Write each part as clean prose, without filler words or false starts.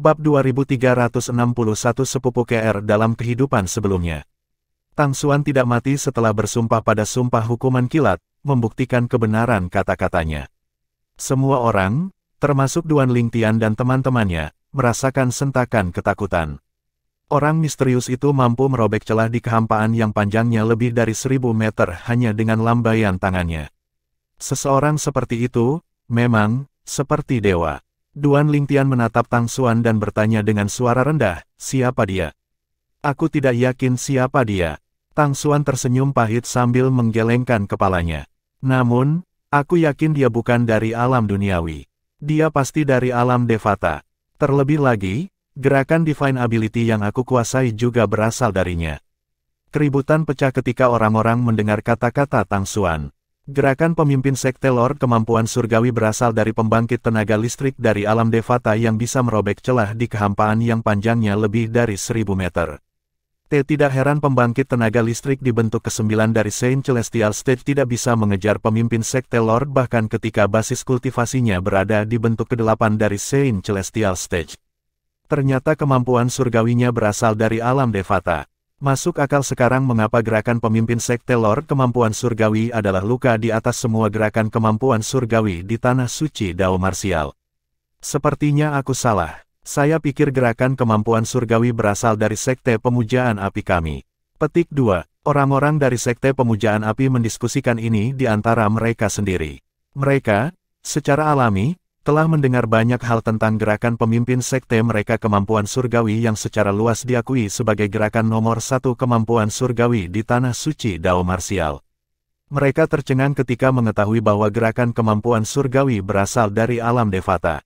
Bab 2361 Sepupu KR dalam kehidupan sebelumnya. Tang Xuan tidak mati setelah bersumpah pada sumpah hukuman kilat, membuktikan kebenaran kata-katanya. Semua orang, termasuk Duan Lingtian dan teman-temannya, merasakan sentakan ketakutan. Orang misterius itu mampu merobek celah di kehampaan yang panjangnya lebih dari 1000 meter hanya dengan lambaian tangannya. Seseorang seperti itu, memang, seperti dewa. Duan Lingtian menatap Tang Xuan dan bertanya dengan suara rendah, "Siapa dia?" "Aku tidak yakin siapa dia." Tang Xuan tersenyum pahit sambil menggelengkan kepalanya. "Namun, aku yakin dia bukan dari alam duniawi. Dia pasti dari alam Devata. Terlebih lagi, gerakan Divine Ability yang aku kuasai juga berasal darinya." Keributan pecah ketika orang-orang mendengar kata-kata Tang Xuan. Gerakan pemimpin Sekte Lord Kemampuan Surgawi berasal dari pembangkit tenaga listrik dari alam Devata yang bisa merobek celah di kehampaan yang panjangnya lebih dari 1000 meter. Tidak heran pembangkit tenaga listrik di bentuk ke-9 dari Saint Celestial Stage tidak bisa mengejar pemimpin Sekte Lord bahkan ketika basis kultivasinya berada di bentuk ke-8 dari Saint Celestial Stage. Ternyata kemampuan surgawinya berasal dari alam Devata. Masuk akal sekarang mengapa gerakan pemimpin Sekte Lord Kemampuan Surgawi adalah luka di atas semua gerakan kemampuan surgawi di tanah suci Dao Marsial. Sepertinya aku salah. Saya pikir gerakan kemampuan surgawi berasal dari Sekte Pemujaan Api kami. Petik 2. Orang-orang dari Sekte Pemujaan Api mendiskusikan ini di antara mereka sendiri. Mereka, secara alami, telah mendengar banyak hal tentang gerakan pemimpin sekte mereka kemampuan surgawi yang secara luas diakui sebagai gerakan nomor 1 kemampuan surgawi di tanah suci Dao Marsial. Mereka tercengang ketika mengetahui bahwa gerakan kemampuan surgawi berasal dari alam Devata.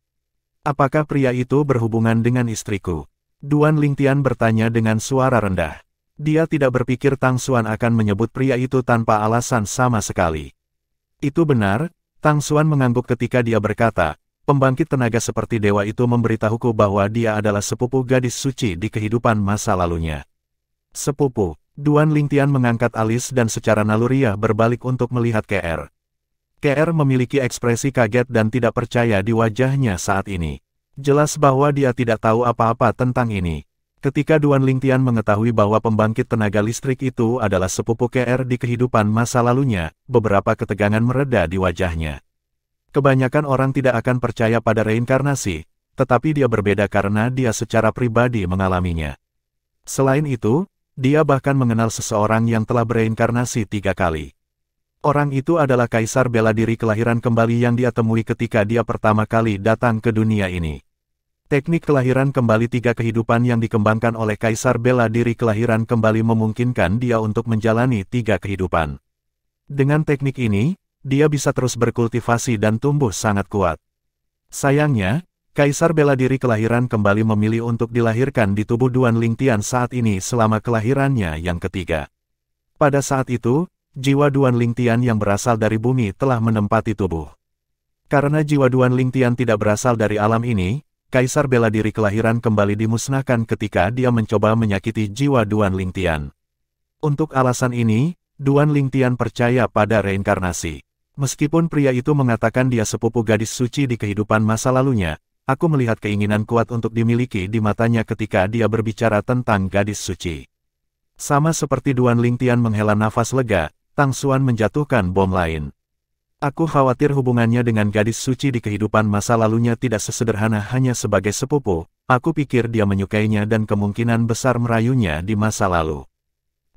"Apakah pria itu berhubungan dengan istriku?" Duan Lingtian bertanya dengan suara rendah. Dia tidak berpikir Tang Xuan akan menyebut pria itu tanpa alasan sama sekali. Itu benar, Tang Xuan mengangguk ketika dia berkata, "Pembangkit tenaga seperti dewa itu memberitahuku bahwa dia adalah sepupu gadis suci di kehidupan masa lalunya." "Sepupu?" Duan Lingtian mengangkat alis dan secara naluriah berbalik untuk melihat KR. KR memiliki ekspresi kaget dan tidak percaya di wajahnya saat ini. Jelas bahwa dia tidak tahu apa-apa tentang ini. Ketika Duan Lingtian mengetahui bahwa pembangkit tenaga listrik itu adalah sepupu KR di kehidupan masa lalunya, beberapa ketegangan mereda di wajahnya. Kebanyakan orang tidak akan percaya pada reinkarnasi, tetapi dia berbeda karena dia secara pribadi mengalaminya. Selain itu, dia bahkan mengenal seseorang yang telah bereinkarnasi 3 kali. Orang itu adalah Kaisar Bela Diri Kelahiran Kembali yang dia temui ketika dia pertama kali datang ke dunia ini. Teknik kelahiran kembali 3 kehidupan yang dikembangkan oleh Kaisar Bela Diri Kelahiran Kembali memungkinkan dia untuk menjalani 3 kehidupan. Dengan teknik ini, dia bisa terus berkultivasi dan tumbuh sangat kuat. Sayangnya, Kaisar Bela Diri Kelahiran Kembali memilih untuk dilahirkan di tubuh Duan Lingtian saat ini selama kelahirannya yang ketiga. Pada saat itu, jiwa Duan Lingtian yang berasal dari bumi telah menempati tubuh. Karena jiwa Duan Lingtian tidak berasal dari alam ini, Kaisar Bela Diri Kelahiran Kembali dimusnahkan ketika dia mencoba menyakiti jiwa Duan Lingtian. Untuk alasan ini, Duan Lingtian percaya pada reinkarnasi. Meskipun pria itu mengatakan dia sepupu gadis suci di kehidupan masa lalunya, aku melihat keinginan kuat untuk dimiliki di matanya ketika dia berbicara tentang gadis suci. Sama seperti Duan Lingtian menghela nafas lega, Tang Xuan menjatuhkan bom lain. "Aku khawatir hubungannya dengan gadis suci di kehidupan masa lalunya tidak sesederhana hanya sebagai sepupu. Aku pikir dia menyukainya dan kemungkinan besar merayunya di masa lalu."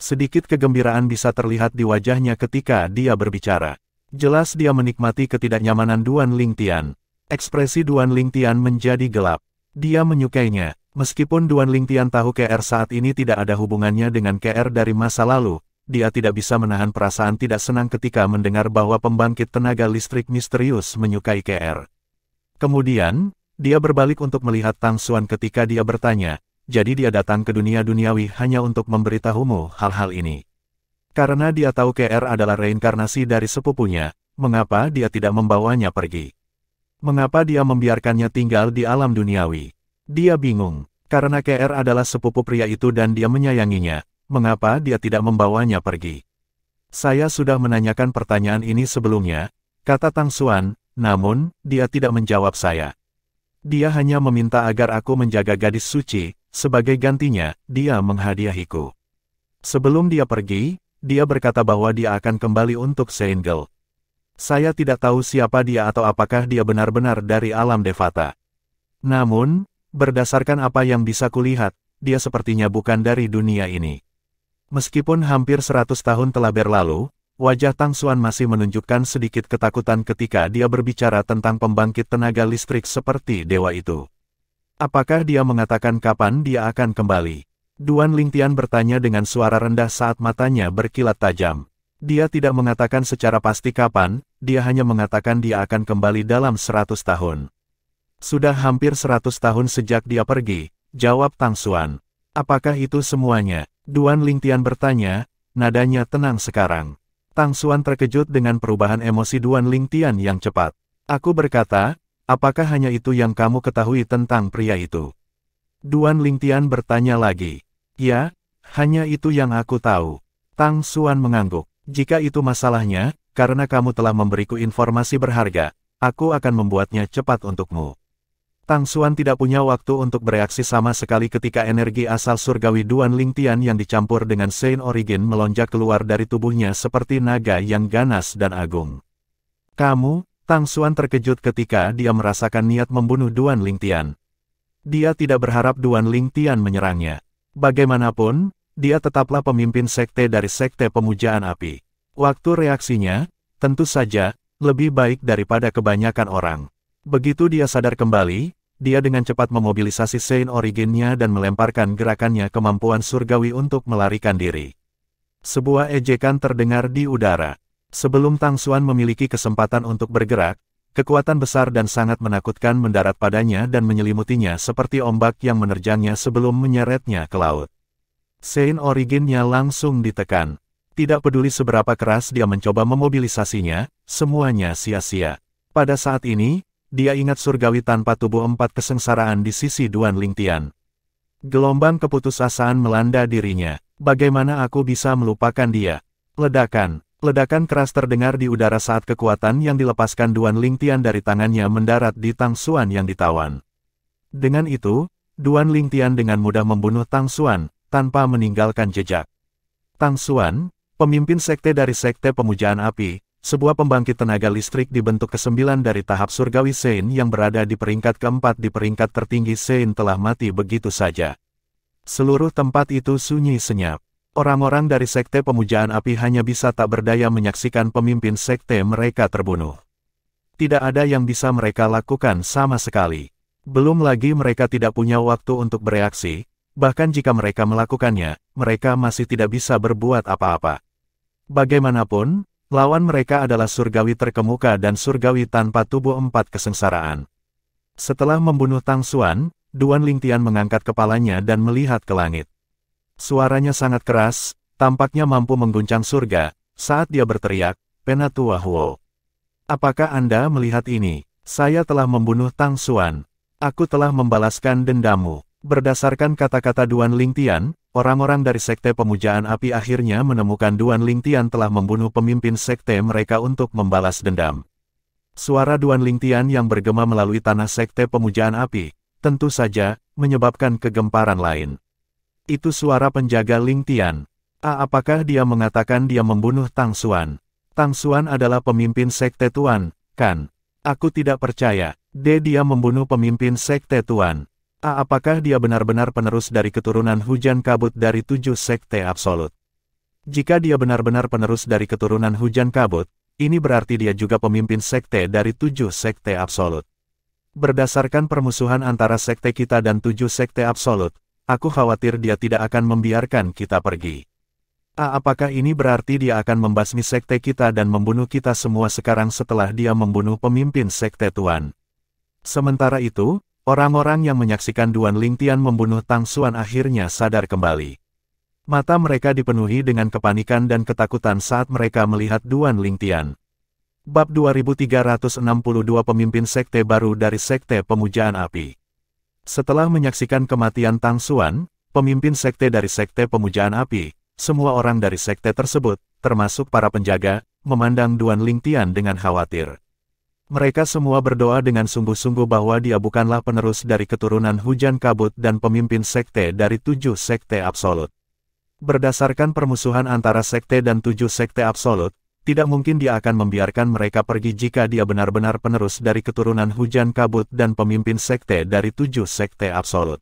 Sedikit kegembiraan bisa terlihat di wajahnya ketika dia berbicara. Jelas dia menikmati ketidaknyamanan Duan Lingtian. Ekspresi Duan Lingtian menjadi gelap. Dia menyukainya. Meskipun Duan Lingtian tahu KR saat ini tidak ada hubungannya dengan KR dari masa lalu, dia tidak bisa menahan perasaan tidak senang ketika mendengar bahwa pembangkit tenaga listrik misterius menyukai KR. Kemudian, dia berbalik untuk melihat Tang Xuan ketika dia bertanya, "Jadi dia datang ke dunia duniawi hanya untuk memberitahumu hal-hal ini?" Karena dia tahu KR adalah reinkarnasi dari sepupunya, mengapa dia tidak membawanya pergi? Mengapa dia membiarkannya tinggal di alam duniawi? Dia bingung. Karena KR adalah sepupu pria itu dan dia menyayanginya, mengapa dia tidak membawanya pergi? "Saya sudah menanyakan pertanyaan ini sebelumnya," kata Tang Xuan, namun, dia tidak menjawab saya. Dia hanya meminta agar aku menjaga gadis suci, sebagai gantinya, dia menghadiahiku. Sebelum dia pergi, dia berkata bahwa dia akan kembali untuk Seingel. Saya tidak tahu siapa dia atau apakah dia benar-benar dari alam Devata. Namun, berdasarkan apa yang bisa kulihat, dia sepertinya bukan dari dunia ini. Meskipun hampir 100 tahun telah berlalu, wajah Tang Xuan masih menunjukkan sedikit ketakutan ketika dia berbicara tentang pembangkit tenaga listrik seperti dewa itu. Apakah dia mengatakan kapan dia akan kembali? Duan Lingtian bertanya dengan suara rendah saat matanya berkilat tajam. Dia tidak mengatakan secara pasti kapan, dia hanya mengatakan dia akan kembali dalam 100 tahun. Sudah hampir 100 tahun sejak dia pergi, jawab Tang Xuan. Apakah itu semuanya? Duan Lingtian bertanya, nadanya tenang sekarang. Tang Xuan terkejut dengan perubahan emosi Duan Lingtian yang cepat. Aku berkata, apakah hanya itu yang kamu ketahui tentang pria itu? Duan Lingtian bertanya lagi. Ya, hanya itu yang aku tahu. Tang Xuan mengangguk. Jika itu masalahnya, karena kamu telah memberiku informasi berharga, aku akan membuatnya cepat untukmu. Tang Xuan tidak punya waktu untuk bereaksi sama sekali ketika energi asal surgawi Duan Lingtian yang dicampur dengan Saint Origin melonjak keluar dari tubuhnya seperti naga yang ganas dan agung. Kamu, Tang Xuan terkejut ketika dia merasakan niat membunuh Duan Lingtian. Dia tidak berharap Duan Lingtian menyerangnya. Bagaimanapun, dia tetaplah pemimpin sekte dari sekte pemujaan api. Waktu reaksinya, tentu saja, lebih baik daripada kebanyakan orang. Begitu dia sadar kembali, dia dengan cepat memobilisasi Saint Origin-nya dan melemparkan gerakannya kemampuan surgawi untuk melarikan diri. Sebuah ejekan terdengar di udara. Sebelum Tang Xuan memiliki kesempatan untuk bergerak, kekuatan besar dan sangat menakutkan mendarat padanya dan menyelimutinya seperti ombak yang menerjangnya sebelum menyeretnya ke laut. Saint Origin-nya langsung ditekan. Tidak peduli seberapa keras dia mencoba memobilisasinya, semuanya sia-sia. Pada saat ini, dia ingat surgawi tanpa tubuh 4 kesengsaraan di sisi Duan Lingtian. Gelombang keputusasaan melanda dirinya. Bagaimana aku bisa melupakan dia? Ledakan. Ledakan keras terdengar di udara saat kekuatan yang dilepaskan Duan Lingtian dari tangannya mendarat di Tang Xuan yang ditawan. Dengan itu, Duan Lingtian dengan mudah membunuh Tang Xuan, tanpa meninggalkan jejak. Tang Xuan, pemimpin sekte dari sekte pemujaan api, sebuah pembangkit tenaga listrik dibentuk ke-9 dari tahap surgawi Saint yang berada di peringkat ke-4 di peringkat tertinggi Saint telah mati begitu saja. Seluruh tempat itu sunyi senyap. Orang-orang dari sekte pemujaan api hanya bisa tak berdaya menyaksikan pemimpin sekte mereka terbunuh. Tidak ada yang bisa mereka lakukan sama sekali. Belum lagi mereka tidak punya waktu untuk bereaksi, bahkan jika mereka melakukannya, mereka masih tidak bisa berbuat apa-apa. Bagaimanapun, lawan mereka adalah surgawi terkemuka dan surgawi tanpa tubuh 4 kesengsaraan. Setelah membunuh Tang Xuan, Duan Lingtian mengangkat kepalanya dan melihat ke langit. Suaranya sangat keras, tampaknya mampu mengguncang surga, saat dia berteriak, Penatua Huo. Apakah Anda melihat ini? Saya telah membunuh Tang Xuan. Aku telah membalaskan dendammu. Berdasarkan kata-kata Duan Lingtian, orang-orang dari sekte pemujaan api akhirnya menemukan Duan Lingtian telah membunuh pemimpin sekte mereka untuk membalas dendam. Suara Duan Lingtian yang bergema melalui tanah sekte pemujaan api, tentu saja, menyebabkan kegemparan lain. Itu suara penjaga Lingtian. Apakah dia mengatakan dia membunuh Tang Xuan? Tang Xuan adalah pemimpin sekte Tuan, kan? Aku tidak percaya. Dia membunuh pemimpin sekte Tuan. Apakah dia benar-benar penerus dari keturunan hujan kabut dari 7 sekte absolut? Jika dia benar-benar penerus dari keturunan hujan kabut, ini berarti dia juga pemimpin sekte dari 7 sekte absolut. Berdasarkan permusuhan antara sekte kita dan 7 sekte absolut, aku khawatir dia tidak akan membiarkan kita pergi. Apakah ini berarti dia akan membasmi sekte kita dan membunuh kita semua sekarang setelah dia membunuh pemimpin sekte Tuan? Sementara itu, orang-orang yang menyaksikan Duan Lingtian membunuh Tang Xuan akhirnya sadar kembali. Mata mereka dipenuhi dengan kepanikan dan ketakutan saat mereka melihat Duan Lingtian. Bab 2362 Pemimpin Sekte Baru dari Sekte Pemujaan Api. Setelah menyaksikan kematian Tang Xuan, pemimpin sekte dari Sekte Pemujaan Api, semua orang dari sekte tersebut, termasuk para penjaga, memandang Duan Lingtian dengan khawatir. Mereka semua berdoa dengan sungguh-sungguh bahwa dia bukanlah penerus dari keturunan hujan kabut dan pemimpin sekte dari 7 sekte absolut. Berdasarkan permusuhan antara sekte dan 7 sekte absolut, tidak mungkin dia akan membiarkan mereka pergi jika dia benar-benar penerus dari keturunan hujan kabut dan pemimpin sekte dari 7 sekte absolut.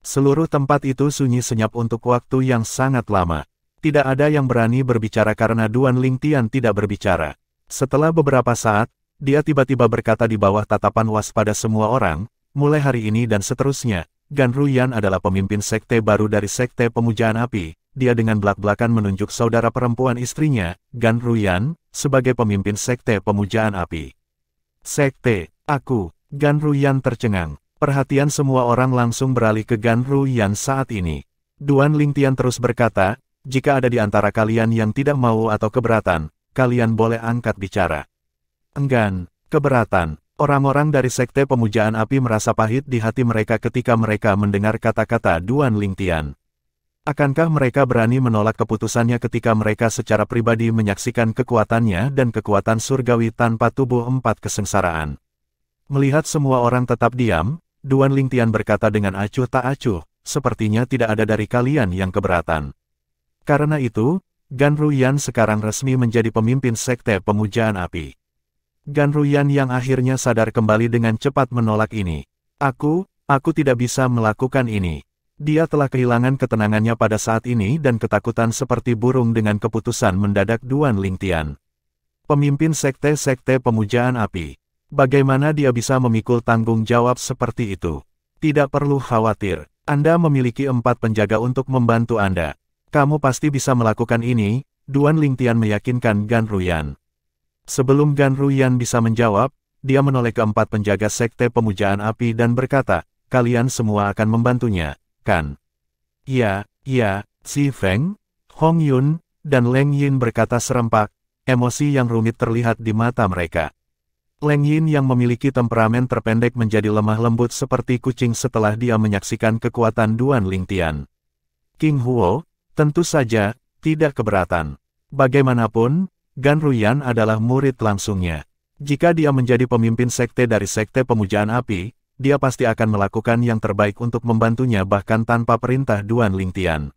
Seluruh tempat itu sunyi senyap untuk waktu yang sangat lama. Tidak ada yang berani berbicara karena Duan Lingtian tidak berbicara. Setelah beberapa saat, dia tiba-tiba berkata di bawah tatapan waspada semua orang, mulai hari ini dan seterusnya, Gan Ruyan adalah pemimpin sekte baru dari sekte pemujaan api. Dia dengan belak-belakan menunjuk saudara perempuan istrinya, Gan Ruyan, sebagai pemimpin sekte pemujaan api. Sekte, aku, Gan Ruyan tercengang. Perhatian semua orang langsung beralih ke Gan Ruyan saat ini. Duan Lingtian terus berkata, jika ada di antara kalian yang tidak mau atau keberatan, kalian boleh angkat bicara. Enggan, keberatan. Orang-orang dari sekte pemujaan api merasa pahit di hati mereka ketika mereka mendengar kata-kata Duan Lingtian. Akankah mereka berani menolak keputusannya ketika mereka secara pribadi menyaksikan kekuatannya dan kekuatan surgawi tanpa tubuh 4 kesengsaraan? Melihat semua orang tetap diam, Duan Lingtian berkata dengan acuh tak acuh, sepertinya tidak ada dari kalian yang keberatan. Karena itu, Gan Ruyan sekarang resmi menjadi pemimpin sekte pemujaan api. Gan Ruyan yang akhirnya sadar kembali dengan cepat menolak ini. Aku tidak bisa melakukan ini. Dia telah kehilangan ketenangannya pada saat ini dan ketakutan seperti burung dengan keputusan mendadak Duan Lingtian. Pemimpin sekte-sekte pemujaan api. Bagaimana dia bisa memikul tanggung jawab seperti itu? Tidak perlu khawatir. Anda memiliki 4 penjaga untuk membantu Anda. Kamu pasti bisa melakukan ini, Duan Lingtian meyakinkan Gan Ruyan. Sebelum Gan Ruyan bisa menjawab, dia menoleh ke 4 penjaga sekte pemujaan api dan berkata, kalian semua akan membantunya, kan? Iya, Si Feng, Hong Yun, dan Leng Yin berkata serempak, emosi yang rumit terlihat di mata mereka. Leng Yin yang memiliki temperamen terpendek menjadi lemah lembut seperti kucing setelah dia menyaksikan kekuatan Duan Lingtian. King Huo, tentu saja, tidak keberatan. Bagaimanapun, Gan Ruyan adalah murid langsungnya. Jika dia menjadi pemimpin sekte dari sekte pemujaan api, dia pasti akan melakukan yang terbaik untuk membantunya bahkan tanpa perintah Duan Lingtian.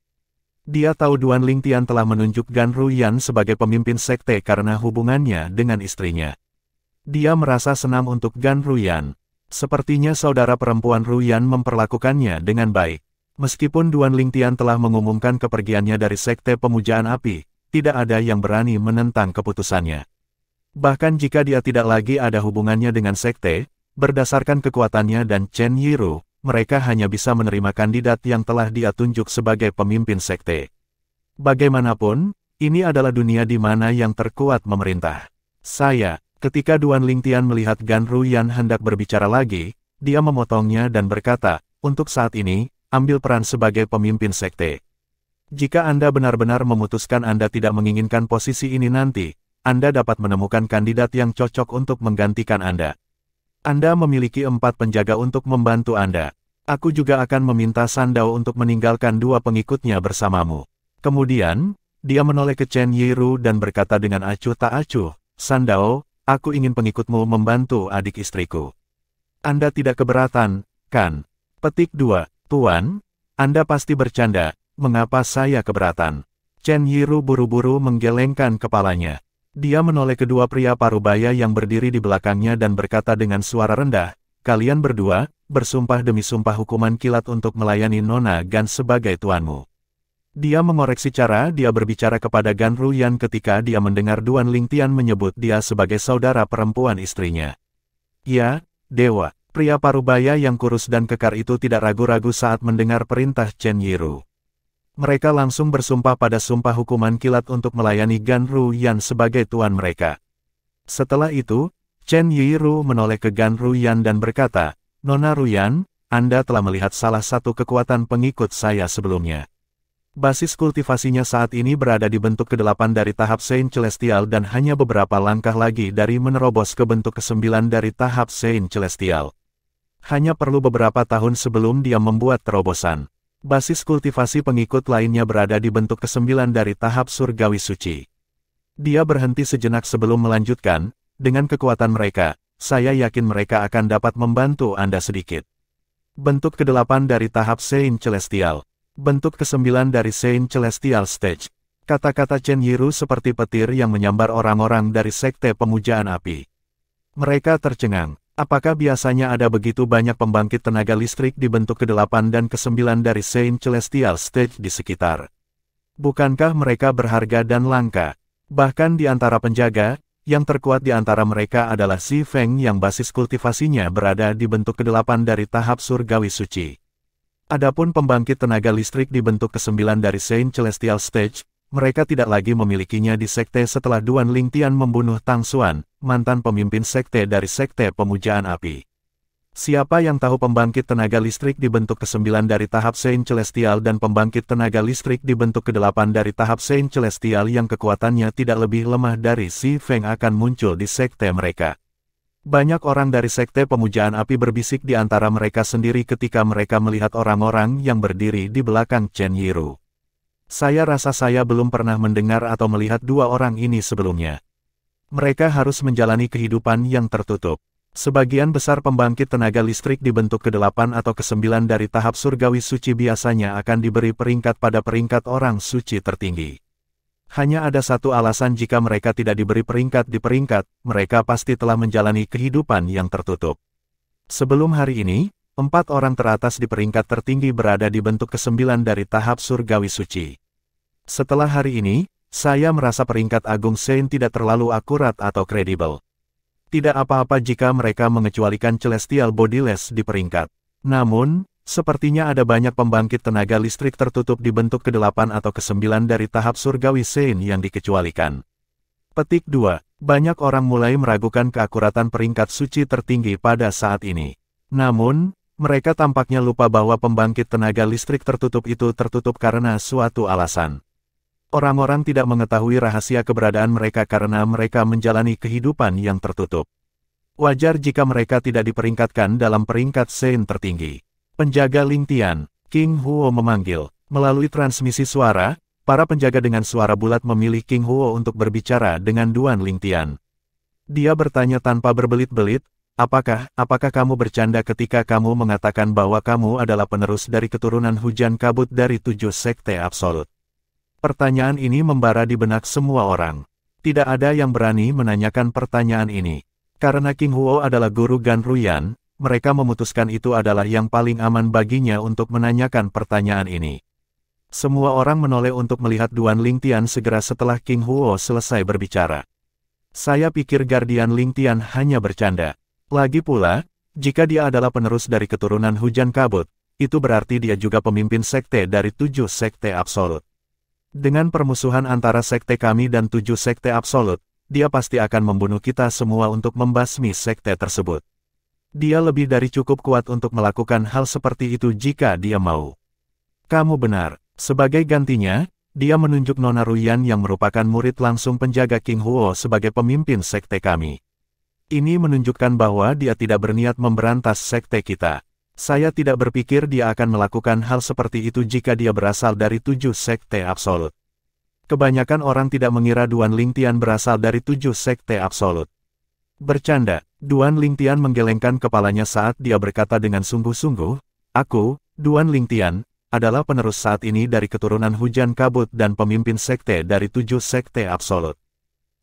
Dia tahu Duan Lingtian telah menunjuk Gan Ruyan sebagai pemimpin sekte karena hubungannya dengan istrinya. Dia merasa senang untuk Gan Ruyan. Sepertinya saudara perempuan Ruyan memperlakukannya dengan baik. Meskipun Duan Lingtian telah mengumumkan kepergiannya dari sekte pemujaan api, tidak ada yang berani menentang keputusannya. Bahkan jika dia tidak lagi ada hubungannya dengan sekte, berdasarkan kekuatannya dan Chen Yiru, mereka hanya bisa menerima kandidat yang telah dia tunjuk sebagai pemimpin sekte. Bagaimanapun, ini adalah dunia di mana yang terkuat memerintah. Ketika Duan Lingtian melihat Gan Ruyan hendak berbicara lagi, dia memotongnya dan berkata, untuk saat ini, ambil peran sebagai pemimpin sekte. Jika Anda benar-benar memutuskan Anda tidak menginginkan posisi ini nanti, Anda dapat menemukan kandidat yang cocok untuk menggantikan Anda. Anda memiliki 4 penjaga untuk membantu Anda. Aku juga akan meminta Sandao untuk meninggalkan 2 pengikutnya bersamamu. Kemudian, dia menoleh ke Chen Yiru dan berkata dengan acuh tak acuh, Sandao, aku ingin pengikutmu membantu adik istriku. Anda tidak keberatan, kan? Petik 2, Tuan, Anda pasti bercanda. Mengapa saya keberatan? Chen Yiru buru-buru menggelengkan kepalanya. Dia menoleh kedua pria parubaya yang berdiri di belakangnya dan berkata dengan suara rendah, kalian berdua, bersumpah demi sumpah hukuman kilat untuk melayani Nona Gan sebagai tuanmu. Dia mengoreksi cara dia berbicara kepada Gan Ruyan ketika dia mendengar Duan Lingtian menyebut dia sebagai saudara perempuan istrinya. Ya, Dewa, pria parubaya yang kurus dan kekar itu tidak ragu-ragu saat mendengar perintah Chen Yiru. Mereka langsung bersumpah pada sumpah hukuman kilat untuk melayani Gan Ruyan sebagai tuan mereka. Setelah itu, Chen Yiru menoleh ke Gan Ruyan dan berkata, Nona Ruyan, Anda telah melihat salah satu kekuatan pengikut saya sebelumnya. Basis kultivasinya saat ini berada di bentuk ke-8 dari tahap Saint Celestial dan hanya beberapa langkah lagi dari menerobos ke bentuk ke-9 dari tahap Saint Celestial. Hanya perlu beberapa tahun sebelum dia membuat terobosan. Basis kultivasi pengikut lainnya berada di bentuk ke-9 dari tahap Surgawi Suci. Dia berhenti sejenak sebelum melanjutkan, dengan kekuatan mereka, saya yakin mereka akan dapat membantu Anda sedikit. Bentuk ke-8 dari tahap Saint Celestial. Bentuk ke-9 dari Saint Celestial Stage. Kata-kata Chen Yiru seperti petir yang menyambar orang-orang dari sekte pemujaan api. Mereka tercengang. Apakah biasanya ada begitu banyak pembangkit tenaga listrik di bentuk ke-8 dan ke-9 dari Saint Celestial Stage di sekitar? Bukankah mereka berharga dan langka? Bahkan di antara penjaga, yang terkuat di antara mereka adalah Si Feng yang basis kultivasinya berada di bentuk ke-8 dari tahap surgawi suci. Adapun pembangkit tenaga listrik di bentuk ke-9 dari Saint Celestial Stage, mereka tidak lagi memilikinya di sekte setelah Duan Lingtian membunuh Tang Xuan, mantan pemimpin sekte dari sekte pemujaan api. Siapa yang tahu pembangkit tenaga listrik di bentuk ke-9 dari tahap Saint Celestial dan pembangkit tenaga listrik di bentuk ke-8 dari tahap Saint Celestial yang kekuatannya tidak lebih lemah dari Si Feng akan muncul di sekte mereka. Banyak orang dari sekte pemujaan api berbisik di antara mereka sendiri ketika mereka melihat orang-orang yang berdiri di belakang Chen Yiru. Saya rasa saya belum pernah mendengar atau melihat dua orang ini sebelumnya. Mereka harus menjalani kehidupan yang tertutup. Sebagian besar pembangkit tenaga listrik di bentuk ke-8 atau ke-9 dari tahap surgawi suci biasanya akan diberi peringkat pada peringkat orang suci tertinggi. Hanya ada satu alasan jika mereka tidak diberi peringkat di peringkat, mereka pasti telah menjalani kehidupan yang tertutup. Sebelum hari ini, 4 orang teratas di peringkat tertinggi berada di bentuk ke-9 dari tahap surgawi suci. Setelah hari ini, saya merasa peringkat Agung Saint tidak terlalu akurat atau kredibel. Tidak apa-apa jika mereka mengecualikan Celestial Bodiless di peringkat. Namun, sepertinya ada banyak pembangkit tenaga listrik tertutup di bentuk ke-8 atau ke-9 dari tahap surgawi Saint yang dikecualikan. Petik 2. Banyak orang mulai meragukan keakuratan peringkat suci tertinggi pada saat ini. Namun, mereka tampaknya lupa bahwa pembangkit tenaga listrik tertutup itu tertutup karena suatu alasan. Orang-orang tidak mengetahui rahasia keberadaan mereka karena mereka menjalani kehidupan yang tertutup. Wajar jika mereka tidak diperingkatkan dalam peringkat Saint tertinggi. Penjaga Lingtian, King Huo memanggil. Melalui transmisi suara, para penjaga dengan suara bulat memilih King Huo untuk berbicara dengan Duan Lingtian. Dia bertanya tanpa berbelit-belit, apakah kamu bercanda ketika kamu mengatakan bahwa kamu adalah penerus dari keturunan hujan kabut dari 7 sekte absolut? Pertanyaan ini membara di benak semua orang. Tidak ada yang berani menanyakan pertanyaan ini. Karena King Huo adalah guru Gan Ruyan, mereka memutuskan itu adalah yang paling aman baginya untuk menanyakan pertanyaan ini. Semua orang menoleh untuk melihat Duan Lingtian segera setelah King Huo selesai berbicara. Saya pikir Guardian Lingtian hanya bercanda. Lagi pula, jika dia adalah penerus dari keturunan hujan kabut, itu berarti dia juga pemimpin sekte dari 7 sekte absolut. Dengan permusuhan antara sekte kami dan 7 sekte absolut, dia pasti akan membunuh kita semua untuk membasmi sekte tersebut. Dia lebih dari cukup kuat untuk melakukan hal seperti itu jika dia mau. Kamu benar. Sebagai gantinya, dia menunjuk Nona Ruyan yang merupakan murid langsung penjaga King Huo sebagai pemimpin sekte kami. Ini menunjukkan bahwa dia tidak berniat memberantas sekte kita. Saya tidak berpikir dia akan melakukan hal seperti itu jika dia berasal dari 7 sekte absolut. Kebanyakan orang tidak mengira Duan Lingtian berasal dari 7 sekte absolut. Bercanda, Duan Lingtian menggelengkan kepalanya saat dia berkata dengan sungguh-sungguh, aku, Duan Lingtian, adalah penerus saat ini dari keturunan hujan kabut dan pemimpin sekte dari 7 sekte absolut.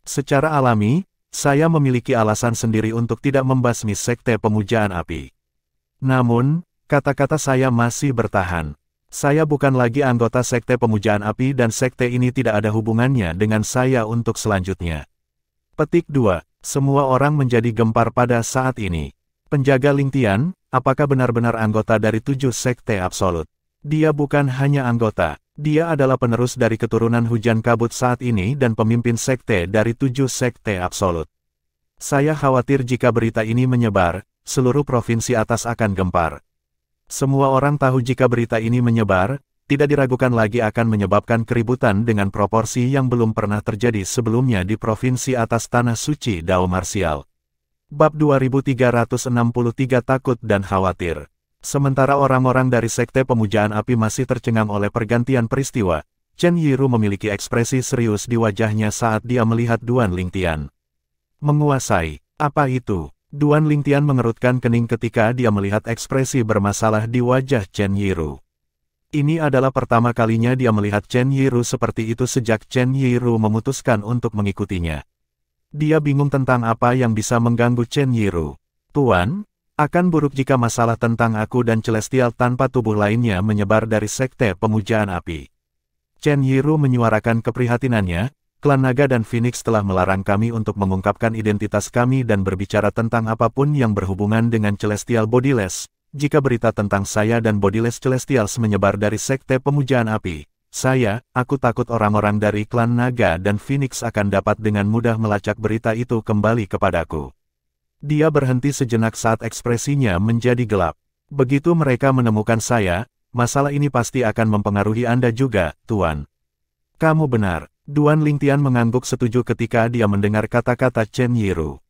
Secara alami, saya memiliki alasan sendiri untuk tidak membasmi sekte pemujaan api. Namun, kata-kata saya masih bertahan. Saya bukan lagi anggota sekte pemujaan api dan sekte ini tidak ada hubungannya dengan saya untuk selanjutnya. Petik 2. Semua orang menjadi gempar pada saat ini. Penjaga Lingtian, apakah benar-benar anggota dari 7 sekte absolut? Dia bukan hanya anggota, dia adalah penerus dari keturunan hujan kabut saat ini dan pemimpin sekte dari 7 sekte absolut. Saya khawatir jika berita ini menyebar, seluruh provinsi atas akan gempar. Semua orang tahu jika berita ini menyebar, tidak diragukan lagi akan menyebabkan keributan dengan proporsi yang belum pernah terjadi sebelumnya di provinsi atas tanah suci Dao Martial. Bab 2363 Takut dan Khawatir. Sementara orang-orang dari sekte pemujaan api masih tercengang oleh pergantian peristiwa, Chen Yiru memiliki ekspresi serius di wajahnya saat dia melihat Duan Lingtian. Menguasai, apa itu? Duan Lingtian mengerutkan kening ketika dia melihat ekspresi bermasalah di wajah Chen Yiru. Ini adalah pertama kalinya dia melihat Chen Yiru seperti itu sejak Chen Yiru memutuskan untuk mengikutinya. Dia bingung tentang apa yang bisa mengganggu Chen Yiru. Tuan, akan buruk jika masalah tentang aku dan Celestial tanpa tubuh lainnya menyebar dari sekte pemujaan api. Chen Yiru menyuarakan keprihatinannya. Klan Naga dan Phoenix telah melarang kami untuk mengungkapkan identitas kami dan berbicara tentang apapun yang berhubungan dengan Celestial Bodiless. Jika berita tentang saya dan Bodiless Celestials menyebar dari sekte pemujaan api, aku takut orang-orang dari klan Naga dan Phoenix akan dapat dengan mudah melacak berita itu kembali kepadaku. Dia berhenti sejenak saat ekspresinya menjadi gelap. Begitu mereka menemukan saya, masalah ini pasti akan mempengaruhi Anda juga, Tuan. Kamu benar. Duan Lingtian mengangguk setuju ketika dia mendengar kata-kata Chen Yiru.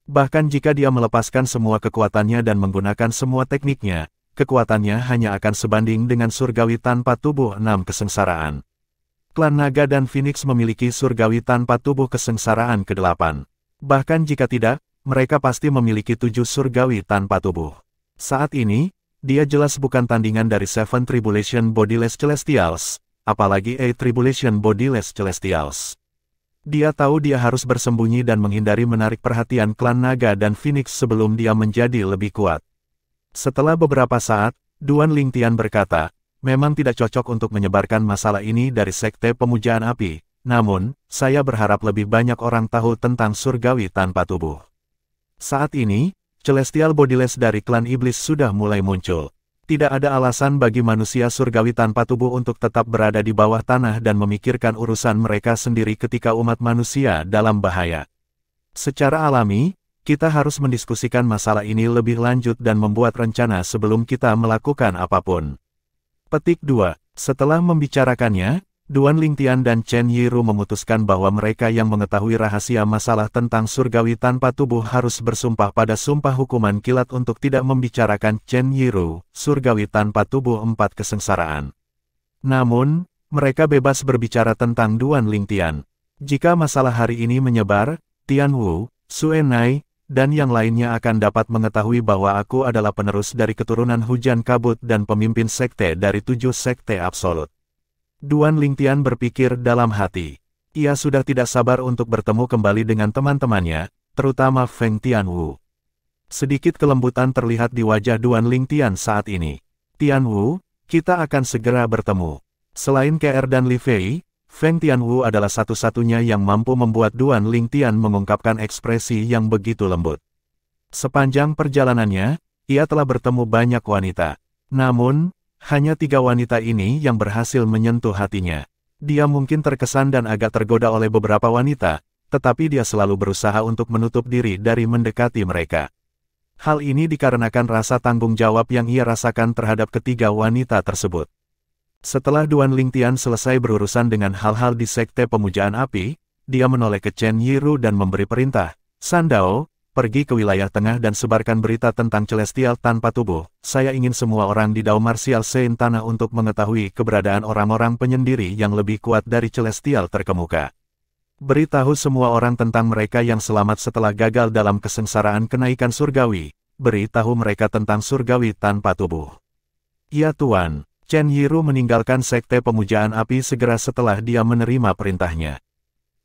Bahkan jika dia melepaskan semua kekuatannya dan menggunakan semua tekniknya, kekuatannya hanya akan sebanding dengan surgawi tanpa tubuh 6 kesengsaraan. Klan Naga dan Phoenix memiliki surgawi tanpa tubuh kesengsaraan ke-8. Bahkan jika tidak, mereka pasti memiliki 7 surgawi tanpa tubuh. Saat ini, dia jelas bukan tandingan dari Seven Tribulation Bodiless Celestials, apalagi A Tribulation Bodiless Celestials. Dia tahu dia harus bersembunyi dan menghindari menarik perhatian klan Naga dan Phoenix sebelum dia menjadi lebih kuat. Setelah beberapa saat, Duan Lingtian berkata, memang tidak cocok untuk menyebarkan masalah ini dari sekte pemujaan api, namun, saya berharap lebih banyak orang tahu tentang surgawi tanpa tubuh. Saat ini, Celestial Bodiless dari klan iblis sudah mulai muncul. Tidak ada alasan bagi manusia surgawi tanpa tubuh untuk tetap berada di bawah tanah dan memikirkan urusan mereka sendiri ketika umat manusia dalam bahaya. Secara alami, kita harus mendiskusikan masalah ini lebih lanjut dan membuat rencana sebelum kita melakukan apapun. Petik 2. Setelah membicarakannya, Duan Lingtian dan Chen Yiru memutuskan bahwa mereka yang mengetahui rahasia masalah tentang surgawi tanpa tubuh harus bersumpah pada sumpah hukuman kilat untuk tidak membicarakan Chen Yiru, surgawi tanpa tubuh 4 kesengsaraan. Namun, mereka bebas berbicara tentang Duan Lingtian. Jika masalah hari ini menyebar, Tian Wu, Suenai, dan yang lainnya akan dapat mengetahui bahwa aku adalah penerus dari keturunan hujan kabut dan pemimpin sekte dari 7 sekte absolut. Duan Lingtian berpikir dalam hati. Ia sudah tidak sabar untuk bertemu kembali dengan teman-temannya, terutama Feng Tianwu. Sedikit kelembutan terlihat di wajah Duan Lingtian saat ini. Tianwu, kita akan segera bertemu. Selain KR dan Li Fei, Feng Tianwu adalah satu-satunya yang mampu membuat Duan Lingtian mengungkapkan ekspresi yang begitu lembut. Sepanjang perjalanannya, ia telah bertemu banyak wanita. Namun, hanya 3 wanita ini yang berhasil menyentuh hatinya. Dia mungkin terkesan dan agak tergoda oleh beberapa wanita, tetapi dia selalu berusaha untuk menutup diri dari mendekati mereka. Hal ini dikarenakan rasa tanggung jawab yang ia rasakan terhadap ketiga wanita tersebut. Setelah Duan Lingtian selesai berurusan dengan hal-hal di sekte pemujaan api, dia menoleh ke Chen Yiru dan memberi perintah, Sandao, pergi ke wilayah tengah dan sebarkan berita tentang Celestial tanpa tubuh. Saya ingin semua orang di Dao Martial Saint Tanah untuk mengetahui keberadaan orang-orang penyendiri yang lebih kuat dari Celestial terkemuka. Beritahu semua orang tentang mereka yang selamat setelah gagal dalam kesengsaraan kenaikan surgawi. Beritahu mereka tentang surgawi tanpa tubuh. Ya Tuan, Chen Yiru meninggalkan sekte pemujaan api segera setelah dia menerima perintahnya.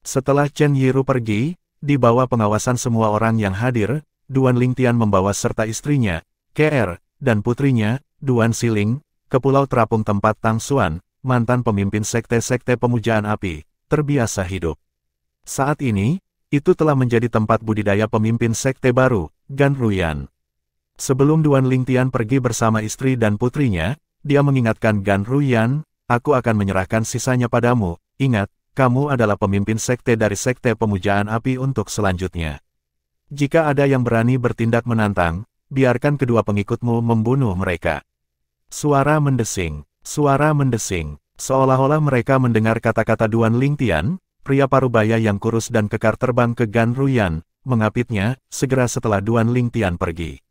Setelah Chen Yiru pergi, di bawah pengawasan semua orang yang hadir, Duan Lingtian membawa serta istrinya, KR, dan putrinya, Duan Siling, ke Pulau Terapung tempat Tang Xuan, mantan pemimpin sekte-sekte pemujaan api, terbiasa hidup. Saat ini, itu telah menjadi tempat budidaya pemimpin sekte baru, Gan Ruyan. Sebelum Duan Lingtian pergi bersama istri dan putrinya, dia mengingatkan Gan Ruyan, aku akan menyerahkan sisanya padamu, ingat, kamu adalah pemimpin sekte dari sekte pemujaan api untuk selanjutnya. Jika ada yang berani bertindak menantang, biarkan kedua pengikutmu membunuh mereka. Suara mendesing, seolah-olah mereka mendengar kata-kata Duan Lingtian, pria parubaya yang kurus dan kekar terbang ke Gan Ruyan, mengapitnya, segera setelah Duan Lingtian pergi.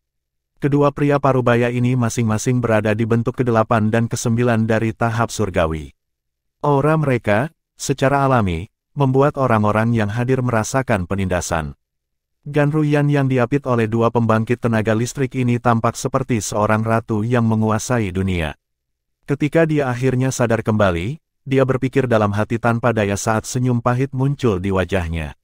Kedua pria parubaya ini masing-masing berada di bentuk ke-8 dan ke-9 dari tahap surgawi. Aura mereka, secara alami, membuat orang-orang yang hadir merasakan penindasan. Ganruyan yang diapit oleh dua pembangkit tenaga listrik ini tampak seperti seorang ratu yang menguasai dunia. Ketika dia akhirnya sadar kembali, dia berpikir dalam hati tanpa daya saat senyum pahit muncul di wajahnya.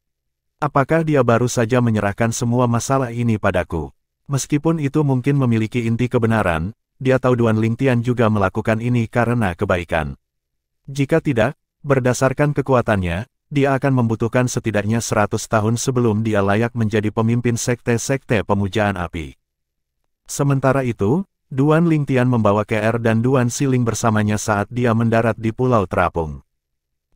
Apakah dia baru saja menyerahkan semua masalah ini padaku? Meskipun itu mungkin memiliki inti kebenaran, dia tahu Duan Lingtian juga melakukan ini karena kebaikan. Jika tidak, berdasarkan kekuatannya, dia akan membutuhkan setidaknya 100 tahun sebelum dia layak menjadi pemimpin sekte-sekte pemujaan api. Sementara itu, Duan Lingtian membawa KR dan Duan Siling bersamanya saat dia mendarat di Pulau Terapung.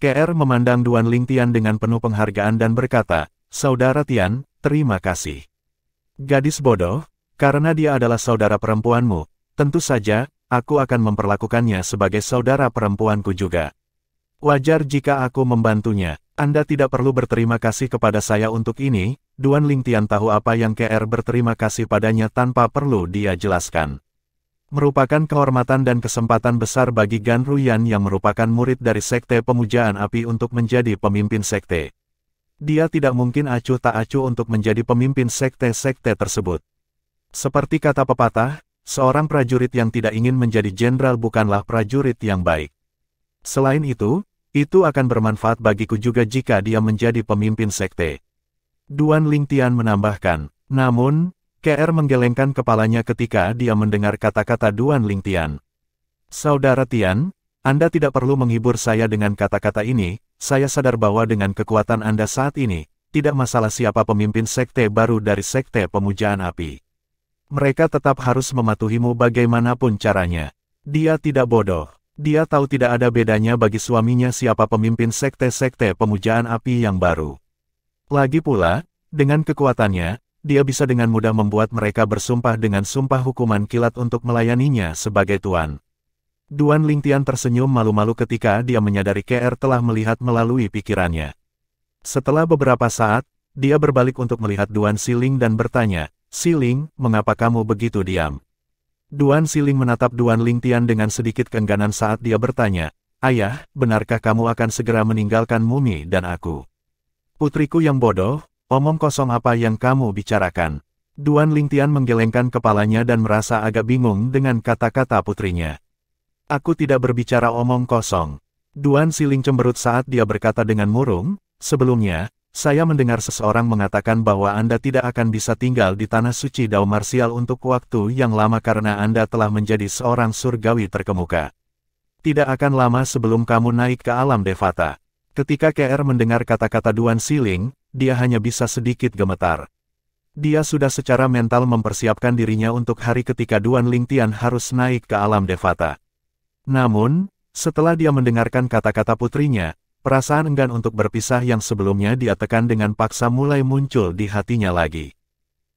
KR memandang Duan Lingtian dengan penuh penghargaan dan berkata, "Saudara Tian, terima kasih. Gadis bodoh, karena dia adalah saudara perempuanmu, tentu saja, aku akan memperlakukannya sebagai saudara perempuanku juga. Wajar jika aku membantunya. Anda tidak perlu berterima kasih kepada saya untuk ini." Duan Lingtian tahu apa yang KR berterima kasih padanya tanpa perlu dia jelaskan. Merupakan kehormatan dan kesempatan besar bagi Ganruyan yang merupakan murid dari sekte pemujaan api untuk menjadi pemimpin sekte. Dia tidak mungkin acuh tak acuh untuk menjadi pemimpin sekte-sekte tersebut. Seperti kata pepatah, seorang prajurit yang tidak ingin menjadi jenderal bukanlah prajurit yang baik. Selain itu akan bermanfaat bagiku juga jika dia menjadi pemimpin sekte. Duan Lingtian menambahkan, namun, KR menggelengkan kepalanya ketika dia mendengar kata-kata Duan Lingtian. "Saudara Tian, Anda tidak perlu menghibur saya dengan kata-kata ini, saya sadar bahwa dengan kekuatan Anda saat ini, tidak masalah siapa pemimpin sekte baru dari sekte pemujaan api. Mereka tetap harus mematuhimu bagaimanapun caranya." Dia tidak bodoh. Dia tahu tidak ada bedanya bagi suaminya siapa pemimpin sekte-sekte pemujaan api yang baru. Lagi pula, dengan kekuatannya, dia bisa dengan mudah membuat mereka bersumpah dengan sumpah hukuman kilat untuk melayaninya sebagai tuan. Duan Lingtian tersenyum malu-malu ketika dia menyadari KR telah melihat melalui pikirannya. Setelah beberapa saat, dia berbalik untuk melihat Duan Siling dan bertanya, "Siling, mengapa kamu begitu diam?" Duan Siling menatap Duan Lingtian dengan sedikit keengganan saat dia bertanya, "Ayah, benarkah kamu akan segera meninggalkan Mumi dan aku?" "Putriku yang bodoh, omong kosong apa yang kamu bicarakan?" Duan Lingtian menggelengkan kepalanya dan merasa agak bingung dengan kata-kata putrinya. "Aku tidak berbicara omong kosong." Duan Siling cemberut saat dia berkata dengan murung, "Sebelumnya, saya mendengar seseorang mengatakan bahwa Anda tidak akan bisa tinggal di tanah suci Dao Marsial untuk waktu yang lama karena Anda telah menjadi seorang surgawi terkemuka. Tidak akan lama sebelum kamu naik ke alam Devata." Ketika KR mendengar kata-kata Duan Siling, dia hanya bisa sedikit gemetar. Dia sudah secara mental mempersiapkan dirinya untuk hari ketika Duan Lingtian harus naik ke alam Devata. Namun, setelah dia mendengarkan kata-kata putrinya, perasaan enggan untuk berpisah yang sebelumnya dia tekan dengan paksa mulai muncul di hatinya lagi.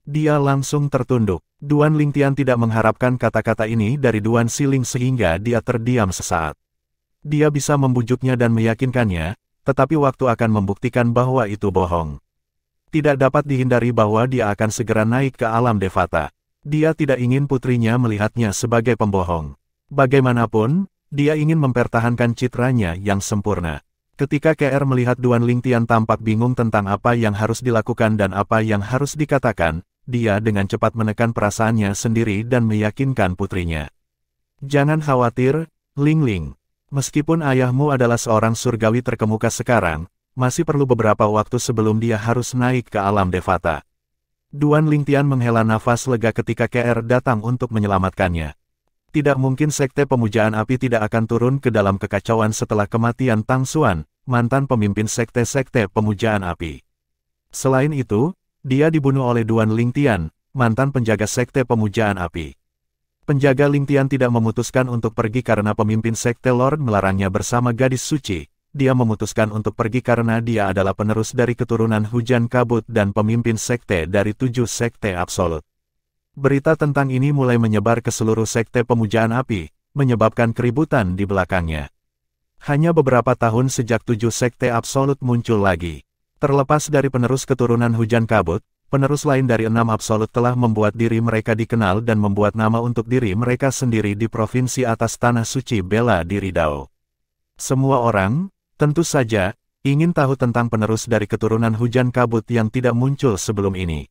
Dia langsung tertunduk. Duan Lingtian tidak mengharapkan kata-kata ini dari Duan Siling sehingga dia terdiam sesaat. Dia bisa membujuknya dan meyakinkannya, tetapi waktu akan membuktikan bahwa itu bohong. Tidak dapat dihindari bahwa dia akan segera naik ke alam Devata. Dia tidak ingin putrinya melihatnya sebagai pembohong. Bagaimanapun, dia ingin mempertahankan citranya yang sempurna. Ketika KR melihat Duan Lingtian tampak bingung tentang apa yang harus dilakukan dan apa yang harus dikatakan, dia dengan cepat menekan perasaannya sendiri dan meyakinkan putrinya. "Jangan khawatir, Ling Ling. Meskipun ayahmu adalah seorang surgawi terkemuka sekarang, masih perlu beberapa waktu sebelum dia harus naik ke alam Devata." Duan Lingtian menghela nafas lega ketika KR datang untuk menyelamatkannya. Tidak mungkin sekte pemujaan api tidak akan turun ke dalam kekacauan setelah kematian Tang Xuan, mantan pemimpin sekte-sekte pemujaan api. Selain itu, dia dibunuh oleh Duan Lingtian, mantan penjaga sekte pemujaan api. Penjaga Lingtian tidak memutuskan untuk pergi karena pemimpin sekte Lord melarangnya bersama gadis suci. Dia memutuskan untuk pergi karena dia adalah penerus dari keturunan hujan kabut dan pemimpin sekte dari 7 sekte absolut. Berita tentang ini mulai menyebar ke seluruh sekte pemujaan api, menyebabkan keributan di belakangnya. Hanya beberapa tahun sejak 7 sekte absolut muncul lagi. Terlepas dari penerus keturunan hujan kabut, penerus lain dari 6 absolut telah membuat diri mereka dikenal dan membuat nama untuk diri mereka sendiri di provinsi atas tanah suci bela diri Dao. Semua orang, tentu saja, Ingin tahu tentang penerus dari keturunan hujan kabut yang tidak muncul sebelum ini?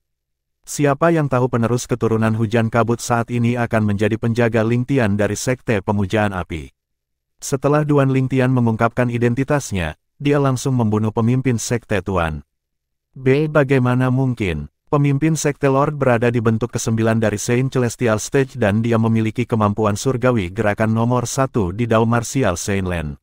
Siapa yang tahu penerus keturunan hujan kabut saat ini akan menjadi penjaga Lingtian dari Sekte Pemujaan Api? Setelah Duan Lingtian mengungkapkan identitasnya, dia langsung membunuh pemimpin Sekte Tuan. Bagaimana mungkin? Pemimpin Sekte Lord berada di bentuk ke-9 dari Saint Celestial Stage dan dia memiliki kemampuan surgawi gerakan nomor 1 di Dao Martial Saint Land.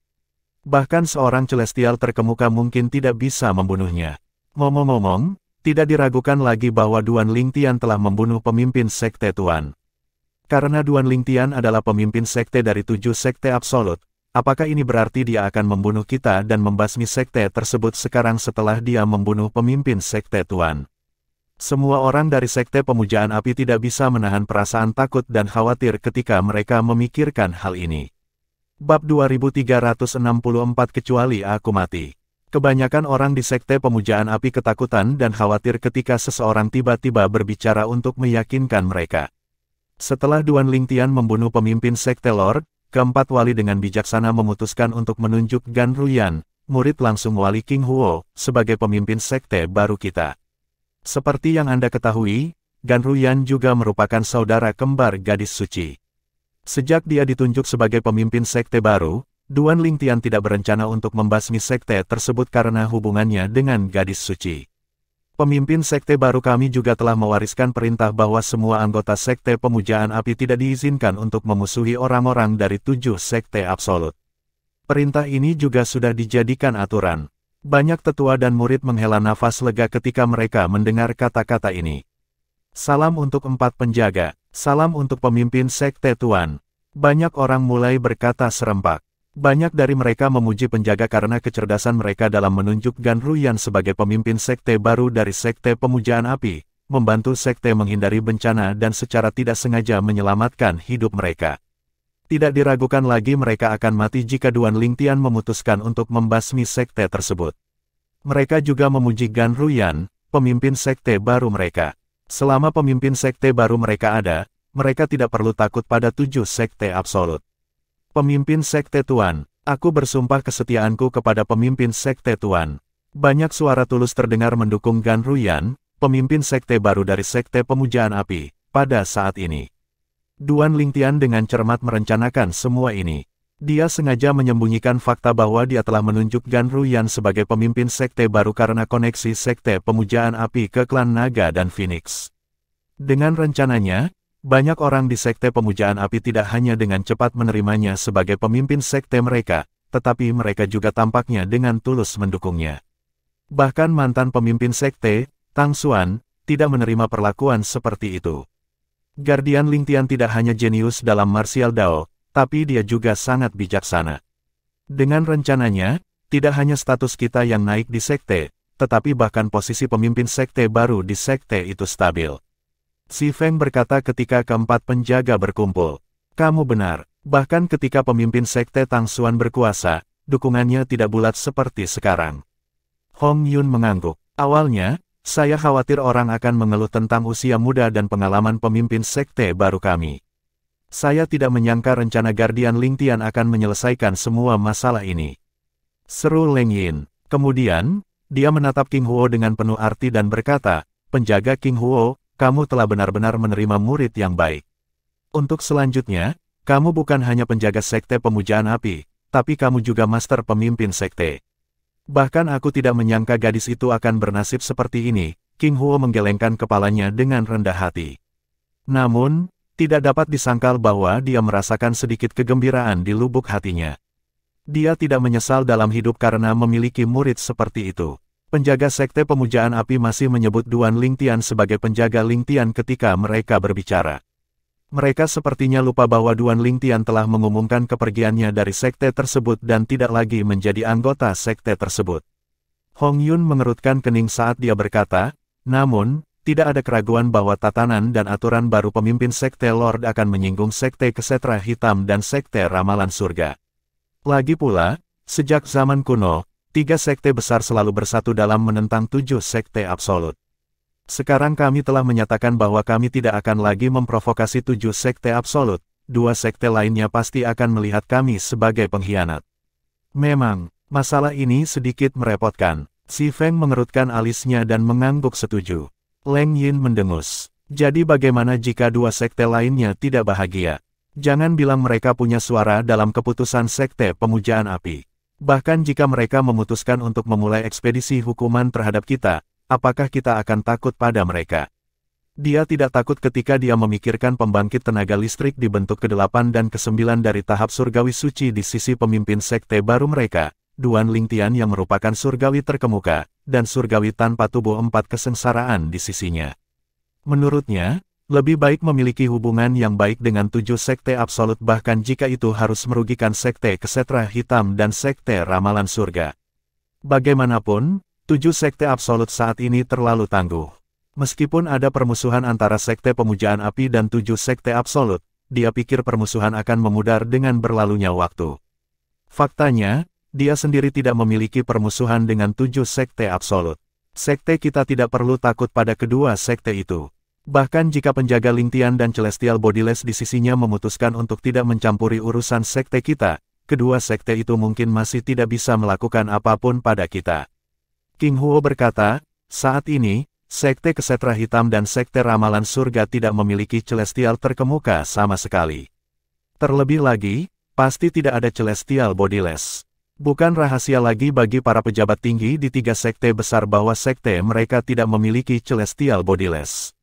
Bahkan seorang Celestial terkemuka mungkin tidak bisa membunuhnya. Ngomong-ngomong, tidak diragukan lagi bahwa Duan Lingtian telah membunuh pemimpin Sekte Tuan. Karena Duan Lingtian adalah pemimpin Sekte dari 7 Sekte Absolut, apakah ini berarti dia akan membunuh kita dan membasmi Sekte tersebut sekarang setelah dia membunuh pemimpin Sekte Tuan? Semua orang dari Sekte Pemujaan Api tidak bisa menahan perasaan takut dan khawatir ketika mereka memikirkan hal ini. Bab 2364 Kecuali Aku Mati. Kebanyakan orang di Sekte Pemujaan Api ketakutan dan khawatir ketika seseorang tiba-tiba berbicara untuk meyakinkan mereka. Setelah Duan Lingtian membunuh pemimpin Sekte Lord, keempat wali dengan bijaksana memutuskan untuk menunjuk Gan Ruyan, murid langsung wali King Huo, sebagai pemimpin Sekte baru kita. Seperti yang Anda ketahui, Gan Ruyan juga merupakan saudara kembar gadis suci. Sejak dia ditunjuk sebagai pemimpin sekte baru, Duan Lingtian tidak berencana untuk membasmi sekte tersebut karena hubungannya dengan gadis suci. Pemimpin sekte baru kami juga telah mewariskan perintah bahwa semua anggota Sekte Pemujaan Api tidak diizinkan untuk memusuhi orang-orang dari 7 sekte absolut. Perintah ini juga sudah dijadikan aturan. Banyak tetua dan murid menghela nafas lega ketika mereka mendengar kata-kata ini. Salam untuk 4 penjaga, salam untuk pemimpin Sekte Tuan. Banyak orang mulai berkata serempak. Banyak dari mereka memuji penjaga karena kecerdasan mereka dalam menunjuk Gan Ruyan sebagai pemimpin sekte baru dari Sekte Pemujaan Api, membantu sekte menghindari bencana dan secara tidak sengaja menyelamatkan hidup mereka. Tidak diragukan lagi mereka akan mati jika Duan Lingtian memutuskan untuk membasmi sekte tersebut. Mereka juga memuji Gan Ruyan, pemimpin sekte baru mereka. Selama pemimpin sekte baru mereka ada, mereka tidak perlu takut pada 7 sekte absolut. Pemimpin Sekte Tuan, aku bersumpah kesetiaanku kepada pemimpin Sekte Tuan. Banyak suara tulus terdengar mendukung Gan Ruyan, pemimpin sekte baru dari Sekte Pemujaan Api, pada saat ini. Duan Lingtian dengan cermat merencanakan semua ini. Dia sengaja menyembunyikan fakta bahwa dia telah menunjuk Gan Ruyan sebagai pemimpin sekte baru karena koneksi Sekte Pemujaan Api ke klan Naga dan Phoenix. Dengan rencananya, banyak orang di Sekte Pemujaan Api tidak hanya dengan cepat menerimanya sebagai pemimpin sekte mereka, tetapi mereka juga tampaknya dengan tulus mendukungnya. Bahkan mantan pemimpin sekte, Tang Xuan, tidak menerima perlakuan seperti itu. Guardian Lingtian tidak hanya jenius dalam martial Dao, tapi dia juga sangat bijaksana. Dengan rencananya, tidak hanya status kita yang naik di sekte, tetapi bahkan posisi pemimpin sekte baru di sekte itu stabil. Si Feng berkata ketika keempat penjaga berkumpul. Kamu benar, bahkan ketika pemimpin sekte Tang Xuan berkuasa, dukungannya tidak bulat seperti sekarang. Hong Yun mengangguk. Awalnya, saya khawatir orang akan mengeluh tentang usia muda dan pengalaman pemimpin sekte baru kami. Saya tidak menyangka rencana Guardian Lingtian akan menyelesaikan semua masalah ini. Seru Leng Yin. Kemudian, dia menatap King Huo dengan penuh arti dan berkata, penjaga King Huo, kamu telah benar-benar menerima murid yang baik. Untuk selanjutnya, kamu bukan hanya penjaga Sekte Pemujaan Api, tapi kamu juga master pemimpin sekte. Bahkan aku tidak menyangka gadis itu akan bernasib seperti ini. King Huo menggelengkan kepalanya dengan rendah hati. Namun, tidak dapat disangkal bahwa dia merasakan sedikit kegembiraan di lubuk hatinya. Dia tidak menyesal dalam hidup karena memiliki murid seperti itu. Penjaga Sekte Pemujaan Api masih menyebut Duan Lingtian sebagai penjaga Lingtian ketika mereka berbicara. Mereka sepertinya lupa bahwa Duan Lingtian telah mengumumkan kepergiannya dari sekte tersebut dan tidak lagi menjadi anggota sekte tersebut. Hong Yun mengerutkan kening saat dia berkata, namun, tidak ada keraguan bahwa tatanan dan aturan baru pemimpin sekte Lord akan menyinggung sekte Kesetra Hitam dan sekte Ramalan Surga. Lagi pula, sejak zaman kuno, 3 sekte besar selalu bersatu dalam menentang 7 sekte absolut. Sekarang kami telah menyatakan bahwa kami tidak akan lagi memprovokasi 7 sekte absolut, 2 sekte lainnya pasti akan melihat kami sebagai pengkhianat. Memang, Masalah ini sedikit merepotkan. Si Feng mengerutkan alisnya dan mengangguk setuju. Leng Yin mendengus. Jadi bagaimana jika dua sekte lainnya tidak bahagia? Jangan bilang mereka punya suara dalam keputusan sekte pemujaan api. Bahkan jika mereka memutuskan untuk memulai ekspedisi hukuman terhadap kita, apakah kita akan takut pada mereka? Dia tidak takut ketika dia memikirkan pembangkit tenaga listrik di bentuk ke-8 dan ke-9 dari tahap surgawi suci di sisi pemimpin sekte baru mereka, Duan Lingtian yang merupakan surgawi terkemuka, dan surgawi tanpa tubuh 4 kesengsaraan di sisinya. Menurutnya, lebih baik memiliki hubungan yang baik dengan 7 sekte absolut bahkan jika itu harus merugikan sekte Kesetra Hitam dan sekte Ramalan Surga. Bagaimanapun, 7 sekte absolut saat ini terlalu tangguh. Meskipun ada permusuhan antara sekte pemujaan api dan 7 sekte absolut, dia pikir permusuhan akan memudar dengan berlalunya waktu. Faktanya, dia sendiri tidak memiliki permusuhan dengan 7 sekte absolut. Sekte kita tidak perlu takut pada kedua sekte itu. Bahkan jika penjaga Lingtian dan Celestial Bodiless di sisinya memutuskan untuk tidak mencampuri urusan sekte kita, kedua sekte itu mungkin masih tidak bisa melakukan apapun pada kita. King Huo berkata, saat ini, sekte Kesetra Hitam dan sekte Ramalan Surga tidak memiliki Celestial terkemuka sama sekali. Terlebih lagi, pasti tidak ada Celestial Bodiless. Bukan rahasia lagi bagi para pejabat tinggi di 3 sekte besar bahwa sekte mereka tidak memiliki Celestial Bodiless.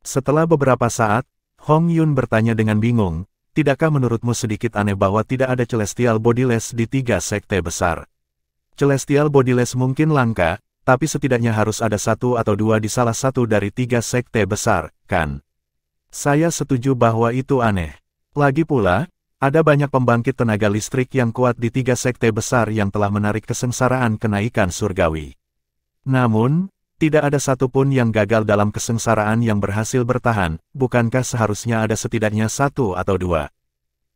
Setelah beberapa saat, Hong Yun bertanya dengan bingung, tidakkah menurutmu sedikit aneh bahwa tidak ada Celestial Bodiless di 3 sekte besar? Celestial Bodiless mungkin langka, tapi setidaknya harus ada 1 atau 2 di salah satu dari 3 sekte besar, kan? Saya setuju bahwa itu aneh. Lagi pula, ada banyak pembangkit tenaga listrik yang kuat di 3 sekte besar yang telah menarik kesengsaraan kenaikan surgawi. Namun, tidak ada satupun yang gagal dalam kesengsaraan yang berhasil bertahan, bukankah seharusnya ada setidaknya 1 atau 2?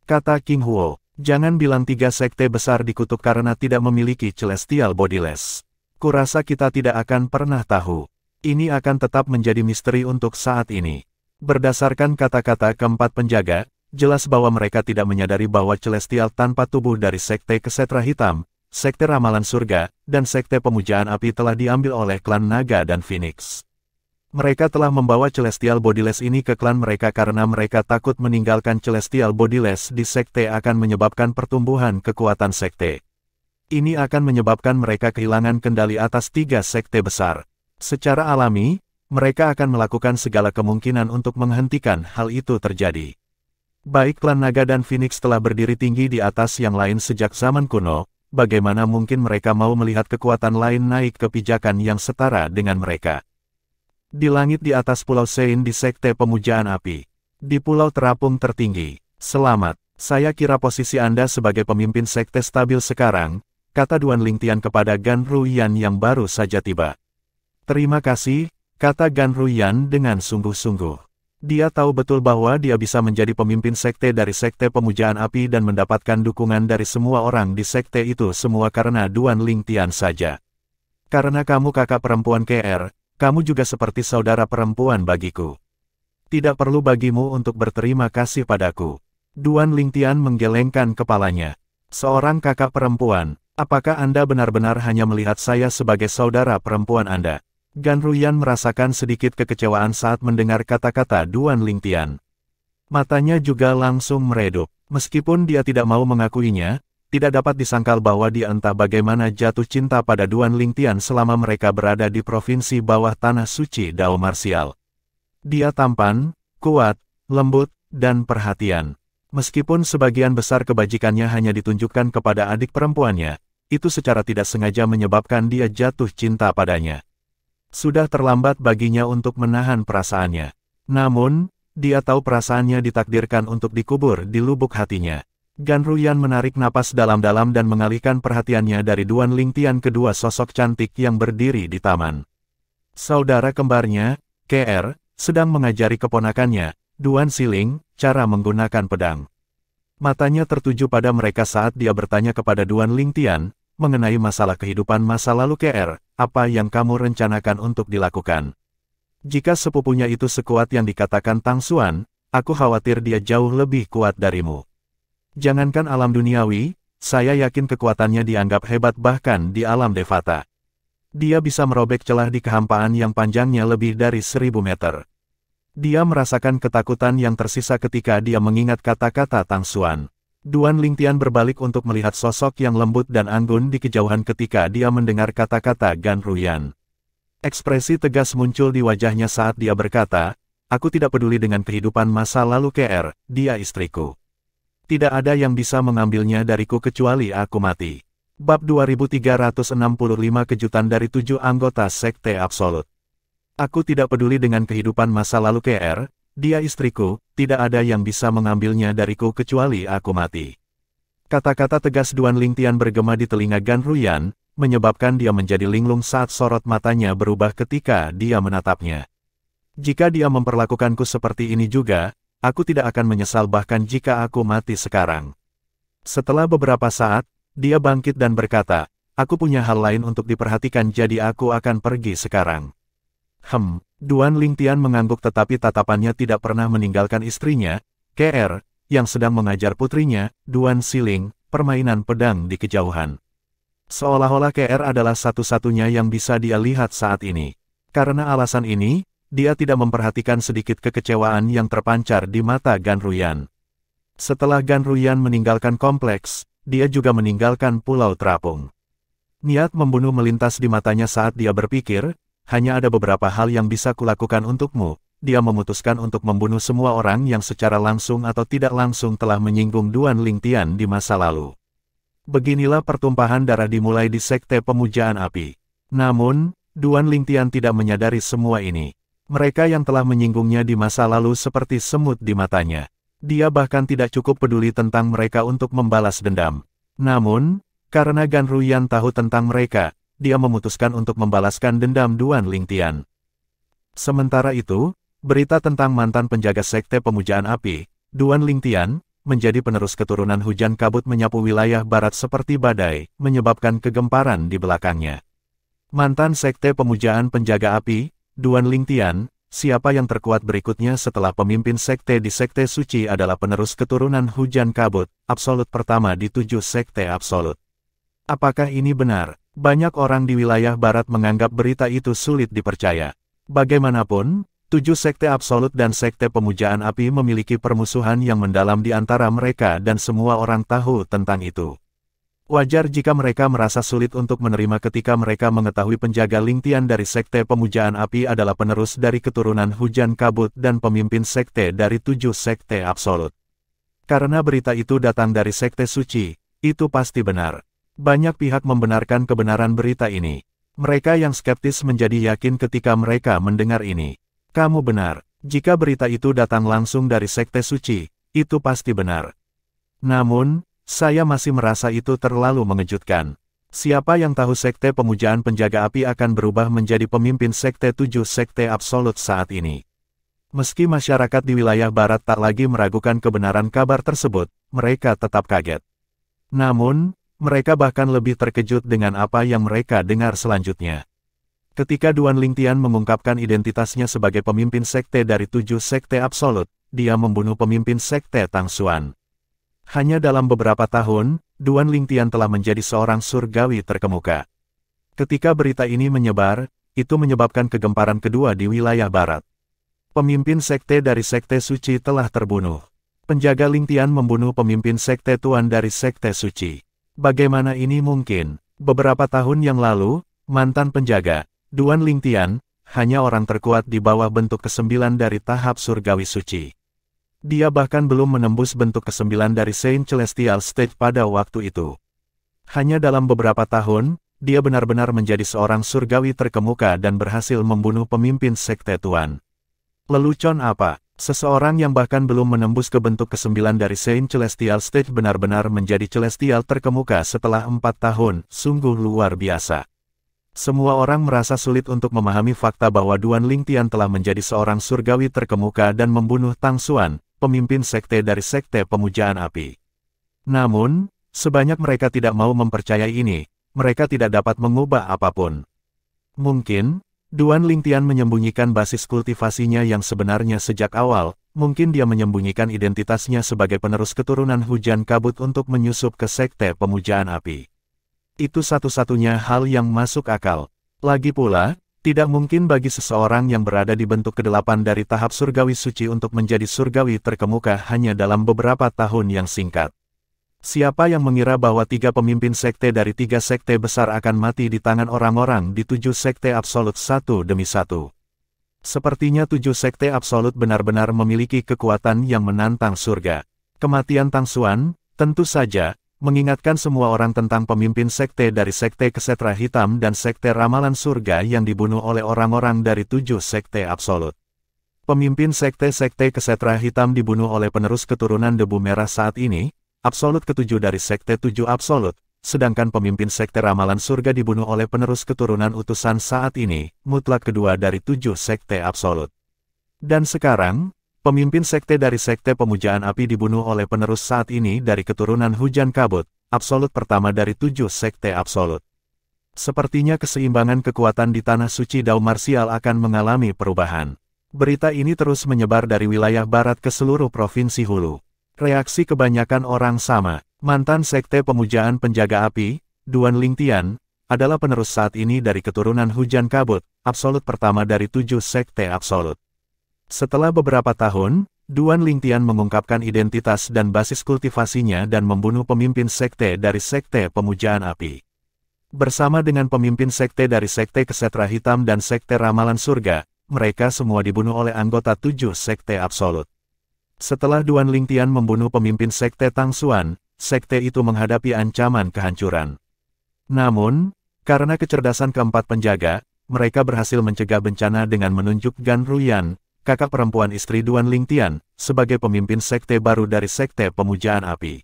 Kata King Huo, jangan bilang 3 sekte besar dikutuk karena tidak memiliki Celestial Bodiless. Kurasa kita tidak akan pernah tahu. Ini akan tetap menjadi misteri untuk saat ini. Berdasarkan kata-kata keempat penjaga, jelas bahwa mereka tidak menyadari bahwa Celestial tanpa tubuh dari sekte Kesetra Hitam, sekte Ramalan Surga, dan sekte Pemujaan Api telah diambil oleh klan Naga dan Phoenix. Mereka telah membawa Celestial Bodiless ini ke klan mereka karena mereka takut meninggalkan Celestial Bodiless di sekte akan menyebabkan pertumbuhan kekuatan sekte. Ini akan menyebabkan mereka kehilangan kendali atas 3 sekte besar. Secara alami, mereka akan melakukan segala kemungkinan untuk menghentikan hal itu terjadi. Baik klan Naga dan Phoenix telah berdiri tinggi di atas yang lain sejak zaman kuno, bagaimana mungkin mereka mau melihat kekuatan lain naik ke pijakan yang setara dengan mereka? Di langit di atas Pulau Sein di sekte Pemujaan Api. Di pulau terapung tertinggi. Selamat, saya kira posisi Anda sebagai pemimpin sekte stabil sekarang, kata Duan Lingtian kepada Gan Ruyan yang baru saja tiba. Terima kasih, kata Gan Ruyan dengan sungguh-sungguh. Dia tahu betul bahwa dia bisa menjadi pemimpin sekte dari sekte Pemujaan Api dan mendapatkan dukungan dari semua orang di sekte itu semua karena Duan Lingtian saja. Karena kamu kakak perempuan KR, kamu juga seperti saudara perempuan bagiku. Tidak perlu bagimu untuk berterima kasih padaku. Duan Lingtian menggelengkan kepalanya. Seorang kakak perempuan, apakah Anda benar-benar hanya melihat saya sebagai saudara perempuan Anda? Gan Ruyan merasakan sedikit kekecewaan saat mendengar kata-kata Duan Lingtian. Matanya juga langsung meredup. Meskipun dia tidak mau mengakuinya, tidak dapat disangkal bahwa dia entah bagaimana jatuh cinta pada Duan Lingtian selama mereka berada di provinsi bawah tanah suci Dao Martial. Dia tampan, kuat, lembut, dan perhatian. Meskipun sebagian besar kebajikannya hanya ditunjukkan kepada adik perempuannya, itu secara tidak sengaja menyebabkan dia jatuh cinta padanya. Sudah terlambat baginya untuk menahan perasaannya. Namun, dia tahu perasaannya ditakdirkan untuk dikubur di lubuk hatinya. Gan Ruyan menarik napas dalam-dalam dan mengalihkan perhatiannya dari Duan Lingtian ke dua sosok cantik yang berdiri di taman. Saudara kembarnya, KR, sedang mengajari keponakannya, Duan Siling, cara menggunakan pedang. Matanya tertuju pada mereka saat dia bertanya kepada Duan Lingtian, mengenai masalah kehidupan masa lalu KR, apa yang kamu rencanakan untuk dilakukan? Jika sepupunya itu sekuat yang dikatakan Tang Xuan, aku khawatir dia jauh lebih kuat darimu. Jangankan alam duniawi, saya yakin kekuatannya dianggap hebat bahkan di alam Devata. Dia bisa merobek celah di kehampaan yang panjangnya lebih dari 1000 meter. Dia merasakan ketakutan yang tersisa ketika dia mengingat kata-kata Tang Xuan. Duan Lingtian berbalik untuk melihat sosok yang lembut dan anggun di kejauhan ketika dia mendengar kata-kata Gan Ruyan. Ekspresi tegas muncul di wajahnya saat dia berkata, "Aku tidak peduli dengan kehidupan masa lalu KR, dia istriku. Tidak ada yang bisa mengambilnya dariku kecuali aku mati." Bab 2365 Kejutan dari 7 anggota Sekte Absolut. Aku tidak peduli dengan kehidupan masa lalu KR, dia istriku, tidak ada yang bisa mengambilnya dariku kecuali aku mati. Kata-kata tegas Duan Lingtian bergema di telinga Gan Ruyan, menyebabkan dia menjadi linglung saat sorot matanya berubah ketika dia menatapnya. Jika dia memperlakukanku seperti ini juga, aku tidak akan menyesal bahkan jika aku mati sekarang. Setelah beberapa saat, dia bangkit dan berkata, "Aku punya hal lain untuk diperhatikan jadi aku akan pergi sekarang." Duan Lingtian mengangguk tetapi tatapannya tidak pernah meninggalkan istrinya, KR, yang sedang mengajar putrinya, Duan Siling, permainan pedang di kejauhan. Seolah-olah KR adalah satu-satunya yang bisa dia lihat saat ini. Karena alasan ini, dia tidak memperhatikan sedikit kekecewaan yang terpancar di mata Gan Ruyan. Setelah Gan Ruyan meninggalkan kompleks, dia juga meninggalkan Pulau Terapung. Niat membunuh melintas di matanya saat dia berpikir, hanya ada beberapa hal yang bisa kulakukan untukmu. Dia memutuskan untuk membunuh semua orang yang secara langsung atau tidak langsung telah menyinggung Duan Lingtian di masa lalu. Beginilah pertumpahan darah dimulai di Sekte Pemujaan Api. Namun, Duan Lingtian tidak menyadari semua ini. Mereka yang telah menyinggungnya di masa lalu seperti semut di matanya. Dia bahkan tidak cukup peduli tentang mereka untuk membalas dendam. Namun, karena Gan Ruyan tahu tentang mereka, dia memutuskan untuk membalaskan dendam Duan Lingtian. Sementara itu, berita tentang mantan penjaga Sekte Pemujaan Api, Duan Lingtian, menjadi penerus keturunan hujan kabut menyapu wilayah barat seperti badai, menyebabkan kegemparan di belakangnya. Mantan Sekte Pemujaan Penjaga Api, Duan Lingtian, siapa yang terkuat berikutnya setelah pemimpin sekte di Sekte Suci adalah penerus keturunan hujan kabut, absolut pertama di 7 Sekte Absolut. Apakah ini benar? Banyak orang di wilayah barat menganggap berita itu sulit dipercaya. Bagaimanapun, 7 Sekte Absolut dan Sekte Pemujaan Api memiliki permusuhan yang mendalam di antara mereka dan semua orang tahu tentang itu. Wajar jika mereka merasa sulit untuk menerima ketika mereka mengetahui penjaga Lingtian dari Sekte Pemujaan Api adalah penerus dari keturunan hujan kabut dan pemimpin sekte dari 7 Sekte Absolut. Karena berita itu datang dari Sekte Suci, itu pasti benar. Banyak pihak membenarkan kebenaran berita ini. Mereka yang skeptis menjadi yakin ketika mereka mendengar ini. Kamu benar, jika berita itu datang langsung dari Sekte Suci, itu pasti benar. Namun, saya masih merasa itu terlalu mengejutkan. Siapa yang tahu Sekte Pemujaan Penjaga Api akan berubah menjadi pemimpin Sekte 7 Sekte Absolut saat ini. Meski masyarakat di wilayah barat tak lagi meragukan kebenaran kabar tersebut, mereka tetap kaget. Namun, mereka bahkan lebih terkejut dengan apa yang mereka dengar selanjutnya. Ketika Duan Lingtian mengungkapkan identitasnya sebagai pemimpin sekte dari 7 Sekte Absolut, dia membunuh pemimpin sekte Tang Xuan. Hanya dalam beberapa tahun, Duan Lingtian telah menjadi seorang surgawi terkemuka. Ketika berita ini menyebar, itu menyebabkan kegemparan kedua di wilayah barat. Pemimpin sekte dari Sekte Suci telah terbunuh. Penjaga Lingtian membunuh pemimpin sekte Tuan dari Sekte Suci. Bagaimana ini mungkin? Beberapa tahun yang lalu, mantan penjaga, Duan Lingtian, hanya orang terkuat di bawah bentuk ke-9 dari tahap surgawi suci. Dia bahkan belum menembus bentuk ke-9 dari Saint Celestial Stage pada waktu itu. Hanya dalam beberapa tahun, dia benar-benar menjadi seorang surgawi terkemuka dan berhasil membunuh pemimpin sekte Tuan. Lelucon apa? Seseorang yang bahkan belum menembus ke bentuk ke-9 dari Saint Celestial Stage benar-benar menjadi celestial terkemuka setelah 4 tahun, sungguh luar biasa. Semua orang merasa sulit untuk memahami fakta bahwa Duan Lingtian telah menjadi seorang surgawi terkemuka dan membunuh Tang Xuan, pemimpin sekte dari Sekte Pemujaan Api. Namun, sebanyak mereka tidak mau mempercayai ini, mereka tidak dapat mengubah apapun. Mungkin, Duan Lingtian menyembunyikan basis kultivasinya yang sebenarnya sejak awal, mungkin dia menyembunyikan identitasnya sebagai penerus keturunan hujan kabut untuk menyusup ke sekte pemujaan api. Itu satu-satunya hal yang masuk akal. Lagi pula, tidak mungkin bagi seseorang yang berada di bentuk ke-8 dari tahap surgawi suci untuk menjadi surgawi terkemuka hanya dalam beberapa tahun yang singkat. Siapa yang mengira bahwa 3 pemimpin sekte dari 3 sekte besar akan mati di tangan orang-orang di 7 sekte absolut satu demi satu? Sepertinya 7 sekte absolut benar-benar memiliki kekuatan yang menantang surga. Kematian Tang Xuan, tentu saja, mengingatkan semua orang tentang pemimpin sekte dari sekte Kesetra Hitam dan sekte Ramalan Surga yang dibunuh oleh orang-orang dari 7 sekte absolut. Pemimpin sekte-sekte Kesetra Hitam dibunuh oleh penerus keturunan Debu Merah saat ini, absolut ke-7 dari sekte 7 absolut, sedangkan pemimpin sekte Ramalan Surga dibunuh oleh penerus keturunan utusan saat ini, mutlak kedua dari 7 sekte absolut. Dan sekarang, pemimpin sekte dari sekte Pemujaan Api dibunuh oleh penerus saat ini dari keturunan Hujan Kabut, absolut pertama dari 7 sekte absolut. Sepertinya keseimbangan kekuatan di Tanah Suci Dao Marsial akan mengalami perubahan. Berita ini terus menyebar dari wilayah barat ke seluruh provinsi hulu. Reaksi kebanyakan orang sama. Mantan sekte Pemujaan Penjaga Api, Duan Lingtian, adalah penerus saat ini dari keturunan Hujan Kabut, absolut pertama dari 7 sekte absolut. Setelah beberapa tahun, Duan Lingtian mengungkapkan identitas dan basis kultivasinya dan membunuh pemimpin sekte dari sekte Pemujaan Api. Bersama dengan pemimpin sekte dari sekte Kesetra Hitam dan sekte Ramalan Surga, mereka semua dibunuh oleh anggota 7 sekte absolut. Setelah Duan Lingtian membunuh pemimpin sekte Tang Xuan, sekte itu menghadapi ancaman kehancuran. Namun, karena kecerdasan keempat penjaga, mereka berhasil mencegah bencana dengan menunjuk Gan Ruyan, kakak perempuan istri Duan Lingtian, sebagai pemimpin sekte baru dari sekte Pemujaan Api.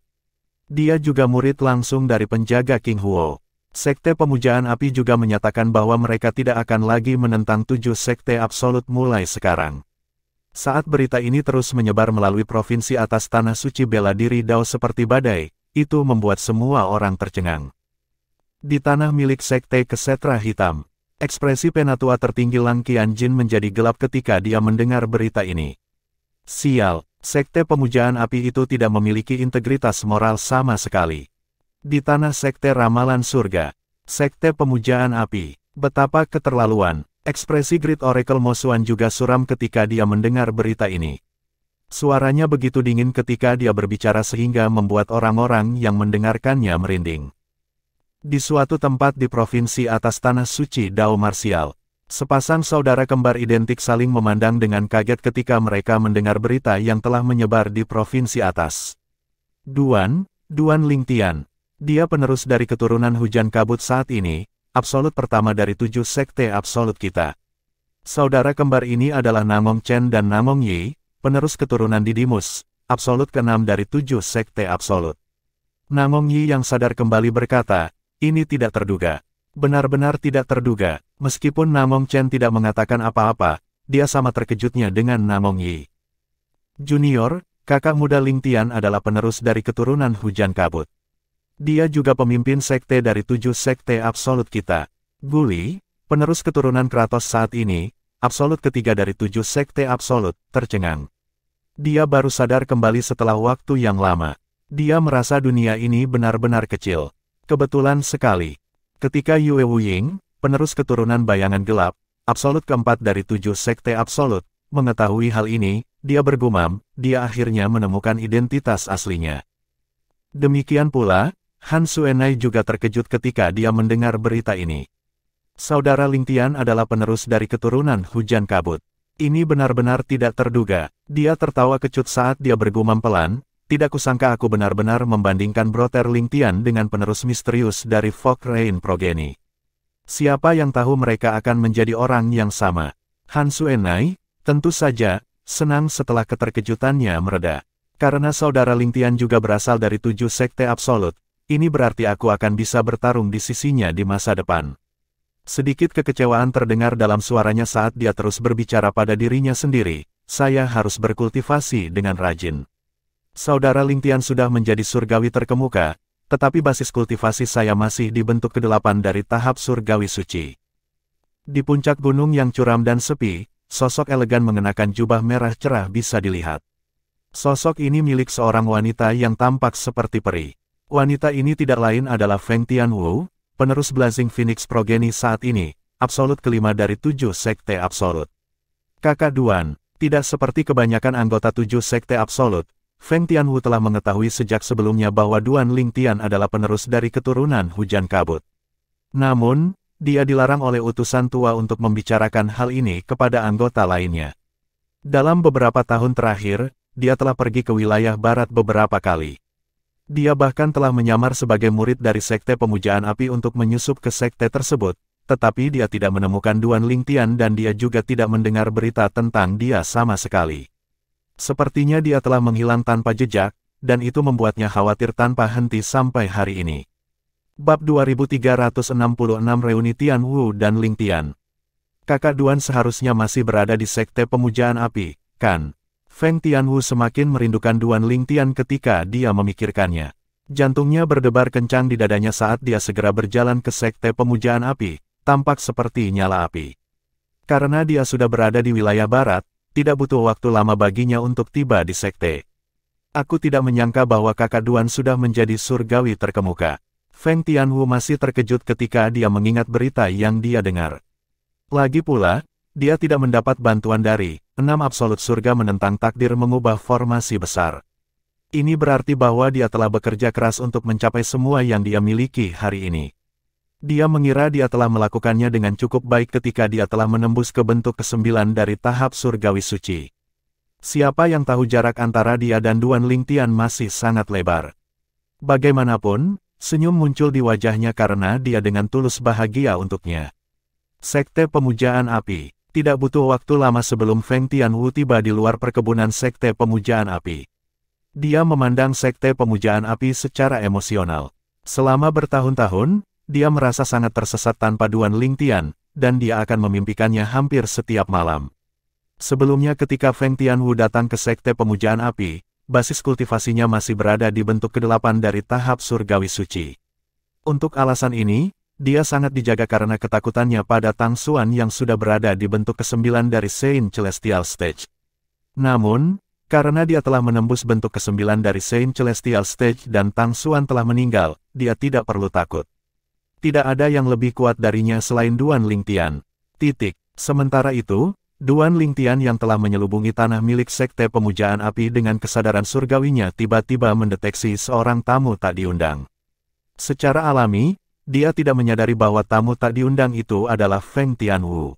Dia juga murid langsung dari penjaga King Huo. Sekte Pemujaan Api juga menyatakan bahwa mereka tidak akan lagi menentang 7 sekte absolut mulai sekarang. Saat berita ini terus menyebar melalui provinsi atas Tanah Suci bela diri Dao seperti badai, itu membuat semua orang tercengang. Di tanah milik sekte Kesetra Hitam, ekspresi penatua tertinggi Lang Qianjin menjadi gelap ketika dia mendengar berita ini. Sial, sekte Pemujaan Api itu tidak memiliki integritas moral sama sekali. Di tanah sekte Ramalan Surga, sekte Pemujaan Api, betapa keterlaluan. Ekspresi Great Oracle Mo Xuan juga suram ketika dia mendengar berita ini. Suaranya begitu dingin ketika dia berbicara sehingga membuat orang-orang yang mendengarkannya merinding. Di suatu tempat di provinsi atas Tanah Suci Dao Marsial, sepasang saudara kembar identik saling memandang dengan kaget ketika mereka mendengar berita yang telah menyebar di provinsi atas. Duan Lingtian. Dia penerus dari keturunan Hujan Kabut saat ini, absolut pertama dari 7 sekte absolut kita. Saudara kembar ini adalah Namong Chen dan Namong Yi, penerus keturunan Didymus, absolut ke-6 dari 7 sekte absolut. Namong Yi yang sadar kembali berkata, ini tidak terduga. Benar-benar tidak terduga, meskipun Namong Chen tidak mengatakan apa-apa, dia sama terkejutnya dengan Namong Yi. Junior, kakak muda Lingtian adalah penerus dari keturunan Hujan Kabut. Dia juga pemimpin sekte dari 7 sekte absolut kita. Guli, penerus keturunan Kratos saat ini, absolut ketiga dari 7 sekte absolut, tercengang. Dia baru sadar kembali setelah waktu yang lama. Dia merasa dunia ini benar-benar kecil. Kebetulan sekali. Ketika Yue Wuying, penerus keturunan Bayangan Gelap, absolut keempat dari 7 sekte absolut, mengetahui hal ini, dia bergumam, dia akhirnya menemukan identitas aslinya. Demikian pula, Han Xuenai juga terkejut ketika dia mendengar berita ini. Saudara Lingtian adalah penerus dari keturunan Hujan Kabut. Ini benar-benar tidak terduga. Dia tertawa kecut saat dia bergumam pelan, tidak kusangka aku benar-benar membandingkan Brother Lingtian dengan penerus misterius dari Fog Rain Progeny. Siapa yang tahu mereka akan menjadi orang yang sama? Han Xuenai, tentu saja, senang setelah keterkejutannya mereda. Karena saudara Lingtian juga berasal dari 7 sekte absolut, ini berarti aku akan bisa bertarung di sisinya di masa depan. Sedikit kekecewaan terdengar dalam suaranya saat dia terus berbicara pada dirinya sendiri, saya harus berkultivasi dengan rajin. Saudara Lingtian sudah menjadi surgawi terkemuka, tetapi basis kultivasi saya masih di bentuk ke-8 dari tahap surgawi suci. Di puncak gunung yang curam dan sepi, sosok elegan mengenakan jubah merah cerah bisa dilihat. Sosok ini milik seorang wanita yang tampak seperti peri. Wanita ini tidak lain adalah Feng Tianwu, penerus Blazing Phoenix Progeny saat ini, absolut kelima dari 7 sekte absolut. Kakak Duan, tidak seperti kebanyakan anggota 7 sekte absolut, Feng Tianwu telah mengetahui sejak sebelumnya bahwa Duan Lingtian adalah penerus dari keturunan hujan kabut. Namun, dia dilarang oleh utusan tua untuk membicarakan hal ini kepada anggota lainnya. Dalam beberapa tahun terakhir, dia telah pergi ke wilayah barat beberapa kali. Dia bahkan telah menyamar sebagai murid dari sekte pemujaan api untuk menyusup ke sekte tersebut, tetapi dia tidak menemukan Duan Lingtian dan dia juga tidak mendengar berita tentang dia sama sekali. Sepertinya dia telah menghilang tanpa jejak, dan itu membuatnya khawatir tanpa henti sampai hari ini. Bab 2366 Reuni Tianwu dan Lingtian. Kakak Duan seharusnya masih berada di sekte pemujaan api, kan? Feng Tianwu semakin merindukan Duan Lingtian ketika dia memikirkannya. Jantungnya berdebar kencang di dadanya saat dia segera berjalan ke sekte pemujaan api, tampak seperti nyala api. Karena dia sudah berada di wilayah barat, tidak butuh waktu lama baginya untuk tiba di sekte. Aku tidak menyangka bahwa kakak Duan sudah menjadi surgawi terkemuka. Feng Tianwu masih terkejut ketika dia mengingat berita yang dia dengar. Lagi pula, dia tidak mendapat bantuan dari 6 absolut surga menentang takdir mengubah formasi besar. Ini berarti bahwa dia telah bekerja keras untuk mencapai semua yang dia miliki hari ini. Dia mengira dia telah melakukannya dengan cukup baik ketika dia telah menembus ke bentuk ke-9 dari tahap surgawi suci. Siapa yang tahu jarak antara dia dan Duan Lingtian masih sangat lebar. Bagaimanapun, senyum muncul di wajahnya karena dia dengan tulus bahagia untuknya. Sekte Pemujaan Api. Tidak butuh waktu lama sebelum Feng Tianwu tiba di luar perkebunan Sekte Pemujaan Api. Dia memandang Sekte Pemujaan Api secara emosional. Selama bertahun-tahun, dia merasa sangat tersesat tanpa Duan Lingtian, dan dia akan memimpikannya hampir setiap malam. Sebelumnya ketika Feng Tianwu datang ke Sekte Pemujaan Api, basis kultivasinya masih berada di bentuk ke-8 dari tahap surgawi suci. Untuk alasan ini, dia sangat dijaga karena ketakutannya pada Tang Xuan yang sudah berada di bentuk ke-9 dari Saint Celestial Stage. Namun, karena dia telah menembus bentuk ke-9 dari Saint Celestial Stage dan Tang Xuan telah meninggal, dia tidak perlu takut. Tidak ada yang lebih kuat darinya selain Duan Lingtian. Sementara itu, Duan Lingtian yang telah menyelubungi tanah milik Sekte Pemujaan Api dengan kesadaran surgawinya tiba-tiba mendeteksi seorang tamu tak diundang. Secara alami, dia tidak menyadari bahwa tamu tak diundang itu adalah Feng Tianwu.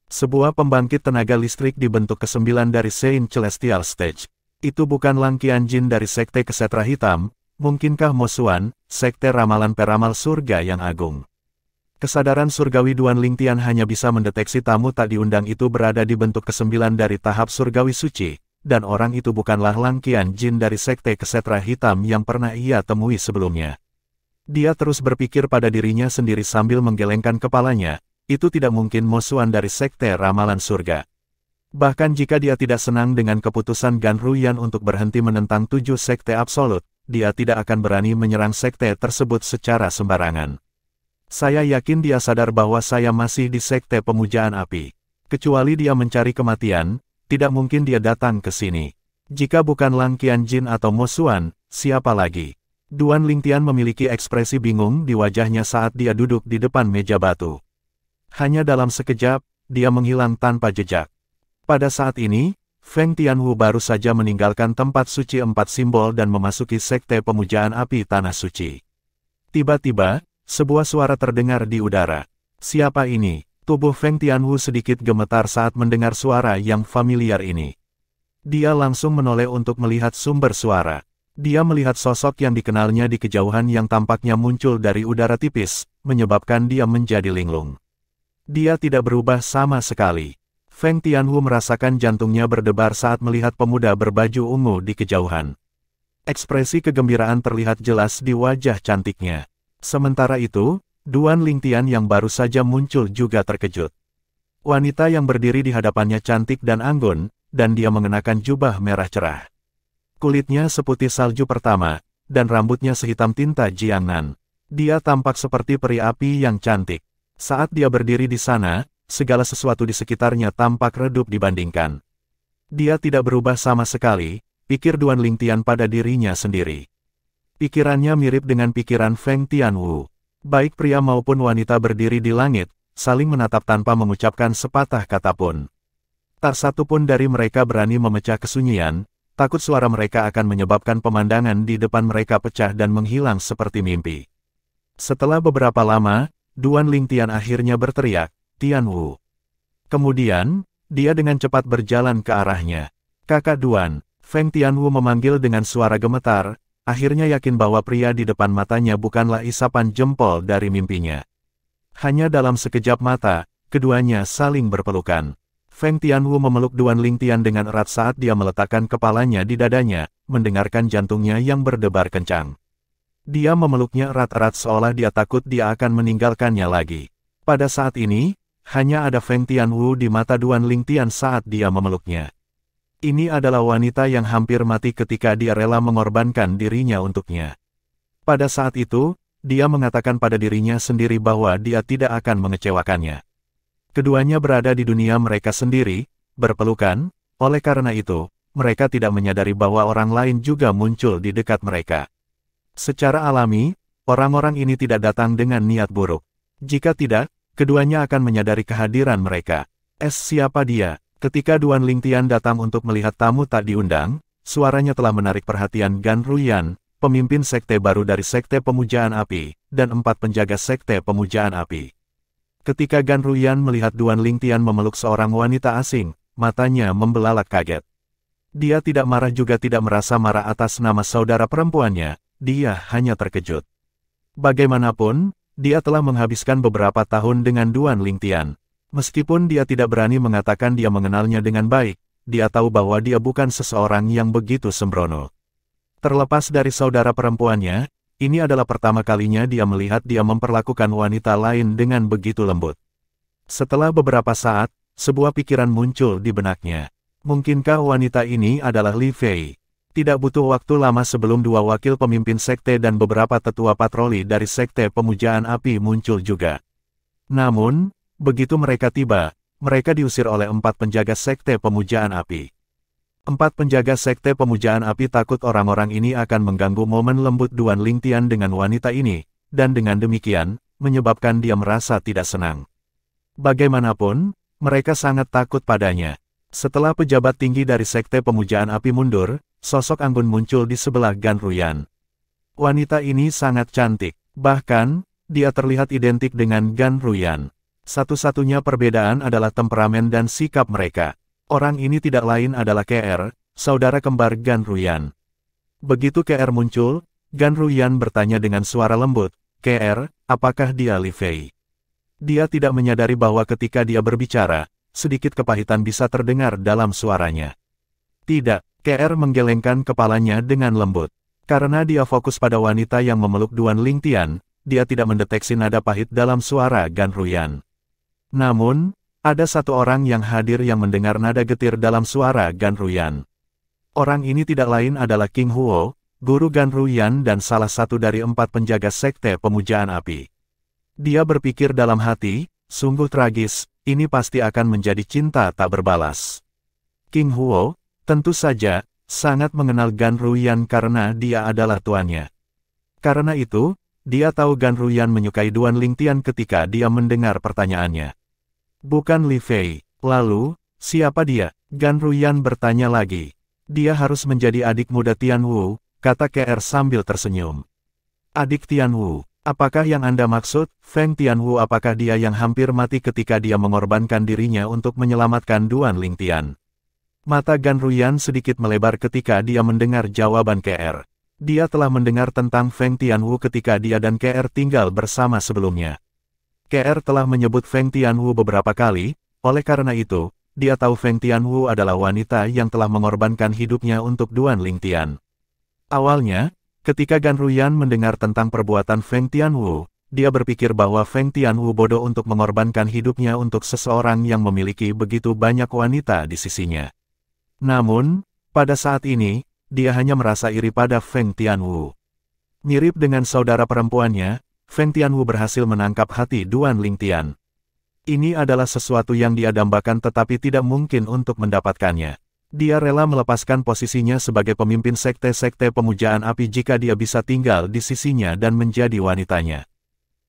Sebuah pembangkit tenaga listrik di bentuk ke-9 dari Saint Celestial Stage. Itu bukan Langkian Jin dari Sekte Kesetra Hitam, mungkinkah Mo Xuan, Sekte Ramalan Peramal Surga yang Agung? Kesadaran surgawi Duan Lingtian hanya bisa mendeteksi tamu tak diundang itu berada di bentuk ke-9 dari tahap surgawi suci, dan orang itu bukanlah Langkian Jin dari Sekte Kesetra Hitam yang pernah ia temui sebelumnya. Dia terus berpikir pada dirinya sendiri sambil menggelengkan kepalanya, itu tidak mungkin Mo Xuan dari Sekte Ramalan Surga. Bahkan jika dia tidak senang dengan keputusan Gan Ruyan untuk berhenti menentang 7 sekte absolut, dia tidak akan berani menyerang sekte tersebut secara sembarangan. Saya yakin dia sadar bahwa saya masih di Sekte Pemujaan Api. Kecuali dia mencari kematian, tidak mungkin dia datang ke sini. Jika bukan Langkian Jin atau Mo Xuan, siapa lagi? Duan Lingtian memiliki ekspresi bingung di wajahnya saat dia duduk di depan meja batu. Hanya dalam sekejap, dia menghilang tanpa jejak. Pada saat ini, Feng Tianwu baru saja meninggalkan tempat suci 4 simbol dan memasuki Sekte Pemujaan Api Tanah Suci. Tiba-tiba, sebuah suara terdengar di udara. Siapa ini? Tubuh Feng Tianwu sedikit gemetar saat mendengar suara yang familiar ini. Dia langsung menoleh untuk melihat sumber suara. Dia melihat sosok yang dikenalnya di kejauhan yang tampaknya muncul dari udara tipis, menyebabkan dia menjadi linglung. Dia tidak berubah sama sekali. Feng Tianwu merasakan jantungnya berdebar saat melihat pemuda berbaju ungu di kejauhan. Ekspresi kegembiraan terlihat jelas di wajah cantiknya. Sementara itu, Duan Lingtian yang baru saja muncul juga terkejut. Wanita yang berdiri di hadapannya cantik dan anggun, dan dia mengenakan jubah merah cerah. Kulitnya seputih salju pertama, dan rambutnya sehitam tinta Jiangnan. Dia tampak seperti peri api yang cantik. Saat dia berdiri di sana, segala sesuatu di sekitarnya tampak redup dibandingkan. Dia tidak berubah sama sekali, pikir Duan Lingtian pada dirinya sendiri. Pikirannya mirip dengan pikiran Feng Tianwu. Baik pria maupun wanita berdiri di langit, saling menatap tanpa mengucapkan sepatah kata pun. Tak satu pun dari mereka berani memecah kesunyian, takut suara mereka akan menyebabkan pemandangan di depan mereka pecah dan menghilang seperti mimpi. Setelah beberapa lama, Duan Lingtian akhirnya berteriak, "Tianwu." Kemudian, dia dengan cepat berjalan ke arahnya. "Kakak Duan," Feng Tianwu memanggil dengan suara gemetar, akhirnya yakin bahwa pria di depan matanya bukanlah isapan jempol dari mimpinya. Hanya dalam sekejap mata, keduanya saling berpelukan. Feng Tianwu memeluk Duan Lingtian dengan erat saat dia meletakkan kepalanya di dadanya, mendengarkan jantungnya yang berdebar kencang. Dia memeluknya erat-erat seolah dia takut dia akan meninggalkannya lagi. Pada saat ini, hanya ada Feng Tianwu di mata Duan Lingtian saat dia memeluknya. Ini adalah wanita yang hampir mati ketika dia rela mengorbankan dirinya untuknya. Pada saat itu, dia mengatakan pada dirinya sendiri bahwa dia tidak akan mengecewakannya. Keduanya berada di dunia mereka sendiri, berpelukan, oleh karena itu, mereka tidak menyadari bahwa orang lain juga muncul di dekat mereka. Secara alami, orang-orang ini tidak datang dengan niat buruk. Jika tidak, keduanya akan menyadari kehadiran mereka. Siapa dia? Ketika Duan Lingtian datang untuk melihat tamu tak diundang, suaranya telah menarik perhatian Gan Ruyan, pemimpin sekte baru dari Sekte Pemujaan Api, dan 4 penjaga Sekte Pemujaan Api. Ketika Gan Ruyan melihat Duan Lingtian memeluk seorang wanita asing, matanya membelalak kaget. Dia tidak marah juga tidak merasa marah atas nama saudara perempuannya, dia hanya terkejut. Bagaimanapun, dia telah menghabiskan beberapa tahun dengan Duan Lingtian. Meskipun dia tidak berani mengatakan dia mengenalnya dengan baik, dia tahu bahwa dia bukan seseorang yang begitu sembrono. Terlepas dari saudara perempuannya, ini adalah pertama kalinya dia melihat dia memperlakukan wanita lain dengan begitu lembut. Setelah beberapa saat, sebuah pikiran muncul di benaknya. Mungkinkah wanita ini adalah Li Fei? Tidak butuh waktu lama sebelum 2 wakil pemimpin sekte dan beberapa tetua patroli dari Sekte Pemujaan Api muncul juga. Namun, begitu mereka tiba, mereka diusir oleh 4 penjaga Sekte Pemujaan Api. 4 penjaga Sekte Pemujaan Api takut orang-orang ini akan mengganggu momen lembut Duan Lingtian dengan wanita ini, dan dengan demikian, menyebabkan dia merasa tidak senang. Bagaimanapun, mereka sangat takut padanya. Setelah pejabat tinggi dari Sekte Pemujaan Api mundur, sosok anggun muncul di sebelah Gan Ruyan. Wanita ini sangat cantik, bahkan, dia terlihat identik dengan Gan Ruyan. Satu-satunya perbedaan adalah temperamen dan sikap mereka. Orang ini tidak lain adalah KR, saudara kembar Gan Ruyan. Begitu KR muncul, Gan Ruyan bertanya dengan suara lembut, "KR, apakah dia Li Fei?" Dia tidak menyadari bahwa ketika dia berbicara, sedikit kepahitan bisa terdengar dalam suaranya. Tidak, KR menggelengkan kepalanya dengan lembut. Karena dia fokus pada wanita yang memeluk Duan Lingtian, dia tidak mendeteksi nada pahit dalam suara Gan Ruyan. Namun, ada satu orang yang hadir yang mendengar nada getir dalam suara Gan Ruyan. Orang ini tidak lain adalah King Huo, guru Gan Ruyan dan salah satu dari 4 penjaga Sekte Pemujaan Api. Dia berpikir dalam hati, sungguh tragis, ini pasti akan menjadi cinta tak berbalas. King Huo, tentu saja, sangat mengenal Gan Ruyan karena dia adalah tuannya. Karena itu, dia tahu Gan Ruyan menyukai Duan Lingtian ketika dia mendengar pertanyaannya. Bukan Li Fei. Lalu, siapa dia? Gan Ruyan bertanya lagi. Dia harus menjadi adik muda Tianwu, kata KR sambil tersenyum. Adik Tianwu, apakah yang Anda maksud? Feng Tianwu, apakah dia yang hampir mati ketika dia mengorbankan dirinya untuk menyelamatkan Duan Lingtian? Mata Gan Ruyan sedikit melebar ketika dia mendengar jawaban KR. Dia telah mendengar tentang Feng Tianwu ketika dia dan KR tinggal bersama sebelumnya. KR telah menyebut Feng Tianwu beberapa kali, oleh karena itu, dia tahu Feng Tianwu adalah wanita yang telah mengorbankan hidupnya untuk Duan Lingtian. Awalnya, ketika Gan Ruyan mendengar tentang perbuatan Feng Tianwu, dia berpikir bahwa Feng Tianwu bodoh untuk mengorbankan hidupnya untuk seseorang yang memiliki begitu banyak wanita di sisinya. Namun, pada saat ini, dia hanya merasa iri pada Feng Tianwu. Mirip dengan saudara perempuannya, Feng Tianwu berhasil menangkap hati Duan Lingtian. Ini adalah sesuatu yang dia dambakan tetapi tidak mungkin untuk mendapatkannya. Dia rela melepaskan posisinya sebagai pemimpin sekte-sekte pemujaan api jika dia bisa tinggal di sisinya dan menjadi wanitanya.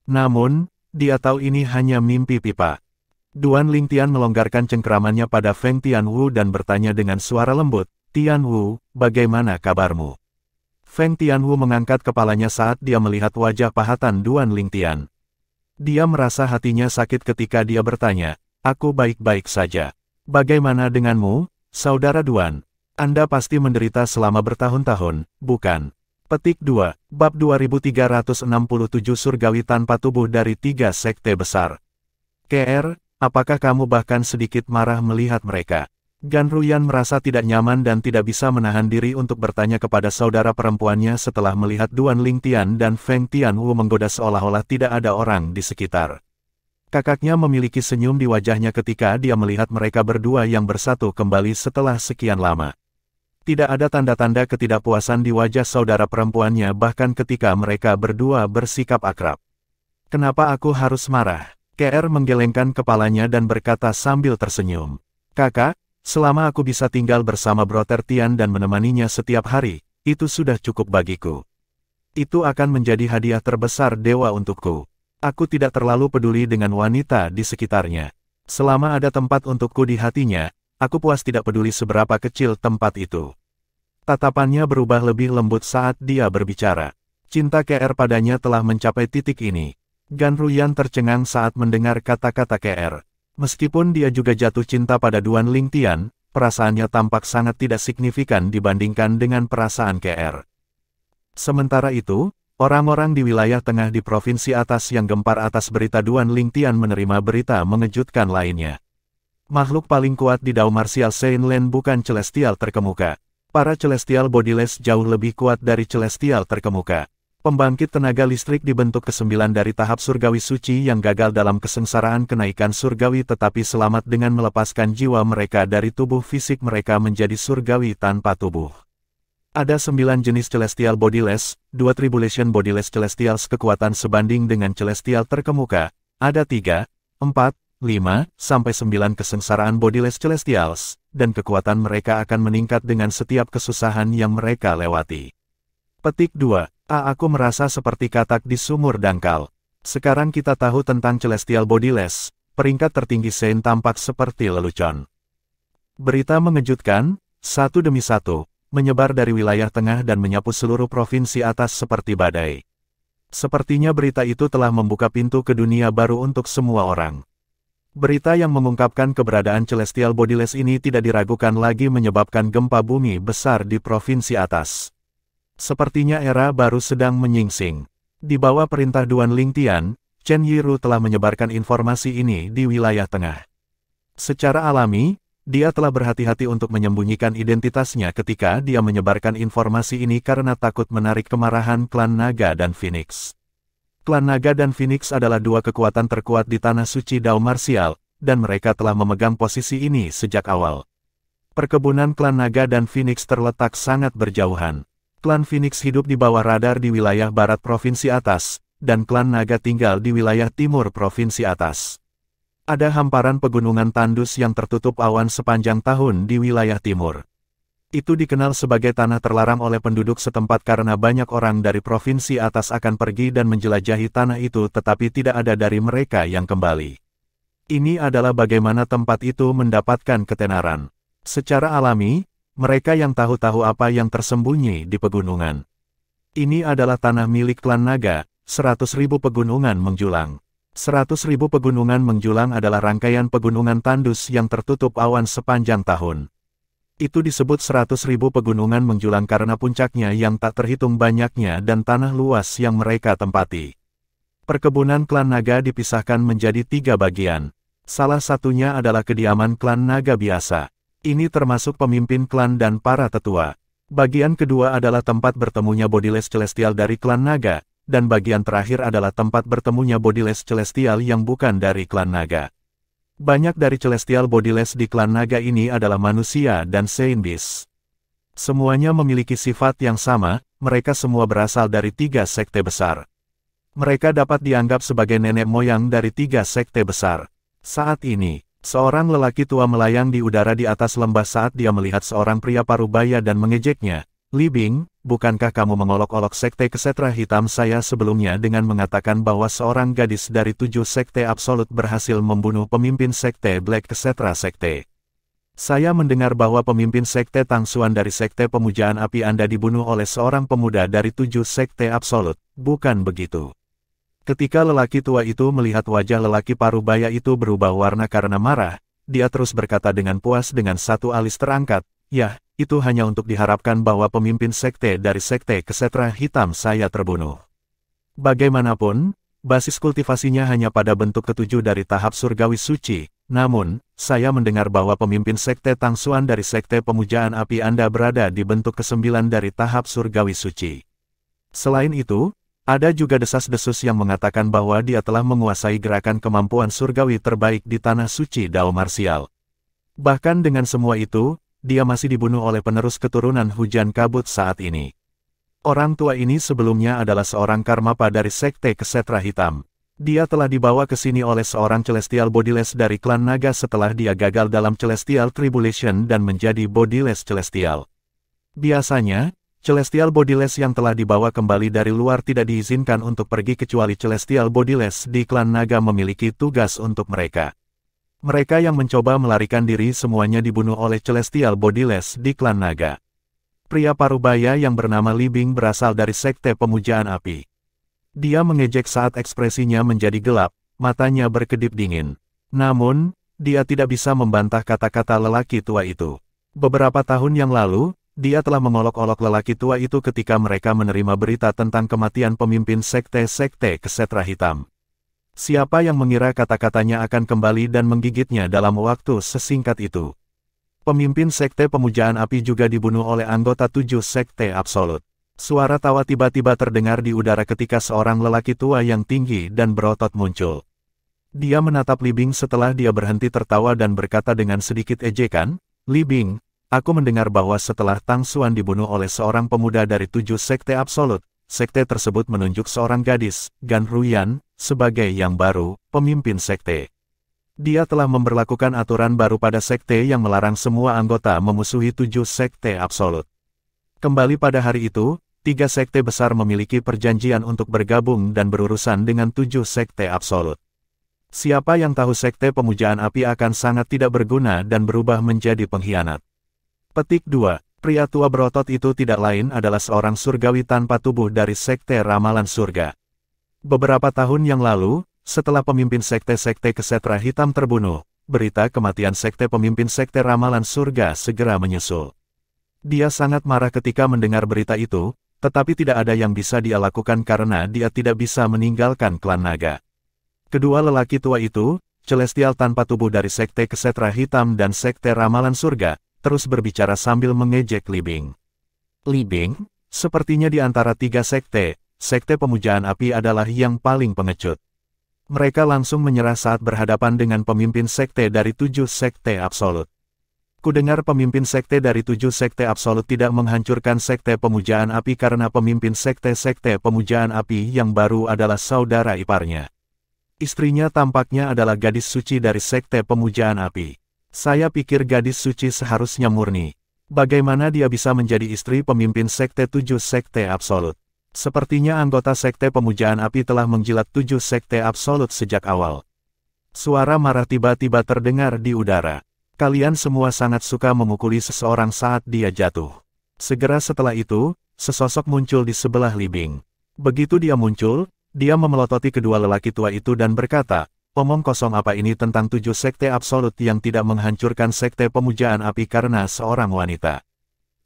Namun, dia tahu ini hanya mimpi pipa. Duan Lingtian melonggarkan cengkeramannya pada Feng Tianwu dan bertanya dengan suara lembut, "Tianwu, bagaimana kabarmu?" Feng Tianwu mengangkat kepalanya saat dia melihat wajah pahatan Duan Lingtian. Dia merasa hatinya sakit ketika dia bertanya, "Aku baik-baik saja. Bagaimana denganmu, Saudara Duan? Anda pasti menderita selama bertahun-tahun, bukan?" Petik 2, Bab 2367 Surgawi Tanpa Tubuh dari 3 Sekte Besar. KR, apakah kamu bahkan sedikit marah melihat mereka? Gan Ruyan merasa tidak nyaman dan tidak bisa menahan diri untuk bertanya kepada saudara perempuannya setelah melihat Duan Lingtian dan Feng Tianwu menggoda seolah-olah tidak ada orang di sekitar. Kakaknya memiliki senyum di wajahnya ketika dia melihat mereka berdua yang bersatu kembali setelah sekian lama. Tidak ada tanda-tanda ketidakpuasan di wajah saudara perempuannya bahkan ketika mereka berdua bersikap akrab. "Kenapa aku harus marah?" KR menggelengkan kepalanya dan berkata sambil tersenyum. "Kakak, selama aku bisa tinggal bersama Brother Tian dan menemaninya setiap hari, itu sudah cukup bagiku. Itu akan menjadi hadiah terbesar dewa untukku. Aku tidak terlalu peduli dengan wanita di sekitarnya. Selama ada tempat untukku di hatinya, aku puas tidak peduli seberapa kecil tempat itu." Tatapannya berubah lebih lembut saat dia berbicara. Cinta KR padanya telah mencapai titik ini. Gan Ruyan tercengang saat mendengar kata-kata KR. Meskipun dia juga jatuh cinta pada Duan Lingtian, perasaannya tampak sangat tidak signifikan dibandingkan dengan perasaan KR. Sementara itu, orang-orang di wilayah tengah di provinsi atas yang gempar atas berita Duan Lingtian menerima berita mengejutkan lainnya. Makhluk paling kuat di Dao Martial Shenlen bukan Celestial terkemuka. Para Celestial Bodiless jauh lebih kuat dari Celestial terkemuka. Pembangkit tenaga listrik dibentuk ke-9 dari tahap surgawi suci yang gagal dalam kesengsaraan kenaikan surgawi tetapi selamat dengan melepaskan jiwa mereka dari tubuh fisik mereka menjadi surgawi tanpa tubuh. Ada 9 jenis Celestial Bodiless, 2 Tribulation Bodiless Celestials kekuatan sebanding dengan Celestial terkemuka, ada 3, 4, 5, sampai 9 kesengsaraan Bodiless Celestials, dan kekuatan mereka akan meningkat dengan setiap kesusahan yang mereka lewati. Petik 2. Aku merasa seperti katak di sumur dangkal. Sekarang kita tahu tentang Celestial Bodiless, peringkat tertinggi Shen tampak seperti lelucon. Berita mengejutkan, satu demi satu, menyebar dari wilayah tengah dan menyapu seluruh provinsi atas seperti badai. Sepertinya berita itu telah membuka pintu ke dunia baru untuk semua orang. Berita yang mengungkapkan keberadaan Celestial Bodiless ini tidak diragukan lagi menyebabkan gempa bumi besar di provinsi atas. Sepertinya era baru sedang menyingsing. Di bawah perintah Duan Lingtian, Chen Yiru telah menyebarkan informasi ini di wilayah tengah. Secara alami, dia telah berhati-hati untuk menyembunyikan identitasnya ketika dia menyebarkan informasi ini karena takut menarik kemarahan klan Naga dan Phoenix. Klan Naga dan Phoenix adalah dua kekuatan terkuat di tanah suci Dao Martial, dan mereka telah memegang posisi ini sejak awal. Perkebunan klan Naga dan Phoenix terletak sangat berjauhan. Klan Phoenix hidup di bawah radar di wilayah barat provinsi atas, dan klan Naga tinggal di wilayah timur provinsi atas. Ada hamparan pegunungan tandus yang tertutup awan sepanjang tahun di wilayah timur. Itu dikenal sebagai tanah terlarang oleh penduduk setempat karena banyak orang dari provinsi atas akan pergi dan menjelajahi tanah itu tetapi tidak ada dari mereka yang kembali. Ini adalah bagaimana tempat itu mendapatkan ketenaran. Secara alami, mereka yang tahu-tahu apa yang tersembunyi di pegunungan. Ini adalah tanah milik klan Naga, 100.000 pegunungan menjulang. 100.000 pegunungan menjulang adalah rangkaian pegunungan tandus yang tertutup awan sepanjang tahun. Itu disebut 100.000 pegunungan menjulang karena puncaknya yang tak terhitung banyaknya dan tanah luas yang mereka tempati. Perkebunan klan Naga dipisahkan menjadi 3 bagian. Salah satunya adalah kediaman klan Naga biasa. Ini termasuk pemimpin klan dan para tetua. Bagian kedua adalah tempat bertemunya Bodiless Celestial dari klan Naga, dan bagian terakhir adalah tempat bertemunya Bodiless Celestial yang bukan dari klan Naga. Banyak dari Celestial Bodiless di klan Naga ini adalah manusia dan Saint Beast. Semuanya memiliki sifat yang sama, mereka semua berasal dari 3 sekte besar. Mereka dapat dianggap sebagai nenek moyang dari 3 sekte besar. Saat ini, seorang lelaki tua melayang di udara di atas lembah saat dia melihat seorang pria parubaya dan mengejeknya. Li Bing, bukankah kamu mengolok-olok sekte Kesetra Hitam saya sebelumnya dengan mengatakan bahwa seorang gadis dari 7 sekte absolut berhasil membunuh pemimpin sekte Black Kesetra Sekte? Saya mendengar bahwa pemimpin sekte Tangsuan dari sekte pemujaan api Anda dibunuh oleh seorang pemuda dari 7 sekte absolut, bukan begitu? Ketika lelaki tua itu melihat wajah lelaki parubaya itu berubah warna karena marah, dia terus berkata dengan puas dengan satu alis terangkat, "Yah, itu hanya untuk diharapkan bahwa pemimpin sekte dari sekte Kesetra Hitam saya terbunuh. Bagaimanapun, basis kultivasinya hanya pada bentuk ketujuh dari tahap surgawi suci, namun, saya mendengar bahwa pemimpin sekte Tangsuan dari sekte pemujaan api Anda berada di bentuk ke-9 dari tahap surgawi suci. Selain itu, ada juga desas-desus yang mengatakan bahwa dia telah menguasai gerakan kemampuan surgawi terbaik di tanah suci Dao Marsial. Bahkan dengan semua itu, dia masih dibunuh oleh penerus keturunan hujan kabut saat ini. Orang tua ini sebelumnya adalah seorang Karmapa dari sekte Kesetra Hitam. Dia telah dibawa ke sini oleh seorang Celestial Bodiless dari klan naga setelah dia gagal dalam Celestial Tribulation dan menjadi Bodiless Celestial. Biasanya, Celestial Bodiless yang telah dibawa kembali dari luar tidak diizinkan untuk pergi kecuali Celestial Bodiless di klan naga memiliki tugas untuk mereka. Mereka yang mencoba melarikan diri semuanya dibunuh oleh Celestial Bodiless di klan naga. Pria parubaya yang bernama Li Bing berasal dari sekte pemujaan api. Dia mengejek saat ekspresinya menjadi gelap, matanya berkedip dingin. Namun, dia tidak bisa membantah kata-kata lelaki tua itu. Beberapa tahun yang lalu, dia telah mengolok-olok lelaki tua itu ketika mereka menerima berita tentang kematian pemimpin sekte-sekte Kesetra Hitam. Siapa yang mengira kata-katanya akan kembali dan menggigitnya dalam waktu sesingkat itu? Pemimpin sekte pemujaan api juga dibunuh oleh anggota 7 sekte absolut. Suara tawa tiba-tiba terdengar di udara ketika seorang lelaki tua yang tinggi dan berotot muncul. Dia menatap Li Bing setelah dia berhenti tertawa dan berkata dengan sedikit ejekan, "Li Bing, aku mendengar bahwa setelah Tangsuan dibunuh oleh seorang pemuda dari 7 sekte absolut, sekte tersebut menunjuk seorang gadis, Gan Ruyan, sebagai yang baru, pemimpin sekte. Dia telah memberlakukan aturan baru pada sekte yang melarang semua anggota memusuhi 7 sekte absolut. Kembali pada hari itu, 3 sekte besar memiliki perjanjian untuk bergabung dan berurusan dengan 7 sekte absolut. Siapa yang tahu sekte pemujaan api akan sangat tidak berguna dan berubah menjadi pengkhianat." Petik 2. Pria tua berotot itu tidak lain adalah seorang surgawi tanpa tubuh dari sekte Ramalan Surga. Beberapa tahun yang lalu, setelah pemimpin sekte-sekte Kesetra Hitam terbunuh, berita kematian sekte pemimpin sekte Ramalan Surga segera menyusul. Dia sangat marah ketika mendengar berita itu, tetapi tidak ada yang bisa dia lakukan karena dia tidak bisa meninggalkan klan naga. Kedua lelaki tua itu, Celestial tanpa tubuh dari sekte Kesetra Hitam dan sekte Ramalan Surga, terus berbicara sambil mengejek Li Bing. Li Bing, sepertinya di antara 3 sekte, sekte pemujaan api adalah yang paling pengecut. Mereka langsung menyerah saat berhadapan dengan pemimpin sekte dari 7 sekte absolut. Kudengar pemimpin sekte dari 7 sekte absolut tidak menghancurkan sekte pemujaan api karena pemimpin sekte-sekte pemujaan api yang baru adalah saudara iparnya. Istrinya tampaknya adalah gadis suci dari sekte pemujaan api. Saya pikir gadis suci seharusnya murni. Bagaimana dia bisa menjadi istri pemimpin sekte 7 sekte absolut? Sepertinya anggota sekte pemujaan api telah menjilat 7 sekte absolut sejak awal. Suara marah tiba-tiba terdengar di udara. Kalian semua sangat suka memukuli seseorang saat dia jatuh. Segera setelah itu, sesosok muncul di sebelah Li Bing. Begitu dia muncul, dia memelototi kedua lelaki tua itu dan berkata, "Omong kosong apa ini tentang 7 sekte absolut yang tidak menghancurkan sekte pemujaan api karena seorang wanita?"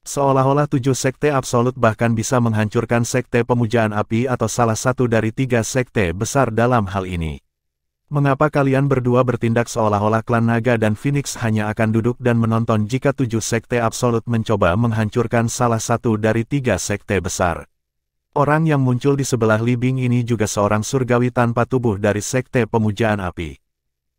Seolah-olah 7 sekte absolut bahkan bisa menghancurkan sekte pemujaan api atau salah satu dari 3 sekte besar dalam hal ini. Mengapa kalian berdua bertindak seolah-olah klan naga dan Phoenix hanya akan duduk dan menonton jika 7 sekte absolut mencoba menghancurkan salah satu dari 3 sekte besar? Orang yang muncul di sebelah Li Bing ini juga seorang surgawi tanpa tubuh dari sekte pemujaan api.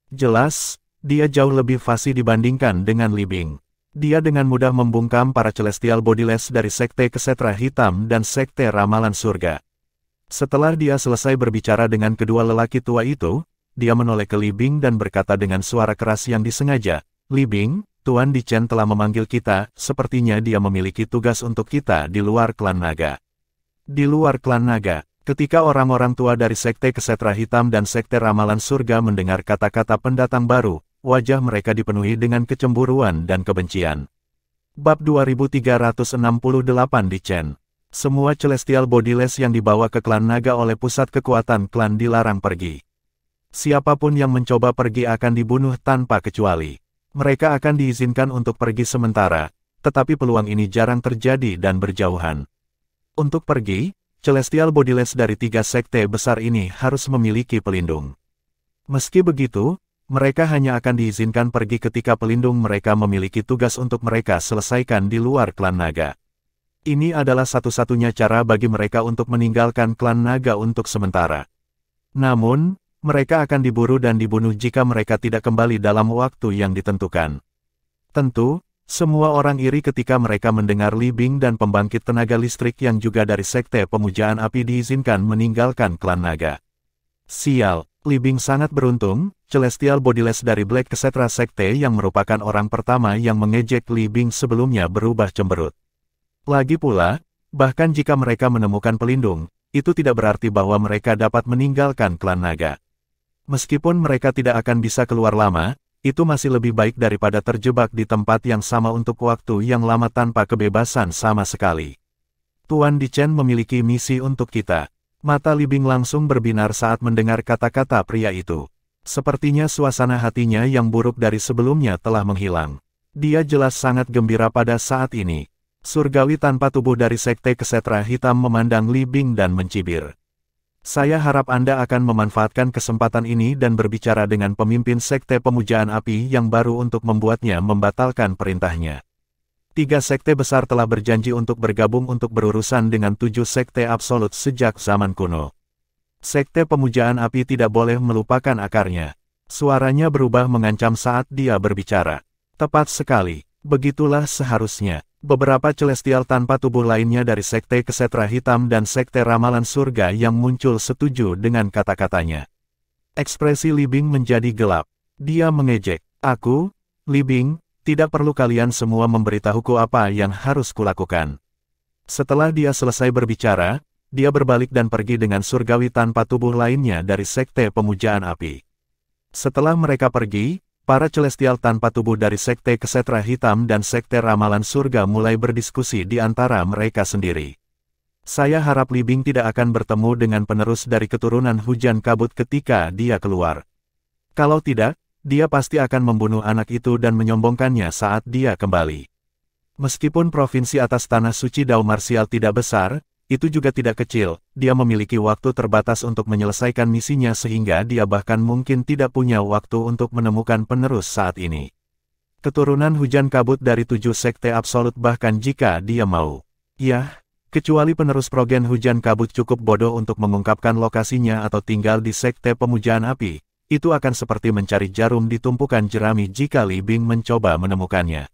Jelas, dia jauh lebih fasih dibandingkan dengan Li Bing. Dia dengan mudah membungkam para Celestial Bodiless dari sekte Kesetra Hitam dan sekte Ramalan Surga. Setelah dia selesai berbicara dengan kedua lelaki tua itu, dia menoleh ke Li Bing dan berkata dengan suara keras yang disengaja, "Li Bing, Tuan Di Chen telah memanggil kita, sepertinya dia memiliki tugas untuk kita di luar klan naga." Di luar klan naga, ketika orang-orang tua dari Sekte Kesetra Hitam dan Sekte Ramalan Surga mendengar kata-kata pendatang baru, wajah mereka dipenuhi dengan kecemburuan dan kebencian. Bab 2368 Di Chen. Semua Celestial Bodiless yang dibawa ke klan naga oleh pusat kekuatan klan dilarang pergi. Siapapun yang mencoba pergi akan dibunuh tanpa kecuali. Mereka akan diizinkan untuk pergi sementara, tetapi peluang ini jarang terjadi dan berjauhan. Untuk pergi, Celestial Bodiless dari 3 sekte besar ini harus memiliki pelindung. Meski begitu, mereka hanya akan diizinkan pergi ketika pelindung mereka memiliki tugas untuk mereka selesaikan di luar klan naga. Ini adalah satu-satunya cara bagi mereka untuk meninggalkan klan naga untuk sementara. Namun, mereka akan diburu dan dibunuh jika mereka tidak kembali dalam waktu yang ditentukan. Tentu, semua orang iri ketika mereka mendengar Li Bing dan pembangkit tenaga listrik yang juga dari Sekte Pemujaan Api diizinkan meninggalkan klan naga. Sial, Li Bing sangat beruntung, Celestial Bodiless dari Black Kesetra Sekte yang merupakan orang pertama yang mengejek Li Bing sebelumnya berubah cemberut. Lagi pula, bahkan jika mereka menemukan pelindung, itu tidak berarti bahwa mereka dapat meninggalkan klan naga. Meskipun mereka tidak akan bisa keluar lama, itu masih lebih baik daripada terjebak di tempat yang sama untuk waktu yang lama tanpa kebebasan sama sekali. Tuan Di Chen memiliki misi untuk kita. Mata Li Bing langsung berbinar saat mendengar kata-kata pria itu. Sepertinya suasana hatinya yang buruk dari sebelumnya telah menghilang. Dia jelas sangat gembira pada saat ini. Surgawi tanpa tubuh dari Sekte Kesetra Hitam memandang Li Bing dan mencibir. Saya harap Anda akan memanfaatkan kesempatan ini dan berbicara dengan pemimpin Sekte Pemujaan Api yang baru untuk membuatnya membatalkan perintahnya. 3 sekte besar telah berjanji untuk bergabung untuk berurusan dengan 7 sekte absolut sejak zaman kuno. Sekte Pemujaan Api tidak boleh melupakan akarnya. Suaranya berubah mengancam saat dia berbicara. Tepat sekali, begitulah seharusnya. Beberapa celestial tanpa tubuh lainnya dari Sekte Kesetra Hitam dan Sekte Ramalan Surga yang muncul setuju dengan kata-katanya. Ekspresi Li Bing menjadi gelap. Dia mengejek, "Aku, Li Bing, tidak perlu kalian semua memberitahuku apa yang harus kulakukan." Setelah dia selesai berbicara, dia berbalik dan pergi dengan surgawi tanpa tubuh lainnya dari Sekte Pemujaan Api. Setelah mereka pergi, para celestial tanpa tubuh dari Sekte Kesetra Hitam dan Sekte Ramalan Surga mulai berdiskusi di antara mereka sendiri. Saya harap Li Bing tidak akan bertemu dengan penerus dari keturunan hujan kabut ketika dia keluar. Kalau tidak, dia pasti akan membunuh anak itu dan menyombongkannya saat dia kembali. Meskipun provinsi atas tanah suci Dao Marsial tidak besar, itu juga tidak kecil, dia memiliki waktu terbatas untuk menyelesaikan misinya sehingga dia bahkan mungkin tidak punya waktu untuk menemukan penerus saat ini. Keturunan hujan kabut dari 7 sekte absolut bahkan jika dia mau. Ya, kecuali penerus progen hujan kabut cukup bodoh untuk mengungkapkan lokasinya atau tinggal di Sekte Pemujaan Api, itu akan seperti mencari jarum di tumpukan jerami jika Li Bing mencoba menemukannya.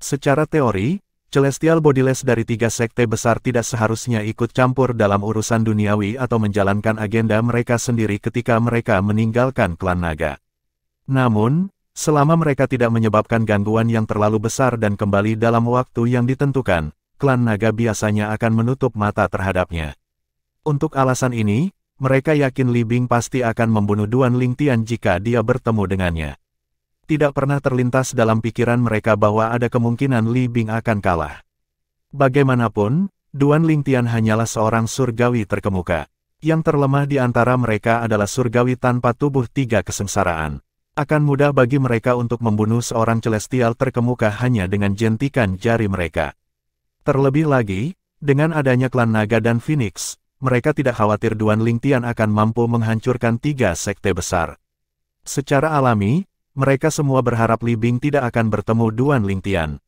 Secara teori, Celestial Bodiless dari 3 sekte besar tidak seharusnya ikut campur dalam urusan duniawi atau menjalankan agenda mereka sendiri ketika mereka meninggalkan klan naga. Namun, selama mereka tidak menyebabkan gangguan yang terlalu besar dan kembali dalam waktu yang ditentukan, klan naga biasanya akan menutup mata terhadapnya. Untuk alasan ini, mereka yakin Li Bing pasti akan membunuh Duan Lingtian jika dia bertemu dengannya. Tidak pernah terlintas dalam pikiran mereka bahwa ada kemungkinan Li Bing akan kalah. Bagaimanapun, Duan Lingtian hanyalah seorang surgawi terkemuka. Yang terlemah di antara mereka adalah surgawi tanpa tubuh 3 kesengsaraan. Akan mudah bagi mereka untuk membunuh seorang celestial terkemuka hanya dengan jentikan jari mereka. Terlebih lagi, dengan adanya klan naga dan Phoenix, mereka tidak khawatir Duan Lingtian akan mampu menghancurkan 3 sekte besar. Secara alami, mereka semua berharap Li Bing tidak akan bertemu Duan Lingtian.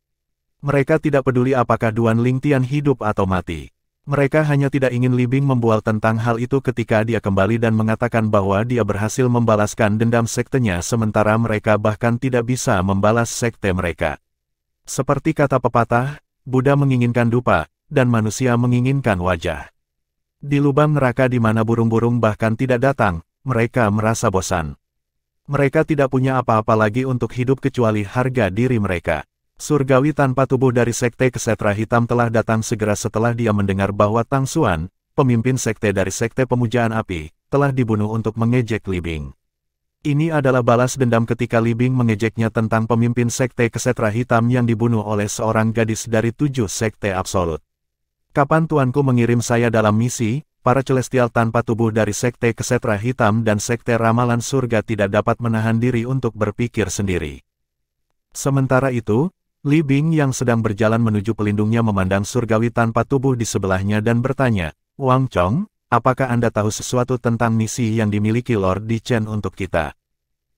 Mereka tidak peduli apakah Duan Lingtian hidup atau mati. Mereka hanya tidak ingin Li Bing membual tentang hal itu ketika dia kembali dan mengatakan bahwa dia berhasil membalaskan dendam sektenya sementara mereka bahkan tidak bisa membalas sekte mereka. Seperti kata pepatah, Buddha menginginkan dupa, dan manusia menginginkan wajah. Di lubang neraka di mana burung-burung bahkan tidak datang, mereka merasa bosan. Mereka tidak punya apa-apa lagi untuk hidup kecuali harga diri mereka. Surgawi tanpa tubuh dari Sekte Kesetra Hitam telah datang segera setelah dia mendengar bahwa Tang Xuan, pemimpin sekte dari Sekte Pemujaan Api, telah dibunuh untuk mengejek Li Bing. Ini adalah balas dendam ketika Li Bing mengejeknya tentang pemimpin Sekte Kesetra Hitam yang dibunuh oleh seorang gadis dari 7 Sekte Absolut. Kapan tuanku mengirim saya dalam misi, para celestial tanpa tubuh dari Sekte Kesetra Hitam dan Sekte Ramalan Surga tidak dapat menahan diri untuk berpikir sendiri. Sementara itu, Li Bing yang sedang berjalan menuju pelindungnya memandang surgawi tanpa tubuh di sebelahnya dan bertanya, "Wang Chong, apakah Anda tahu sesuatu tentang misi yang dimiliki Lord Di Chen untuk kita?"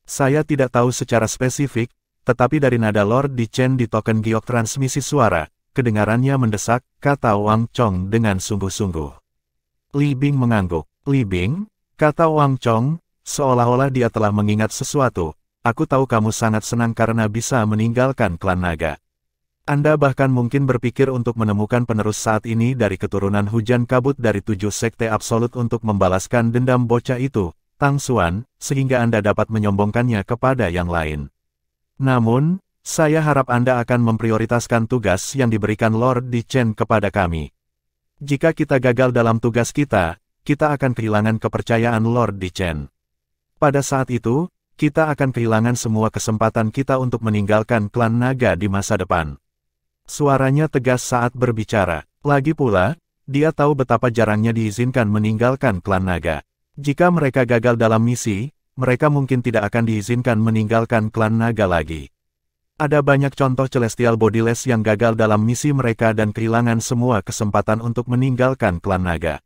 "Saya tidak tahu secara spesifik, tetapi dari nada Lord Di Chen di token giok transmisi suara, kedengarannya mendesak," kata Wang Chong dengan sungguh-sungguh. Li Bing mengangguk. "Li Bing," kata Wang Chong, seolah-olah dia telah mengingat sesuatu, "aku tahu kamu sangat senang karena bisa meninggalkan klan naga. Anda bahkan mungkin berpikir untuk menemukan penerus saat ini dari keturunan hujan kabut dari 7 Sekte Absolut untuk membalaskan dendam bocah itu, Tang Xuan, sehingga Anda dapat menyombongkannya kepada yang lain. Namun, saya harap Anda akan memprioritaskan tugas yang diberikan Lord Di Chen kepada kami. Jika kita gagal dalam tugas kita akan kehilangan kepercayaan Lord Di Chen. Pada saat itu, kita akan kehilangan semua kesempatan kita untuk meninggalkan klan naga di masa depan." Suaranya tegas saat berbicara. Lagi pula, dia tahu betapa jarangnya diizinkan meninggalkan klan naga. Jika mereka gagal dalam misi, mereka mungkin tidak akan diizinkan meninggalkan klan naga lagi. Ada banyak contoh Celestial Bodiless yang gagal dalam misi mereka dan kehilangan semua kesempatan untuk meninggalkan klan naga.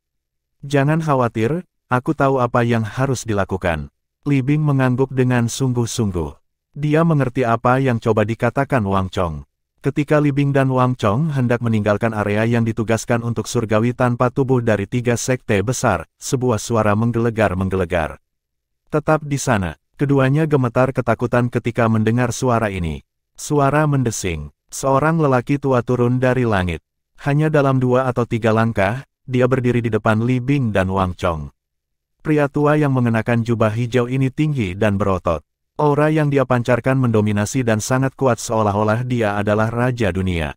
"Jangan khawatir, aku tahu apa yang harus dilakukan." Li Bing mengangguk dengan sungguh-sungguh. Dia mengerti apa yang coba dikatakan Wang Chong. Ketika Li Bing dan Wang Chong hendak meninggalkan area yang ditugaskan untuk surgawi tanpa tubuh dari 3 sekte besar, sebuah suara menggelegar-menggelegar. Tetap di sana, keduanya gemetar ketakutan ketika mendengar suara ini. Suara mendesing. Seorang lelaki tua turun dari langit. Hanya dalam 2 atau 3 langkah, dia berdiri di depan Li Bing dan Wang Chong. Pria tua yang mengenakan jubah hijau ini tinggi dan berotot. Aura yang dia pancarkan mendominasi dan sangat kuat seolah-olah dia adalah raja dunia.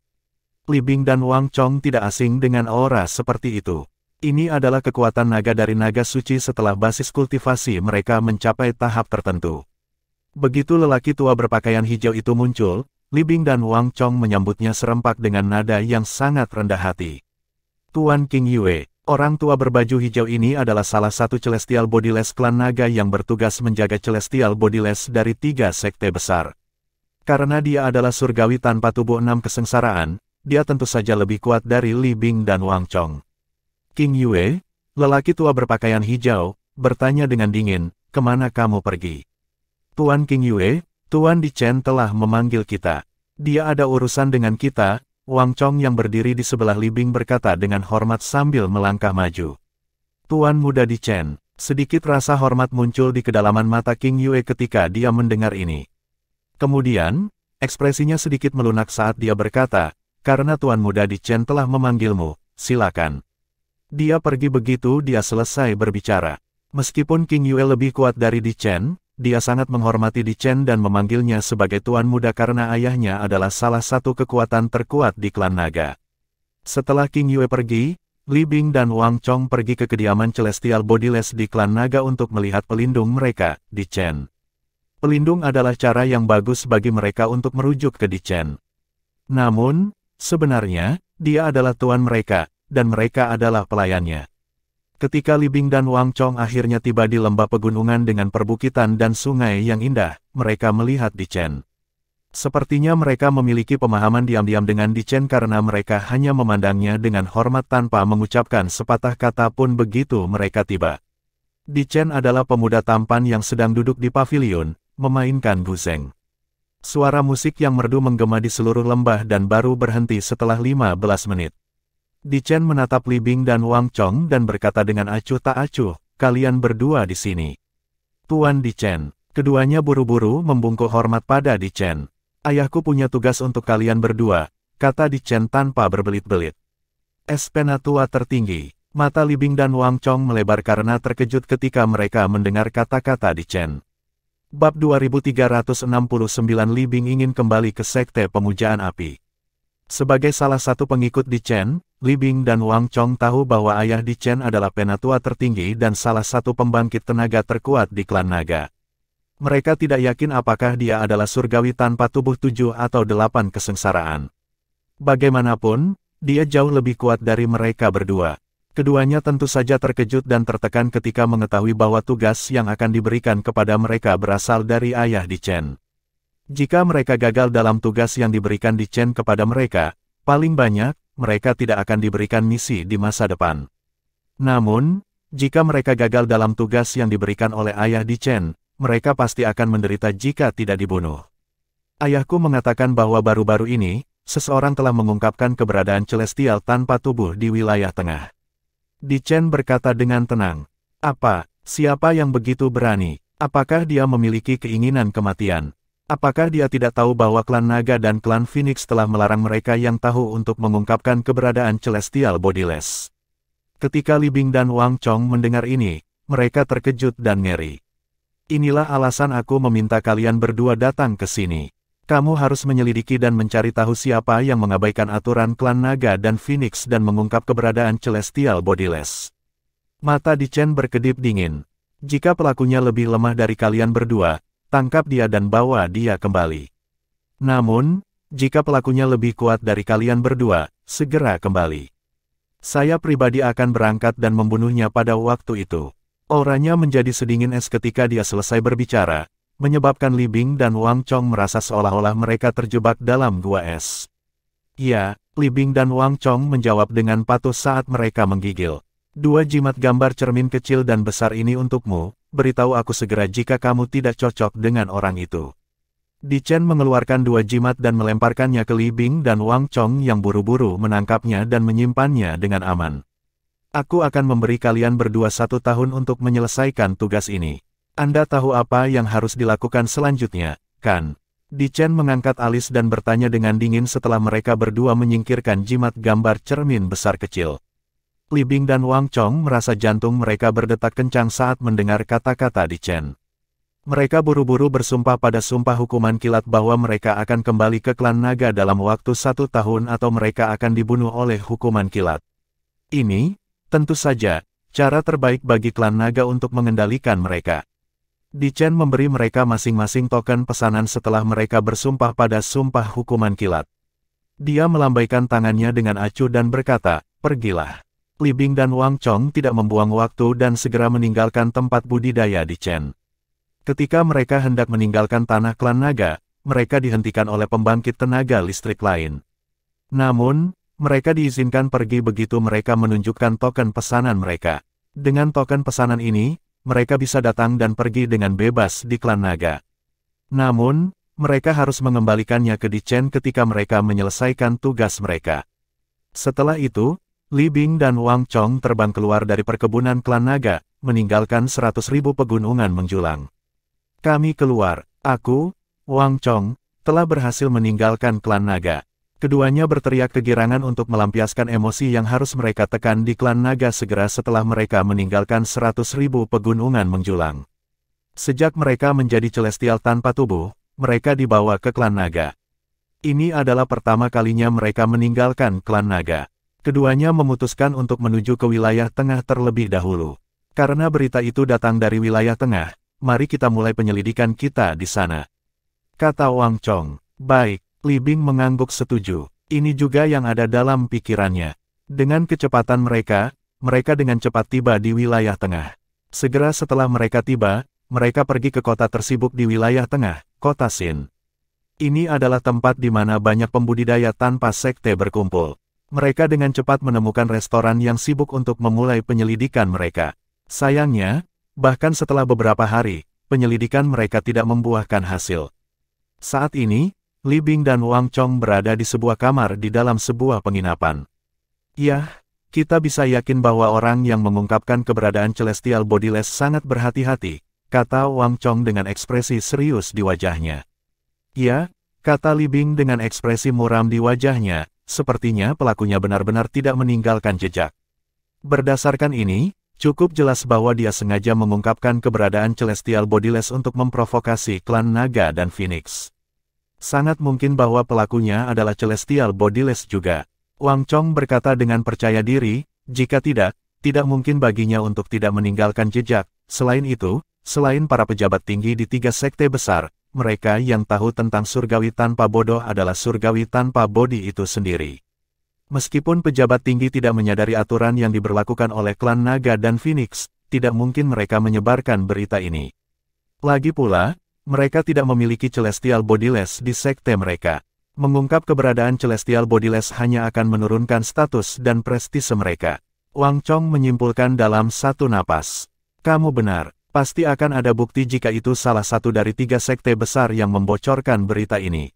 Li Bing dan Wang Chong tidak asing dengan aura seperti itu. Ini adalah kekuatan naga dari naga suci setelah basis kultivasi mereka mencapai tahap tertentu. Begitu lelaki tua berpakaian hijau itu muncul, Li Bing dan Wang Chong menyambutnya serempak dengan nada yang sangat rendah hati. "Tuan King Yue." Orang tua berbaju hijau ini adalah salah satu Celestial Bodiless klan naga yang bertugas menjaga Celestial Bodiless dari 3 sekte besar. Karena dia adalah surgawi tanpa tubuh 6 kesengsaraan, dia tentu saja lebih kuat dari Li Bing dan Wang Chong. "King Yue," lelaki tua berpakaian hijau, bertanya dengan dingin, "Kemana kamu pergi?" "Tuan King Yue, Tuan Di Chen telah memanggil kita. Dia ada urusan dengan kita." Wang Chong yang berdiri di sebelah Li Bing berkata dengan hormat sambil melangkah maju. "Tuan muda Di Chen." Sedikit rasa hormat muncul di kedalaman mata King Yue ketika dia mendengar ini. Kemudian, ekspresinya sedikit melunak saat dia berkata, "Karena Tuan muda Di Chen telah memanggilmu, silakan." Dia pergi begitu dia selesai berbicara. Meskipun King Yue lebih kuat dari Di Chen, dia sangat menghormati Di Chen dan memanggilnya sebagai Tuan Muda karena ayahnya adalah salah satu kekuatan terkuat di klan naga. Setelah King Yue pergi, Li Bing dan Wang Chong pergi ke kediaman Celestial Bodiless di klan naga untuk melihat pelindung mereka, Di Chen. Pelindung adalah cara yang bagus bagi mereka untuk merujuk ke Di Chen. Namun, sebenarnya, dia adalah tuan mereka, dan mereka adalah pelayannya. Ketika Li Bing dan Wang Chong akhirnya tiba di lembah pegunungan dengan perbukitan dan sungai yang indah, mereka melihat Di Chen. Sepertinya mereka memiliki pemahaman diam-diam dengan Di Chen karena mereka hanya memandangnya dengan hormat tanpa mengucapkan sepatah kata pun begitu mereka tiba. Di Chen adalah pemuda tampan yang sedang duduk di pavilion, memainkan guzeng. Suara musik yang merdu menggema di seluruh lembah dan baru berhenti setelah 15 menit. Di Chen menatap Li Bing dan Wang Chong dan berkata dengan acuh tak acuh, "Kalian berdua di sini." "Tuan Di Chen." Keduanya buru-buru membungkuk hormat pada Di Chen. "Ayahku punya tugas untuk kalian berdua," kata Di Chen tanpa berbelit-belit. Es penatua tertinggi. Mata Li Bing dan Wang Chong melebar karena terkejut ketika mereka mendengar kata-kata Di Chen. Bab 2369 Li Bing ingin kembali ke Sekte Pemujaan Api. Sebagai salah satu pengikut Di Chen, Li Bing dan Wang Chong tahu bahwa ayah Di Chen adalah penatua tertinggi dan salah satu pembangkit tenaga terkuat di klan naga. Mereka tidak yakin apakah dia adalah surgawi tanpa tubuh 7 atau 8 kesengsaraan. Bagaimanapun, dia jauh lebih kuat dari mereka berdua. Keduanya tentu saja terkejut dan tertekan ketika mengetahui bahwa tugas yang akan diberikan kepada mereka berasal dari ayah Di Chen. Jika mereka gagal dalam tugas yang diberikan Di Chen kepada mereka, paling banyak, mereka tidak akan diberikan misi di masa depan. Namun, jika mereka gagal dalam tugas yang diberikan oleh ayah Di Chen, mereka pasti akan menderita jika tidak dibunuh. Ayahku mengatakan bahwa baru-baru ini, seseorang telah mengungkapkan keberadaan celestial tanpa tubuh di wilayah tengah. Di Chen berkata dengan tenang. Apa? Siapa yang begitu berani? Apakah dia memiliki keinginan kematian? Apakah dia tidak tahu bahwa klan naga dan klan Phoenix telah melarang mereka yang tahu untuk mengungkapkan keberadaan celestial bodiless? Ketika Li Bing dan Wang Chong mendengar ini, mereka terkejut dan ngeri. Inilah alasan aku meminta kalian berdua datang ke sini. Kamu harus menyelidiki dan mencari tahu siapa yang mengabaikan aturan klan naga dan Phoenix dan mengungkap keberadaan celestial bodiless. Mata Di Chen berkedip dingin. Jika pelakunya lebih lemah dari kalian berdua, tangkap dia dan bawa dia kembali. Namun, jika pelakunya lebih kuat dari kalian berdua, segera kembali. Saya pribadi akan berangkat dan membunuhnya pada waktu itu. Auranya menjadi sedingin es ketika dia selesai berbicara, menyebabkan Li Bing dan Wang Chong merasa seolah-olah mereka terjebak dalam gua es. Ya, Li Bing dan Wang Chong menjawab dengan patuh saat mereka menggigil. 2 jimat gambar cermin kecil dan besar ini untukmu, beritahu aku segera jika kamu tidak cocok dengan orang itu. Di Chen mengeluarkan 2 jimat dan melemparkannya ke Li Bing dan Wang Chong yang buru-buru menangkapnya dan menyimpannya dengan aman. Aku akan memberi kalian berdua 1 tahun untuk menyelesaikan tugas ini. Anda tahu apa yang harus dilakukan selanjutnya, kan? Di Chen mengangkat alis dan bertanya dengan dingin setelah mereka berdua menyingkirkan jimat gambar cermin besar kecil. Li Bing dan Wang Chong merasa jantung mereka berdetak kencang saat mendengar kata-kata Di Chen. Mereka buru-buru bersumpah pada sumpah hukuman kilat bahwa mereka akan kembali ke klan naga dalam waktu 1 tahun atau mereka akan dibunuh oleh hukuman kilat. Ini, tentu saja, cara terbaik bagi klan naga untuk mengendalikan mereka. Di Chen memberi mereka masing-masing token pesanan setelah mereka bersumpah pada sumpah hukuman kilat. Dia melambaikan tangannya dengan acuh dan berkata, pergilah. Li Bing dan Wang Chong tidak membuang waktu dan segera meninggalkan tempat budidaya Di Chen. Ketika mereka hendak meninggalkan tanah klan naga, mereka dihentikan oleh pembangkit tenaga listrik lain. Namun, mereka diizinkan pergi begitu mereka menunjukkan token pesanan mereka. Dengan token pesanan ini, mereka bisa datang dan pergi dengan bebas di klan naga. Namun, mereka harus mengembalikannya ke Di Chen ketika mereka menyelesaikan tugas mereka. Setelah itu, Li Bing dan Wang Chong terbang keluar dari perkebunan klan naga, meninggalkan 100.000 pegunungan menjulang. Kami keluar, aku, Wang Chong, telah berhasil meninggalkan klan naga. Keduanya berteriak kegirangan untuk melampiaskan emosi yang harus mereka tekan di klan naga segera setelah mereka meninggalkan 100.000 pegunungan menjulang. Sejak mereka menjadi celestial tanpa tubuh, mereka dibawa ke klan naga. Ini adalah pertama kalinya mereka meninggalkan klan naga. Keduanya memutuskan untuk menuju ke wilayah tengah terlebih dahulu. Karena berita itu datang dari wilayah tengah, mari kita mulai penyelidikan kita di sana. Kata Wang Chong. Baik. Li Bing mengangguk setuju. Ini juga yang ada dalam pikirannya. Dengan kecepatan mereka dengan cepat tiba di wilayah tengah. Segera setelah mereka tiba, mereka pergi ke kota tersibuk di wilayah tengah, kota Xin. Ini adalah tempat di mana banyak pembudidaya tanpa sekte berkumpul. Mereka dengan cepat menemukan restoran yang sibuk untuk memulai penyelidikan mereka. Sayangnya, bahkan setelah beberapa hari, penyelidikan mereka tidak membuahkan hasil. Saat ini, Li Bing dan Wang Chong berada di sebuah kamar di dalam sebuah penginapan. Yah, kita bisa yakin bahwa orang yang mengungkapkan keberadaan celestial bodiless sangat berhati-hati, kata Wang Chong dengan ekspresi serius di wajahnya. Ya, kata Li Bing dengan ekspresi muram di wajahnya, sepertinya pelakunya benar-benar tidak meninggalkan jejak. Berdasarkan ini, cukup jelas bahwa dia sengaja mengungkapkan keberadaan Celestial Bodiless untuk memprovokasi klan Naga dan Phoenix. Sangat mungkin bahwa pelakunya adalah Celestial Bodiless juga. Wang Chong berkata dengan percaya diri, jika tidak mungkin baginya untuk tidak meninggalkan jejak. Selain itu, selain para pejabat tinggi di 3 sekte besar, mereka yang tahu tentang surgawi tanpa bodoh adalah surgawi tanpa bodi itu sendiri. Meskipun pejabat tinggi tidak menyadari aturan yang diberlakukan oleh klan Naga dan Phoenix, tidak mungkin mereka menyebarkan berita ini. Lagi pula, mereka tidak memiliki Celestial Bodiless di sekte mereka. Mengungkap keberadaan Celestial Bodiless hanya akan menurunkan status dan prestise mereka. Wang Chong menyimpulkan dalam satu napas. Kamu benar, pasti akan ada bukti jika itu salah satu dari 3 sekte besar yang membocorkan berita ini.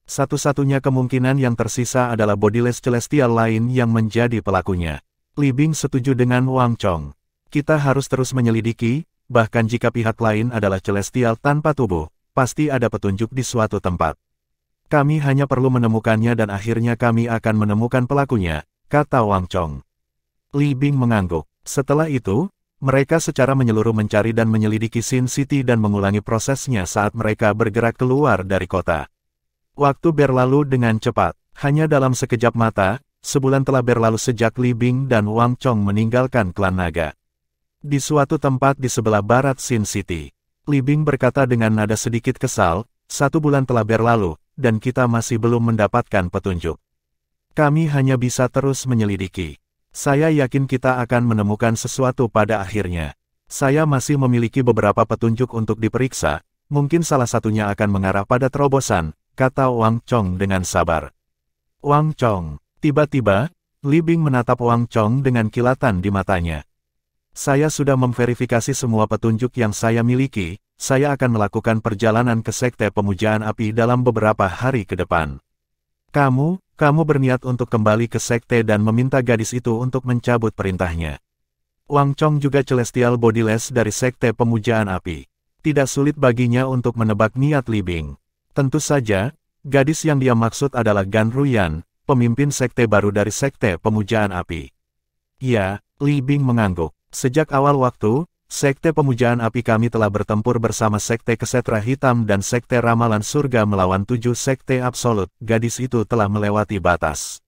Satu-satunya kemungkinan yang tersisa adalah Bodiless Celestial lain yang menjadi pelakunya. Li Bing setuju dengan Wang Chong. Kita harus terus menyelidiki, bahkan jika pihak lain adalah Celestial tanpa tubuh, pasti ada petunjuk di suatu tempat. Kami hanya perlu menemukannya dan akhirnya kami akan menemukan pelakunya, kata Wang Chong. Li Bing mengangguk. Setelah itu, mereka secara menyeluruh mencari dan menyelidiki Sin City dan mengulangi prosesnya saat mereka bergerak keluar dari kota. Waktu berlalu dengan cepat. Hanya dalam sekejap mata, sebulan telah berlalu sejak Li Bing dan Wang Chong meninggalkan klan Naga. Di suatu tempat di sebelah barat Sin City, Li Bing berkata dengan nada sedikit kesal, 1 bulan telah berlalu, dan kita masih belum mendapatkan petunjuk. Kami hanya bisa terus menyelidiki. Saya yakin kita akan menemukan sesuatu pada akhirnya. Saya masih memiliki beberapa petunjuk untuk diperiksa, mungkin salah satunya akan mengarah pada terobosan, kata Wang Chong dengan sabar. Wang Chong. Tiba-tiba, Li Bing menatap Wang Chong dengan kilatan di matanya. Saya sudah memverifikasi semua petunjuk yang saya miliki, saya akan melakukan perjalanan ke Sekte Pemujaan Api dalam beberapa hari ke depan. Kamu berniat untuk kembali ke Sekte dan meminta gadis itu untuk mencabut perintahnya. Wang Chong juga Celestial Bodiless dari Sekte Pemujaan Api. Tidak sulit baginya untuk menebak niat Li Bing. Tentu saja, gadis yang dia maksud adalah Gan Ruyan, pemimpin sekte baru dari Sekte Pemujaan Api. Ya, Li Bing mengangguk. Sejak awal waktu, Sekte Pemujaan Api kami telah bertempur bersama Sekte Kesetra Hitam dan Sekte Ramalan Surga melawan 7 Sekte Absolut. Gadis itu telah melewati batas.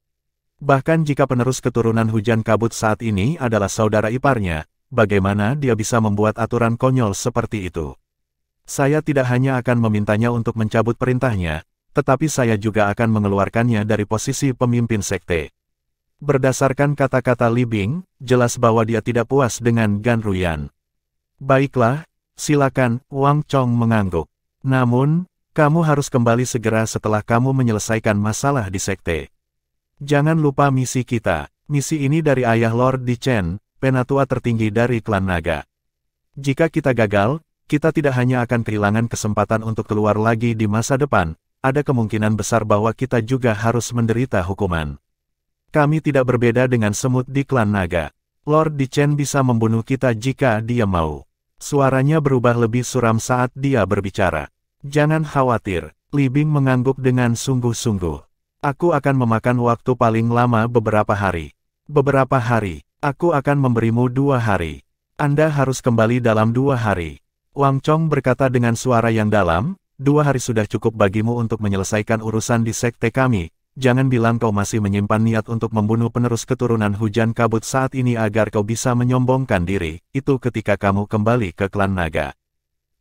Bahkan jika penerus keturunan Hujan Kabut saat ini adalah saudara iparnya, bagaimana dia bisa membuat aturan konyol seperti itu? Saya tidak hanya akan memintanya untuk mencabut perintahnya, tetapi saya juga akan mengeluarkannya dari posisi pemimpin sekte. Berdasarkan kata-kata Li Bing, jelas bahwa dia tidak puas dengan Gan Ruyan. Baiklah, silakan, Wang Chong mengangguk. Namun, kamu harus kembali segera setelah kamu menyelesaikan masalah di sekte. Jangan lupa misi kita. Misi ini dari ayah Lord Di Chen, penatua tertinggi dari klan Naga. Jika kita gagal, kita tidak hanya akan kehilangan kesempatan untuk keluar lagi di masa depan, ada kemungkinan besar bahwa kita juga harus menderita hukuman. Kami tidak berbeda dengan semut di klan Naga. Lord Di Chen bisa membunuh kita jika dia mau. Suaranya berubah lebih suram saat dia berbicara. Jangan khawatir, Li Bing mengangguk dengan sungguh-sungguh. Aku akan memakan waktu paling lama beberapa hari. Beberapa hari, aku akan memberimu 2 hari. Anda harus kembali dalam 2 hari. Wang Chong berkata dengan suara yang dalam, 2 hari sudah cukup bagimu untuk menyelesaikan urusan di sekte kami. Jangan bilang kau masih menyimpan niat untuk membunuh penerus keturunan Hujan Kabut saat ini agar kau bisa menyombongkan diri, itu ketika kamu kembali ke klan Naga.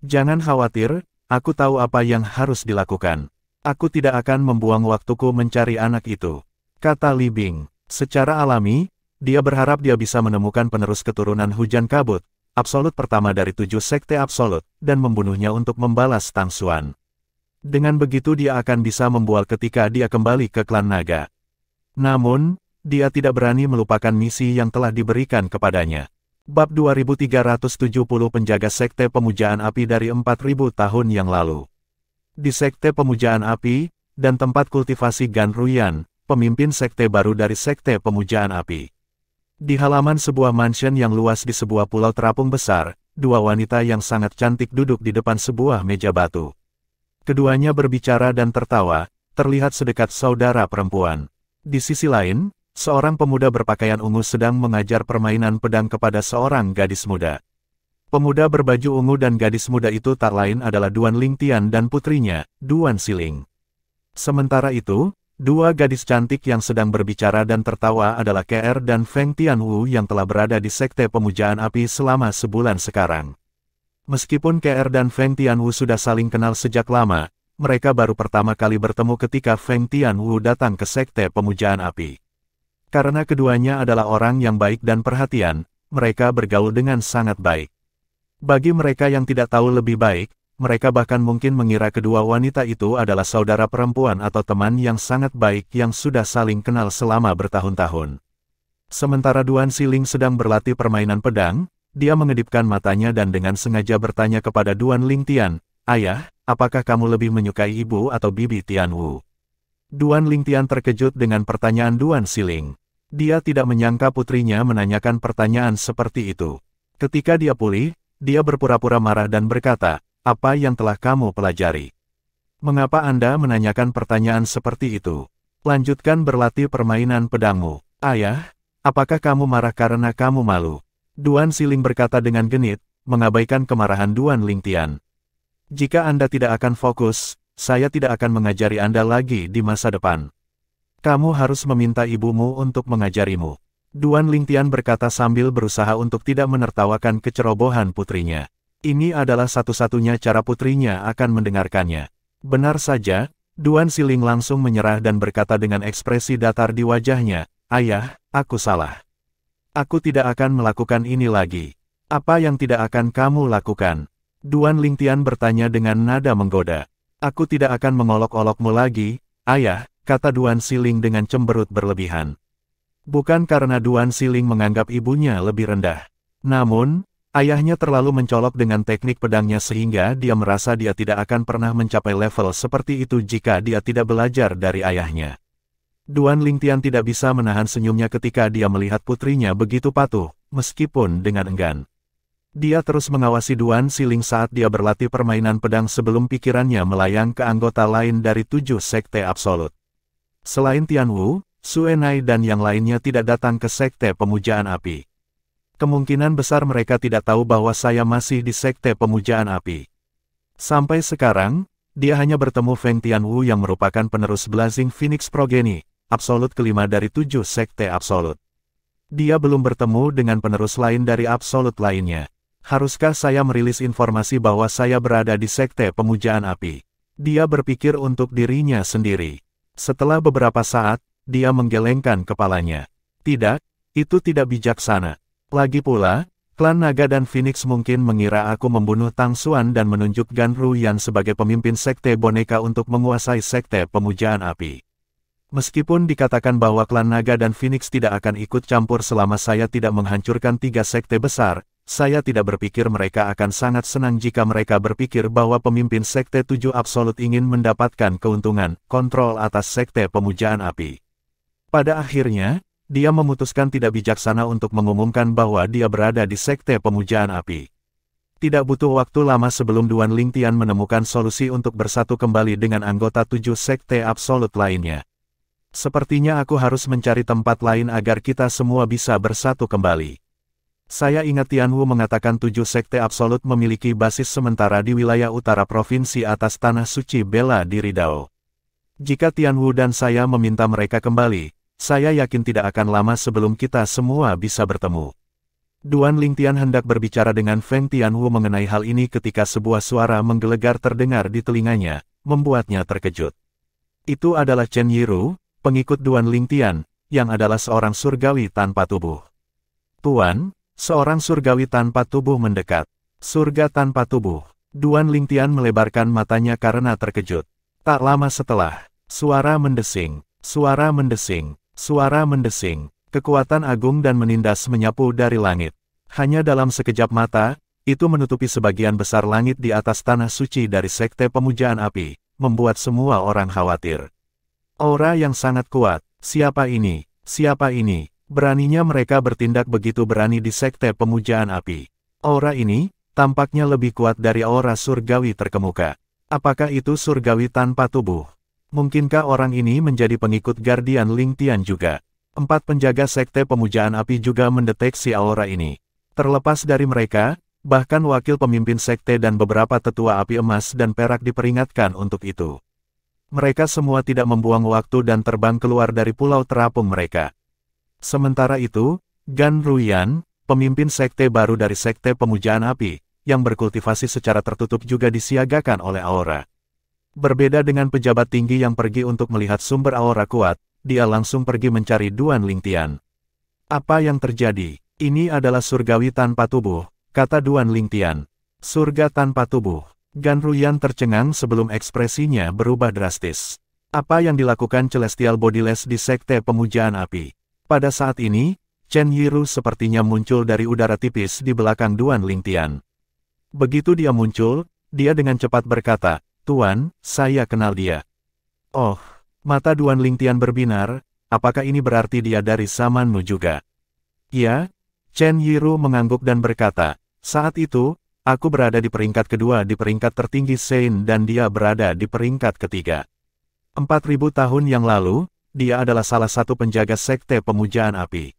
Jangan khawatir, aku tahu apa yang harus dilakukan. Aku tidak akan membuang waktuku mencari anak itu, kata Li Bing. Secara alami, dia berharap dia bisa menemukan penerus keturunan Hujan Kabut, Absolut pertama dari 7 sekte Absolut, dan membunuhnya untuk membalas Tang Xuan. Dengan begitu dia akan bisa membual ketika dia kembali ke klan Naga. Namun, dia tidak berani melupakan misi yang telah diberikan kepadanya. Bab 2370 Penjaga Sekte Pemujaan Api dari 4000 tahun yang lalu. Di Sekte Pemujaan Api, dan tempat kultivasi Gan Ruyan, pemimpin sekte baru dari Sekte Pemujaan Api. Di halaman sebuah mansion yang luas di sebuah pulau terapung besar, 2 wanita yang sangat cantik duduk di depan sebuah meja batu. Keduanya berbicara dan tertawa, terlihat sedekat saudara perempuan. Di sisi lain, seorang pemuda berpakaian ungu sedang mengajar permainan pedang kepada seorang gadis muda. Pemuda berbaju ungu dan gadis muda itu tak lain adalah Duan Lingtian dan putrinya, Duan Siling. Sementara itu, dua gadis cantik yang sedang berbicara dan tertawa adalah KR dan Feng Tianwu yang telah berada di Sekte Pemujaan Api selama sebulan sekarang. Meskipun KR dan Feng Tianwu sudah saling kenal sejak lama, mereka baru pertama kali bertemu ketika Feng Tianwu datang ke Sekte Pemujaan Api. Karena keduanya adalah orang yang baik dan perhatian, mereka bergaul dengan sangat baik. Bagi mereka yang tidak tahu lebih baik, mereka bahkan mungkin mengira kedua wanita itu adalah saudara perempuan atau teman yang sangat baik yang sudah saling kenal selama bertahun-tahun. Sementara Duan Siling sedang berlatih permainan pedang, dia mengedipkan matanya dan dengan sengaja bertanya kepada Duan Lingtian, "Ayah, apakah kamu lebih menyukai ibu atau bibi Tianwu?" Duan Lingtian terkejut dengan pertanyaan Duan Siling. Dia tidak menyangka putrinya menanyakan pertanyaan seperti itu. Ketika dia pulih, dia berpura-pura marah dan berkata, "Apa yang telah kamu pelajari? Mengapa Anda menanyakan pertanyaan seperti itu? Lanjutkan berlatih permainan pedangmu." "Ayah, apakah kamu marah karena kamu malu?" Duan Siling berkata dengan genit, mengabaikan kemarahan Duan Lingtian. "Jika Anda tidak akan fokus, saya tidak akan mengajari Anda lagi di masa depan. Kamu harus meminta ibumu untuk mengajarimu." Duan Lingtian berkata sambil berusaha untuk tidak menertawakan kecerobohan putrinya. Ini adalah satu-satunya cara putrinya akan mendengarkannya. Benar saja, Duan Siling langsung menyerah dan berkata dengan ekspresi datar di wajahnya, "Ayah, aku salah. Aku tidak akan melakukan ini lagi." "Apa yang tidak akan kamu lakukan?" Duan Lingtian bertanya dengan nada menggoda. "Aku tidak akan mengolok-olokmu lagi, Ayah," kata Duan Siling dengan cemberut berlebihan. Bukan karena Duan Siling menganggap ibunya lebih rendah. Namun, ayahnya terlalu mencolok dengan teknik pedangnya sehingga dia merasa dia tidak akan pernah mencapai level seperti itu jika dia tidak belajar dari ayahnya. Duan Lingtian tidak bisa menahan senyumnya ketika dia melihat putrinya begitu patuh, meskipun dengan enggan. Dia terus mengawasi Duan Siling saat dia berlatih permainan pedang sebelum pikirannya melayang ke anggota lain dari 7 sekte absolut. Selain Tianwu, Suenai dan yang lainnya tidak datang ke Sekte Pemujaan Api. Kemungkinan besar mereka tidak tahu bahwa saya masih di Sekte Pemujaan Api. Sampai sekarang, dia hanya bertemu Feng Tianwu yang merupakan penerus Blazing Phoenix Progeny, absolut kelima dari 7 sekte absolut. Dia belum bertemu dengan penerus lain dari absolut lainnya. Haruskah saya merilis informasi bahwa saya berada di Sekte Pemujaan Api? Dia berpikir untuk dirinya sendiri. Setelah beberapa saat, dia menggelengkan kepalanya. Tidak, itu tidak bijaksana. Lagi pula, klan Naga dan Phoenix mungkin mengira aku membunuh Tang Xuan dan menunjuk Gan Ruyan sebagai pemimpin sekte boneka untuk menguasai Sekte Pemujaan Api. Meskipun dikatakan bahwa klan Naga dan Phoenix tidak akan ikut campur selama saya tidak menghancurkan 3 sekte besar, saya tidak berpikir mereka akan sangat senang jika mereka berpikir bahwa pemimpin Sekte 7 Absolut ingin mendapatkan keuntungan, kontrol atas Sekte Pemujaan Api. Pada akhirnya, dia memutuskan tidak bijaksana untuk mengumumkan bahwa dia berada di Sekte Pemujaan Api. Tidak butuh waktu lama sebelum Duan Lingtian menemukan solusi untuk bersatu kembali dengan anggota 7 Sekte Absolut lainnya. Sepertinya aku harus mencari tempat lain agar kita semua bisa bersatu kembali. Saya ingat Tianwu mengatakan 7 Sekte Absolut memiliki basis sementara di wilayah utara provinsi atas Tanah Suci Bela Diri Dao. Jika Tianwu dan saya meminta mereka kembali, saya yakin tidak akan lama sebelum kita semua bisa bertemu. Duan Lingtian hendak berbicara dengan Feng Tianwu mengenai hal ini ketika sebuah suara menggelegar terdengar di telinganya, membuatnya terkejut. Itu adalah Chen Yiru, pengikut Duan Lingtian, yang adalah seorang surgawi tanpa tubuh. "Tuan, seorang surgawi tanpa tubuh mendekat." Surga tanpa tubuh. Duan Lingtian melebarkan matanya karena terkejut. Tak lama setelah, suara mendesing, suara mendesing. Suara mendesing, kekuatan agung dan menindas menyapu dari langit. Hanya dalam sekejap mata, itu menutupi sebagian besar langit di atas tanah suci dari Sekte Pemujaan Api, membuat semua orang khawatir. Aura yang sangat kuat, siapa ini? Siapa ini? Beraninya mereka bertindak begitu berani di Sekte Pemujaan Api. Aura ini, tampaknya lebih kuat dari aura surgawi terkemuka. Apakah itu surgawi tanpa tubuh? Mungkinkah orang ini menjadi pengikut Guardian Lingtian juga? 4 penjaga sekte pemujaan api juga mendeteksi aura ini. Terlepas dari mereka, bahkan wakil pemimpin sekte dan beberapa tetua api emas dan perak diperingatkan untuk itu. Mereka semua tidak membuang waktu dan terbang keluar dari pulau terapung mereka. Sementara itu, Gan Ruyan, pemimpin sekte baru dari sekte pemujaan api, yang berkultivasi secara tertutup juga disiagakan oleh aura. Berbeda dengan pejabat tinggi yang pergi untuk melihat sumber aura kuat, dia langsung pergi mencari Duan Lingtian. Apa yang terjadi? Ini adalah surgawi tanpa tubuh, kata Duan Lingtian. Surga tanpa tubuh. Gan Ruyan tercengang sebelum ekspresinya berubah drastis. Apa yang dilakukan Celestial Bodiless di sekte pemujaan api? Pada saat ini, Chen Yiru sepertinya muncul dari udara tipis di belakang Duan Lingtian. Begitu dia muncul, dia dengan cepat berkata, "Tuan, saya kenal dia." Oh, mata Duan Lingtian berbinar, apakah ini berarti dia dari zamanmu juga? Ya, Chen Yiru mengangguk dan berkata, "Saat itu, aku berada di peringkat kedua di peringkat tertinggi Sein dan dia berada di peringkat ketiga. 4.000 tahun yang lalu, dia adalah salah satu penjaga sekte pemujaan api.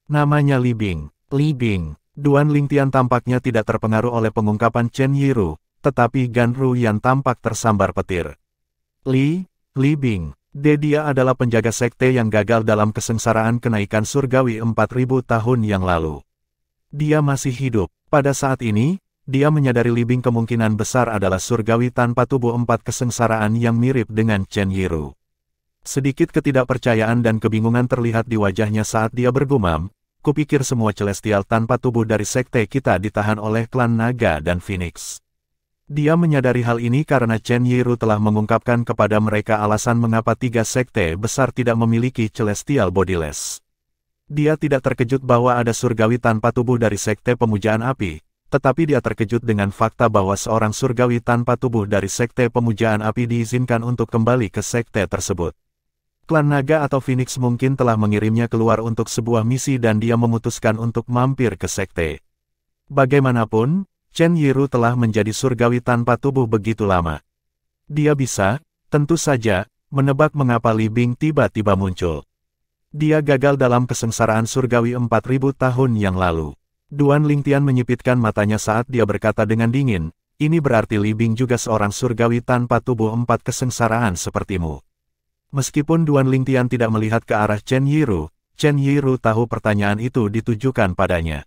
Namanya Li Bing." Li Bing. Duan Lingtian tampaknya tidak terpengaruh oleh pengungkapan Chen Yiru, tetapi Gan Ruyan tampak tersambar petir. Li Bing. Dia adalah penjaga sekte yang gagal dalam kesengsaraan kenaikan surgawi 4.000 tahun yang lalu. Dia masih hidup. Pada saat ini, dia menyadari Li Bing kemungkinan besar adalah surgawi tanpa tubuh 4 kesengsaraan yang mirip dengan Chen Yiru. Sedikit ketidakpercayaan dan kebingungan terlihat di wajahnya saat dia bergumam, "Kupikir semua celestial tanpa tubuh dari sekte kita ditahan oleh klan naga dan Phoenix." Dia menyadari hal ini karena Chen Yiru telah mengungkapkan kepada mereka alasan mengapa 3 sekte besar tidak memiliki Celestial Bodiless. Dia tidak terkejut bahwa ada surgawi tanpa tubuh dari sekte pemujaan api, tetapi dia terkejut dengan fakta bahwa seorang surgawi tanpa tubuh dari sekte pemujaan api diizinkan untuk kembali ke sekte tersebut. Klan naga atau Phoenix mungkin telah mengirimnya keluar untuk sebuah misi dan dia memutuskan untuk mampir ke sekte. Bagaimanapun, Chen Yiru telah menjadi surgawi tanpa tubuh begitu lama. Dia bisa, tentu saja, menebak mengapa Li Bing tiba-tiba muncul. Dia gagal dalam kesengsaraan surgawi 4.000 tahun yang lalu. Duan Lingtian menyipitkan matanya saat dia berkata dengan dingin, "Ini berarti Li Bing juga seorang surgawi tanpa tubuh 4 kesengsaraan sepertimu." Meskipun Duan Lingtian tidak melihat ke arah Chen Yiru tahu pertanyaan itu ditujukan padanya.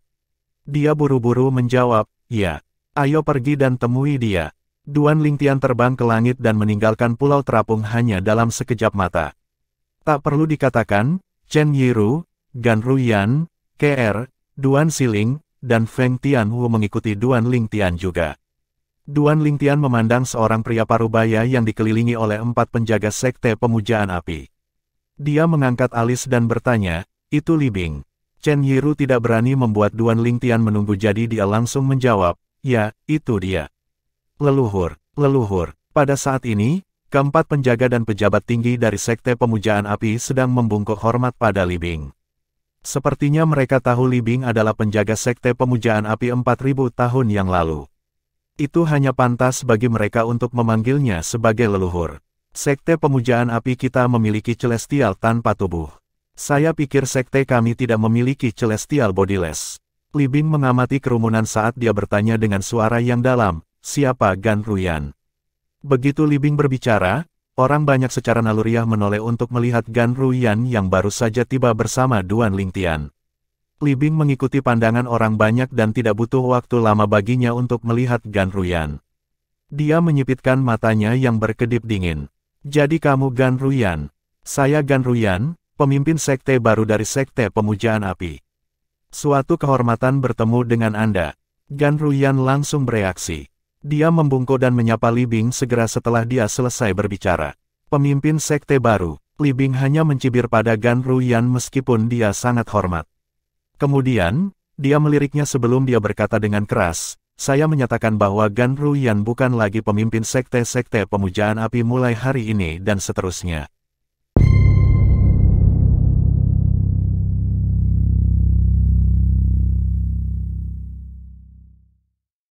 Dia buru-buru menjawab, "Ya, ayo pergi dan temui dia." Duan Lingtian terbang ke langit dan meninggalkan pulau terapung hanya dalam sekejap mata. Tak perlu dikatakan, Chen Yiru, Gan Ruyan, Kr, Duan Siling, dan Feng Tianwu mengikuti Duan Lingtian juga. Duan Lingtian memandang seorang pria parubaya yang dikelilingi oleh 4 penjaga sekte pemujaan api. Dia mengangkat alis dan bertanya, "Itu Li Bing?" Chen Yiru tidak berani membuat Duan Lingtian menunggu jadi dia langsung menjawab, "Ya, itu dia." Leluhur. Pada saat ini, keempat penjaga dan pejabat tinggi dari sekte pemujaan api sedang membungkuk hormat pada Li Bing. Sepertinya mereka tahu Li Bing adalah penjaga sekte pemujaan api 4.000 tahun yang lalu. Itu hanya pantas bagi mereka untuk memanggilnya sebagai leluhur. Sekte pemujaan api kita memiliki celestial tanpa tubuh. Saya pikir sekte kami tidak memiliki Celestial Bodiless. Li Bing mengamati kerumunan saat dia bertanya dengan suara yang dalam, "Siapa Gan Ruyan?" Begitu Li Bing berbicara, orang banyak secara naluriah menoleh untuk melihat Gan Ruyan yang baru saja tiba bersama Duan Lingtian. Li Bing mengikuti pandangan orang banyak dan tidak butuh waktu lama baginya untuk melihat Gan Ruyan. Dia menyipitkan matanya yang berkedip dingin. "Jadi kamu Gan Ruyan?" "Saya Gan Ruyan, pemimpin sekte baru dari sekte pemujaan api. Suatu kehormatan bertemu dengan Anda." Gan Ruyan langsung bereaksi. Dia membungkuk dan menyapa Li Bing segera setelah dia selesai berbicara. Pemimpin sekte baru, Li Bing hanya mencibir pada Gan Ruyan meskipun dia sangat hormat. Kemudian, dia meliriknya sebelum dia berkata dengan keras, "Saya menyatakan bahwa Gan Ruyan bukan lagi pemimpin sekte-sekte pemujaan api mulai hari ini dan seterusnya."